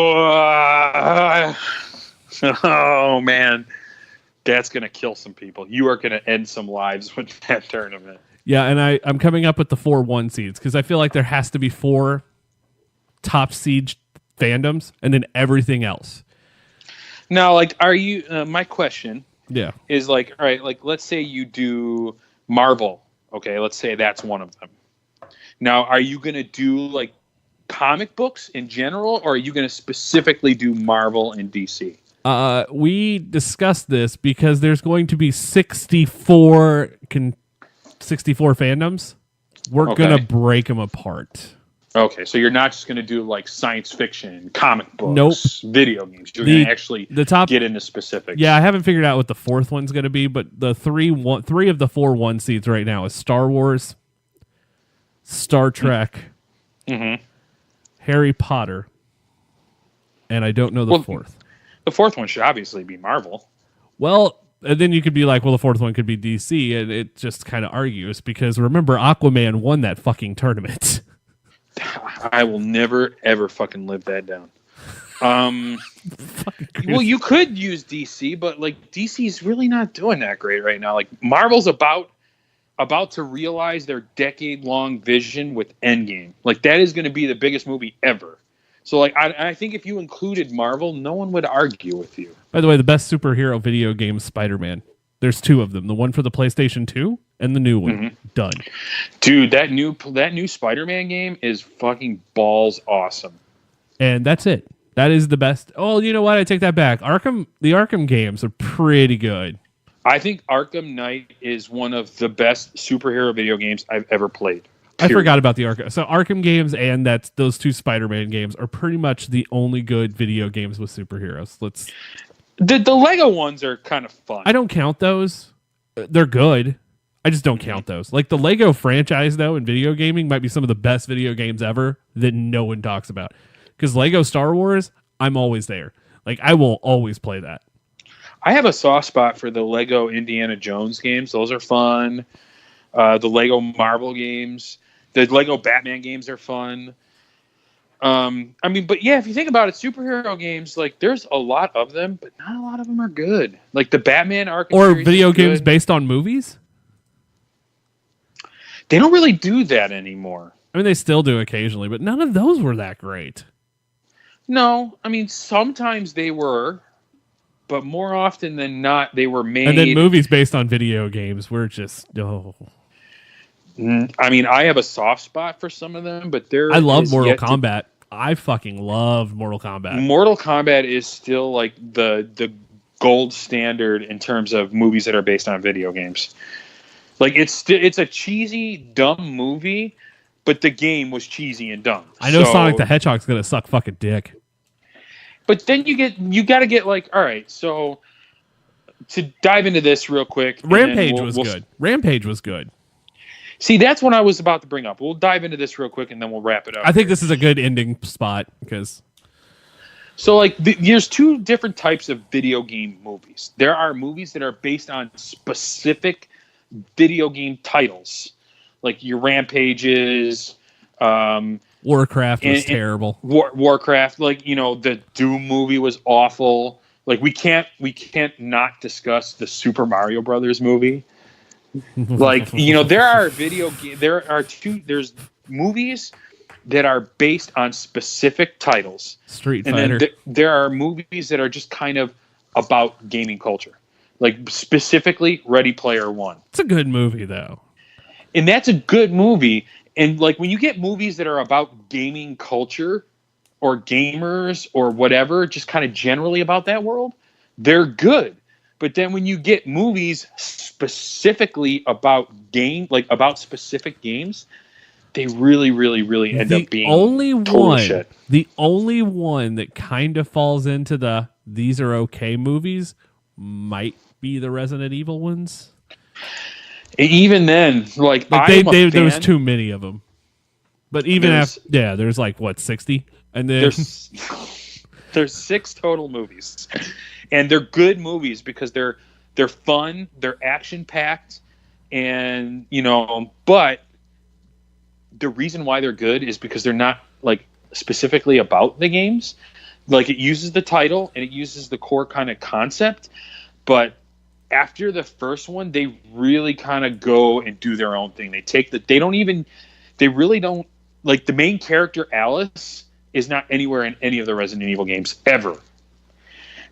man, that's gonna kill some people. You are gonna end some lives with that tournament. Yeah, and I'm coming up with the 4 1 seeds because I feel like there has to be 4 top seed fandoms and then everything else. Now, like, are you? My question, is like, all right, like, let's say you do Marvel. Okay, let's say that's one of them. Now, are you gonna do like comic books in general, or are you going to specifically do Marvel and DC? We discussed this because there's going to be 64 fandoms. We're going to break them apart. Okay, so you're not just going to do like science fiction, comic books, video games. You're going to actually get into specifics. Yeah, I haven't figured out what the 4th one's going to be, but the 3 of the 4 1 seeds right now is Star Wars, Star Trek, Harry Potter, and I don't know the fourth. The fourth one should obviously be Marvel. Well, and then you could be like, well, the fourth one could be DC, and it just kind of argues because remember, Aquaman won that fucking tournament. I will never ever fucking live that down. Well, you could use DC, but like DC's really not doing that great right now. Like Marvel's about to realize their decade-long vision with Endgame. Like that is going to be the biggest movie ever. So like I think if you included Marvel, no one would argue with you. By the way, the best superhero video game is Spider-Man. There's two of them. The one for the PlayStation 2 and the new one. Mm-hmm. Done. Dude, that new Spider-Man game is fucking balls awesome. And that's it. That is the best. Oh, you know what? I take that back. The Arkham games are pretty good. I think Arkham Knight is one of the best superhero video games I've ever played. I forgot about the Arkham. So Arkham games and those two Spider-Man games are pretty much the only good video games with superheroes. The Lego ones are kind of fun. I don't count those. They're good. I just don't count those. Like the Lego franchise, though, in video gaming might be some of the best video games ever that no one talks about. Because Lego Star Wars, I'm always there. Like I will always play that. I have a soft spot for the Lego Indiana Jones games. Those are fun. The Lego Marvel games. The Lego Batman games are fun. But yeah, if you think about it, superhero games, like there's a lot of them, but not a lot of them are good. Like the Batman Arkham or video games based on movies. They don't really do that anymore. I mean, they still do occasionally, but none of those were that great. No, I mean sometimes they were, but more often than not, they were made. And then movies based on video games were just I mean, I have a soft spot for some of them, but I love Mortal Kombat. I fucking love Mortal Kombat. Mortal Kombat is still like the gold standard in terms of movies that are based on video games. Like it's a cheesy, dumb movie, but the game was cheesy and dumb. I know Sonic the Hedgehog's gonna suck fucking dick. But then you got to get like, all right, so to dive into this real quick, Rampage was good. Rampage was good. See, that's what I was about to bring up. We'll dive into this real quick, and then we'll wrap it up. I think this is a good ending spot because. So, like, there's two different types of video game movies. There are movies that are based on specific video game titles, like your Rampages. Warcraft was terrible. Warcraft, like the Doom movie was awful. Like we can't not discuss the Super Mario Brothers movie. Like there's movies that are based on specific titles. Street Fighter. Then there are movies that are just kind of about gaming culture, like specifically Ready Player One. It's a good movie though, and that's a good movie. And like when you get movies that are about gaming culture or gamers or whatever, just kind of generally about that world, they're good. But then when you get movies specifically about specific games, they really, really, really end up being total shit. The only one that kind of falls into these are okay movies might be the Resident Evil ones. Even then, there was too many of them. But even there's like what 60, and then there's 6 total movies, and they're good movies because they're fun, they're action packed, and but the reason why they're good is because they're not like specifically about the games. Like it uses the title and it uses the core kind of concept, but after the first one, they really kind of go and do their own thing. They really don't, like the main character, Alice, is not anywhere in any of the Resident Evil games ever.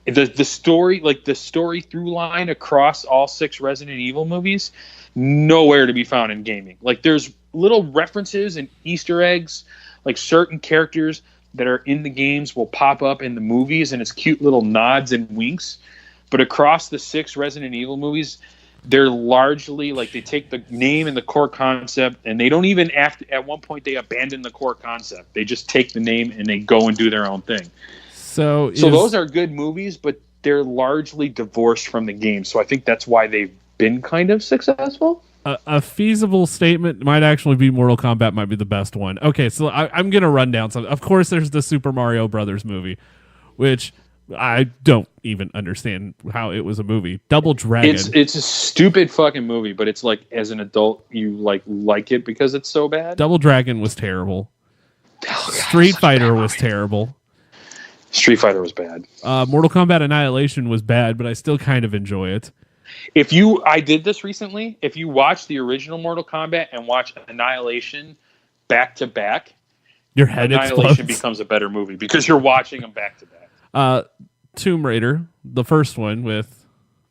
The story through line across all 6 Resident Evil movies, nowhere to be found in gaming. Like there's little references and Easter eggs, like certain characters that are in the games will pop up in the movies, and it's cute little nods and winks. But across the 6 Resident Evil movies, they're largely like they take the name and the core concept, and they don't even at one point they abandon the core concept. They just take the name and they go and do their own thing. So those are good movies, but they're largely divorced from the game. So I think that's why they've been kind of successful. A feasible statement might actually be Mortal Kombat might be the best one. Okay, so I'm going to run down some. Of course, there's the Super Mario Brothers movie, which I don't even understand how it was a movie. Double Dragon. It's a stupid fucking movie, but it's like as an adult you like it because it's so bad. Double Dragon was terrible. Oh, God, Street Fighter was terrible. Street Fighter was bad. Mortal Kombat Annihilation was bad, but I still kind of enjoy it. I did this recently. If you watch the original Mortal Kombat and watch Annihilation back to back, your head Annihilation explodes. becomes a better movie because you're watching them back to back. Tomb Raider, the first one with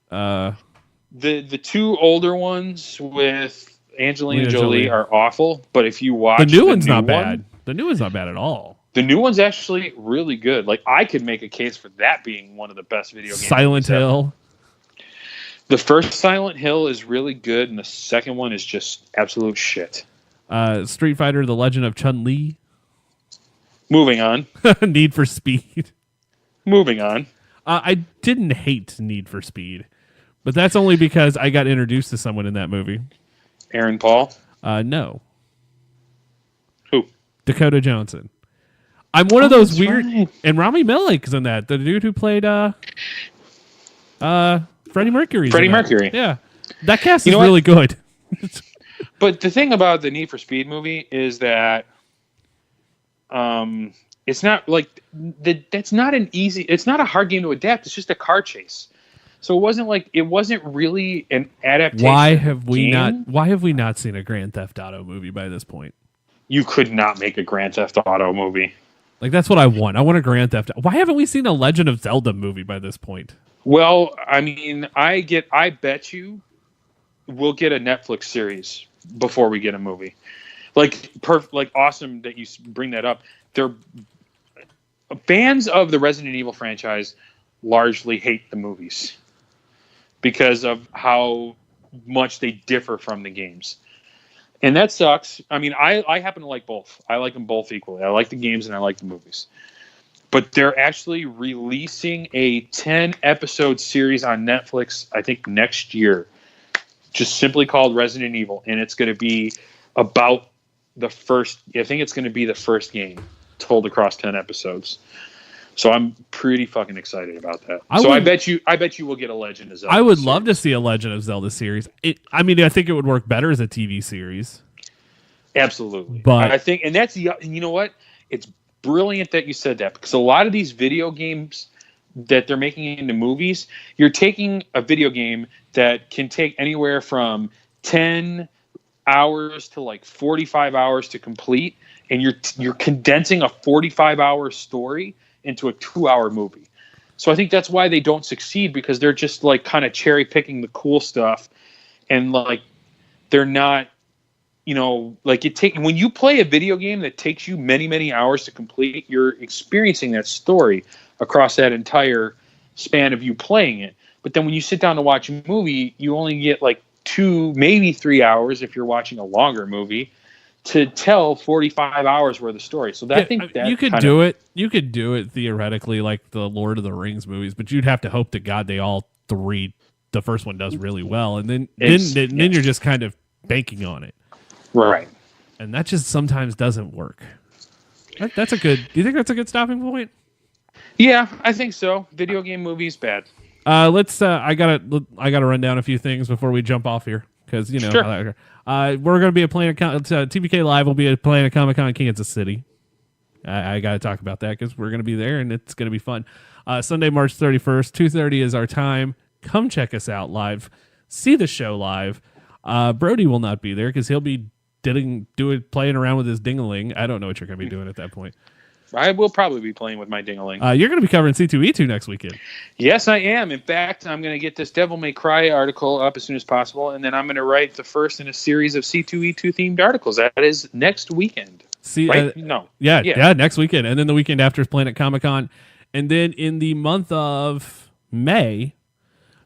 the two older ones with Angelina Jolie are awful, but if you watch the new one's not bad. The new one's not bad at all. The new one's actually really good. Like I could make a case for that being one of the best video games. Silent Hill. The first Silent Hill is really good, and the second one is just absolute shit. Street Fighter: The Legend of Chun-Li. Moving on. Need for Speed. Moving on. I didn't hate Need for Speed, but that's only because I got introduced to someone in that movie. Aaron Paul? No. Who? Dakota Johnson. I'm one of those weird... Right. And Rami Malek's in that. The dude who played Freddie Mercury. Freddie Mercury. Yeah. That cast is really good. But the thing about the Need for Speed movie is that it's not like that's not an easy. It's not a hard game to adapt. It's just a car chase. So it wasn't really an adaptation. Why have we not seen a Grand Theft Auto movie by this point? You could not make a Grand Theft Auto movie. Like that's what I want. I want a Grand Theft. Why haven't we seen a Legend of Zelda movie by this point? Well, I mean, I bet you we'll get a Netflix series before we get a movie. Like awesome that you bring that up. They're fans of the Resident Evil franchise largely hate the movies because of how much they differ from the games. And that sucks. I mean, I happen to like both. I like them both equally. I like the games and I like the movies. But they're actually releasing a 10-episode series on Netflix, I think, next year. Just simply called Resident Evil. And it's going to be about the first game told across 10 episodes. So I'm pretty fucking excited about that. I bet you will get a Legend of Zelda. I would love to see a Legend of Zelda series. I think it would work better as a TV series. Absolutely. But I think, and that's you know what? It's brilliant that you said that because a lot of these video games that they're making into movies, you're taking a video game that can take anywhere from 10 hours to like 45 hours to complete, and you're condensing a 45-hour story into a 2-hour movie. So I think that's why they don't succeed, because they're just like kind of cherry picking the cool stuff, and like they're not, like when you play a video game that takes you many, many hours to complete, you're experiencing that story across that entire span of you playing it. But then when you sit down to watch a movie, you only get like 2, maybe 3 hours if you're watching a longer movie to tell 45 hours worth of story. So I think that you could do it. You could do it theoretically like the Lord of the Rings movies, but you'd have to hope to God the first one does really well, and then you're just kind of banking on it. Right. And that just sometimes doesn't work. That's a good. Do you think that's a good stopping point? Yeah, I think so. Video game movies bad. Let's. I gotta run down a few things before we jump off here, because Sure. We're going to be playing TBK Live. Will be playing at Comic Con Kansas City. I got to talk about that because we're going to be there and it's going to be fun. Sunday, March 31st, 2:30 is our time. Come check us out live. See the show live. Brodie will not be there because he'll be playing around with his ding-a-ling. I don't know what you're going to be doing at that point. I will probably be playing with my ding-a-ling. You're going to be covering C2E2 next weekend. Yes, I am. In fact, I'm going to get this Devil May Cry article up as soon as possible, and then I'm going to write the first in a series of C2E2 themed articles. That is next weekend. Right? Yeah, next weekend. And then the weekend after is Planet Comic-Con. And then in the month of May,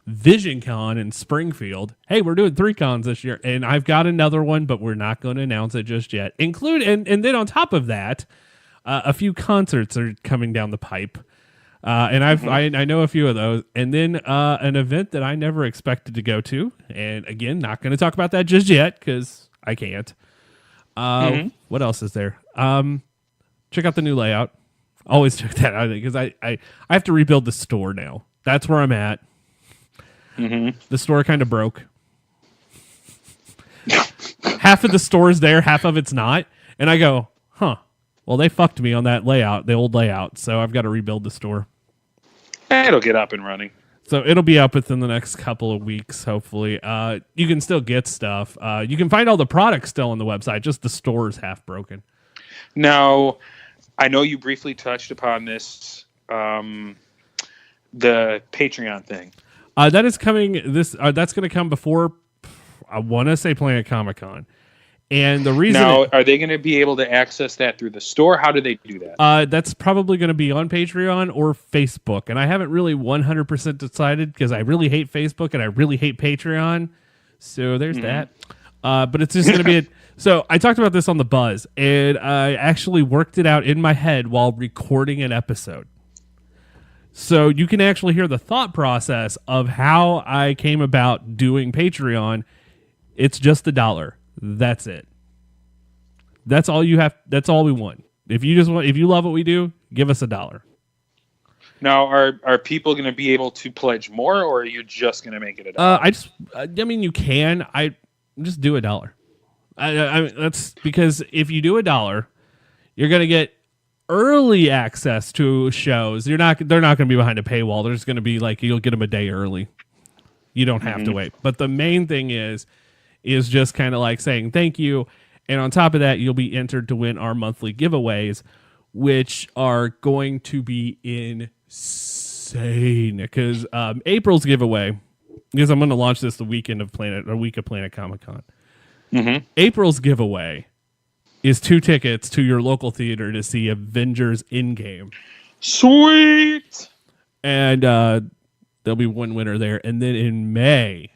VisionCon in Springfield. Hey, we're doing 3 cons this year, and I've got another one, but we're not going to announce it just yet. And then on top of that, a few concerts are coming down the pipe, and I know a few of those. And then an event that I never expected to go to, and again, not going to talk about that just yet because I can't. What else is there? Check out the new layout. Always check that out because I have to rebuild the store now. That's where I'm at. Mm-hmm. The store kind of broke. Half of the store is there, half of it's not. And I go, huh. Well, they fucked me on that layout, the old layout. So I've got to rebuild the store. It'll get up and running. So it'll be up within the next couple of weeks, hopefully. You can still get stuff. You can find all the products still on the website. Just the store is half broken. Now, I know you briefly touched upon this, the Patreon thing. That is coming. That's going to come before, I want to say, Planet Comic-Con. And the reason now, are they going to be able to access that through the store? How do they do that? That's probably going to be on Patreon or Facebook. And I haven't really 100% decided because I really hate Facebook and I really hate Patreon. So there's that. But it's just going to be so I talked about this on the Buzz, and I actually worked it out in my head while recording an episode. So you can actually hear the thought process of how I came about doing Patreon. It's just $1. That's it. That's all you have. That's all we want. If you love what we do, give us $1. Now, are people going to be able to pledge more, or are you just going to make it $1? I mean, you can. I just do $1. I that's because if you do $1, you're going to get early access to shows. They're not going to be behind a paywall. There's going to be like you'll get them a day early. You don't have to wait. But the main thing is just kind of like saying thank you. And on top of that, you'll be entered to win our monthly giveaways, which are going to be insane. Because April's giveaway, because I'm going to launch this the week of Planet Comic-Con. Mm-hmm. April's giveaway is 2 tickets to your local theater to see Avengers Endgame. Sweet! And there'll be one winner there. And then in May,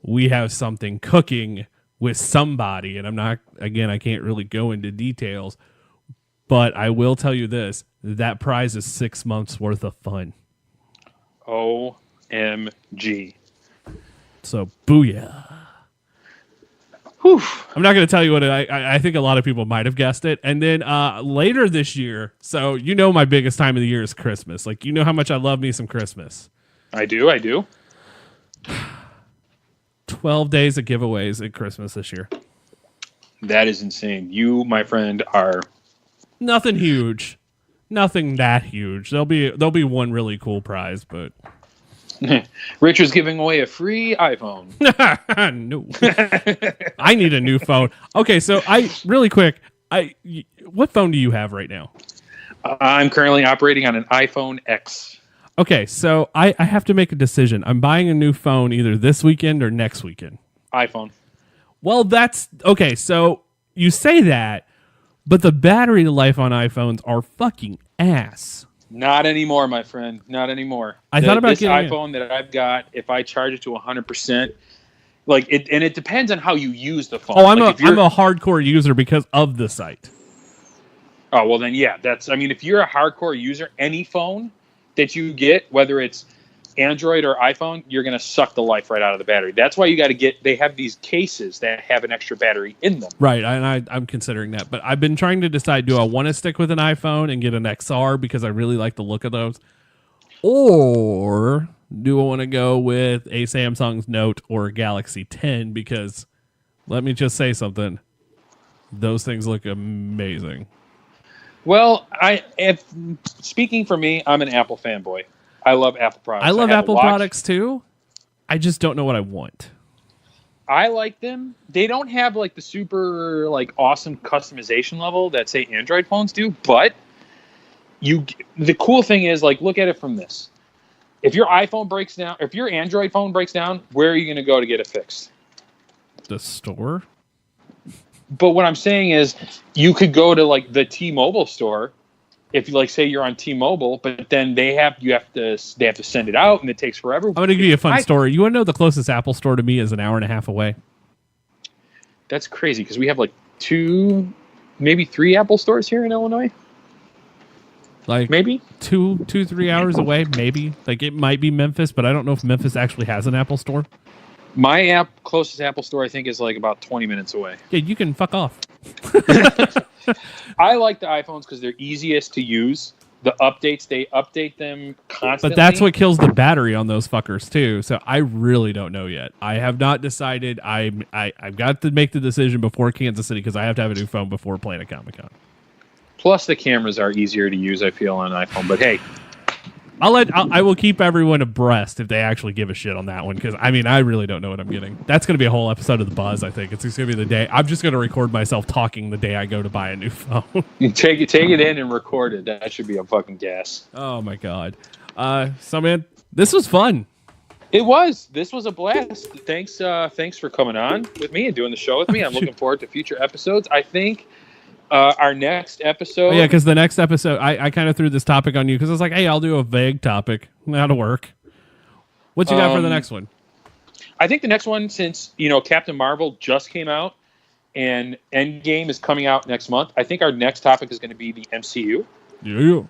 we have something cooking with somebody. And I can't really go into details. But I will tell you this. That prize is 6 months worth of fun. OMG. So, booyah. Whew. I'm not going to tell you what I think a lot of people might have guessed it. And then later this year, so my biggest time of the year is Christmas. Like, you know how much I love me some Christmas. I do. 12 days of giveaways at Christmas this year. That is insane. You, my friend, are... Nothing huge. Nothing that huge. There'll be one really cool prize, but... Richard's giving away a free iPhone. No. I need a new phone. Okay, so really quick, what phone do you have right now? I'm currently operating on an iPhone X. Okay, so I have to make a decision. I'm buying a new phone either this weekend or next weekend. iPhone. Well, that's okay. So you say that, but the battery life on iPhones are fucking ass. Not anymore, my friend. Not anymore. I thought about this getting iPhone that I've got. If I charge it to 100%, like it, and it depends on how you use the phone. Oh, I'm a hardcore user because of the site. Oh well, then yeah, if you're a hardcore user, any phone that you get, whether it's Android or iPhone, you're going to suck the life right out of the battery. That's why you got to get. They have these cases that have an extra battery in them. Right, and I'm considering that, but I've been trying to decide: do I want to stick with an iPhone and get an XR because I really like the look of those, or do I want to go with a Samsung's Note or a Galaxy 10? Because let me just say something: those things look amazing. Well, speaking for me, I'm an Apple fanboy. I love Apple products. I love Apple products too. I just don't know what I want. I like them. They don't have like the super like awesome customization level that say Android phones do, but the cool thing is like look at it from this. If your iPhone breaks down, if your Android phone breaks down, where are you going to go to get it fixed? The store? But what I'm saying is you could go to like the T-Mobile store. If you like, say you're on T-Mobile, but then they have to send it out, and it takes forever. I'm going to give you a fun story. You want to know the closest Apple store to me is an hour and a half away? That's crazy because we have like 2, maybe 3 Apple stores here in Illinois. Like maybe 2-3 hours away, maybe. Like it might be Memphis, but I don't know if Memphis actually has an Apple store. My closest Apple store, I think, is like about 20 minutes away. Yeah, you can fuck off. I like the iPhones because they're easiest to use. The updates, they update them constantly. But that's what kills the battery on those fuckers too. So I really don't know yet. I have not decided. I've got to make the decision before Kansas City because I have to have a new phone before playing at Comic-Con. Plus, the cameras are easier to use, I feel, on an iPhone. But hey, I will keep everyone abreast if they actually give a shit on that one because I really don't know what I'm getting. That's going to be a whole episode of the Buzz. I think it's going to be the day. I'm just going to record myself talking the day I go to buy a new phone. Take it in and record it. That should be a fucking gas. Oh my god. So man, this was fun. It was. This was a blast. Thanks for coming on with me and doing the show with me. I'm looking forward to future episodes. I think. Our next episode. Yeah, because the next episode, I kind of threw this topic on you because I was like, hey, I'll do a vague topic. That'll work. What you got for the next one? I think the next one, since, Captain Marvel just came out and Endgame is coming out next month, I think our next topic is going to be the MCU. Yeah.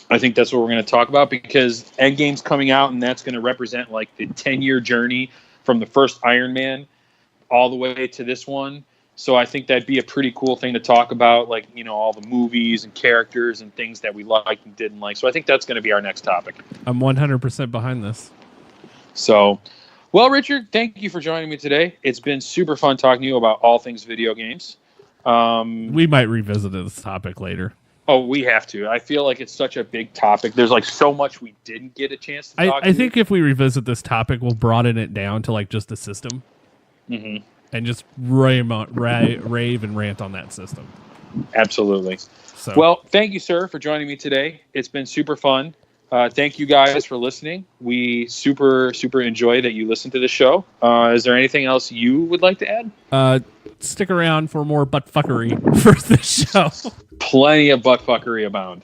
I think that's what we're going to talk about because Endgame's coming out and that's going to represent like the 10-year journey from the first Iron Man all the way to this one. So I think that'd be a pretty cool thing to talk about, like, all the movies and characters and things that we liked and didn't like. So I think that's going to be our next topic. I'm 100% behind this. So, well, Richard, thank you for joining me today. It's been super fun talking to you about all things video games. We might revisit this topic later. Oh, we have to. I feel like it's such a big topic. There's like so much we didn't get a chance to talk I think if we revisit this topic, we'll broaden it down to like just a system. Mm-hmm. And just rave and rant on that system. Absolutely. So. Well, thank you, sir, for joining me today. It's been super fun. Thank you guys for listening. We super, super enjoy that you listen to the show. Is there anything else you would like to add? Stick around for more butt fuckery for the show. Plenty of butt fuckery abound.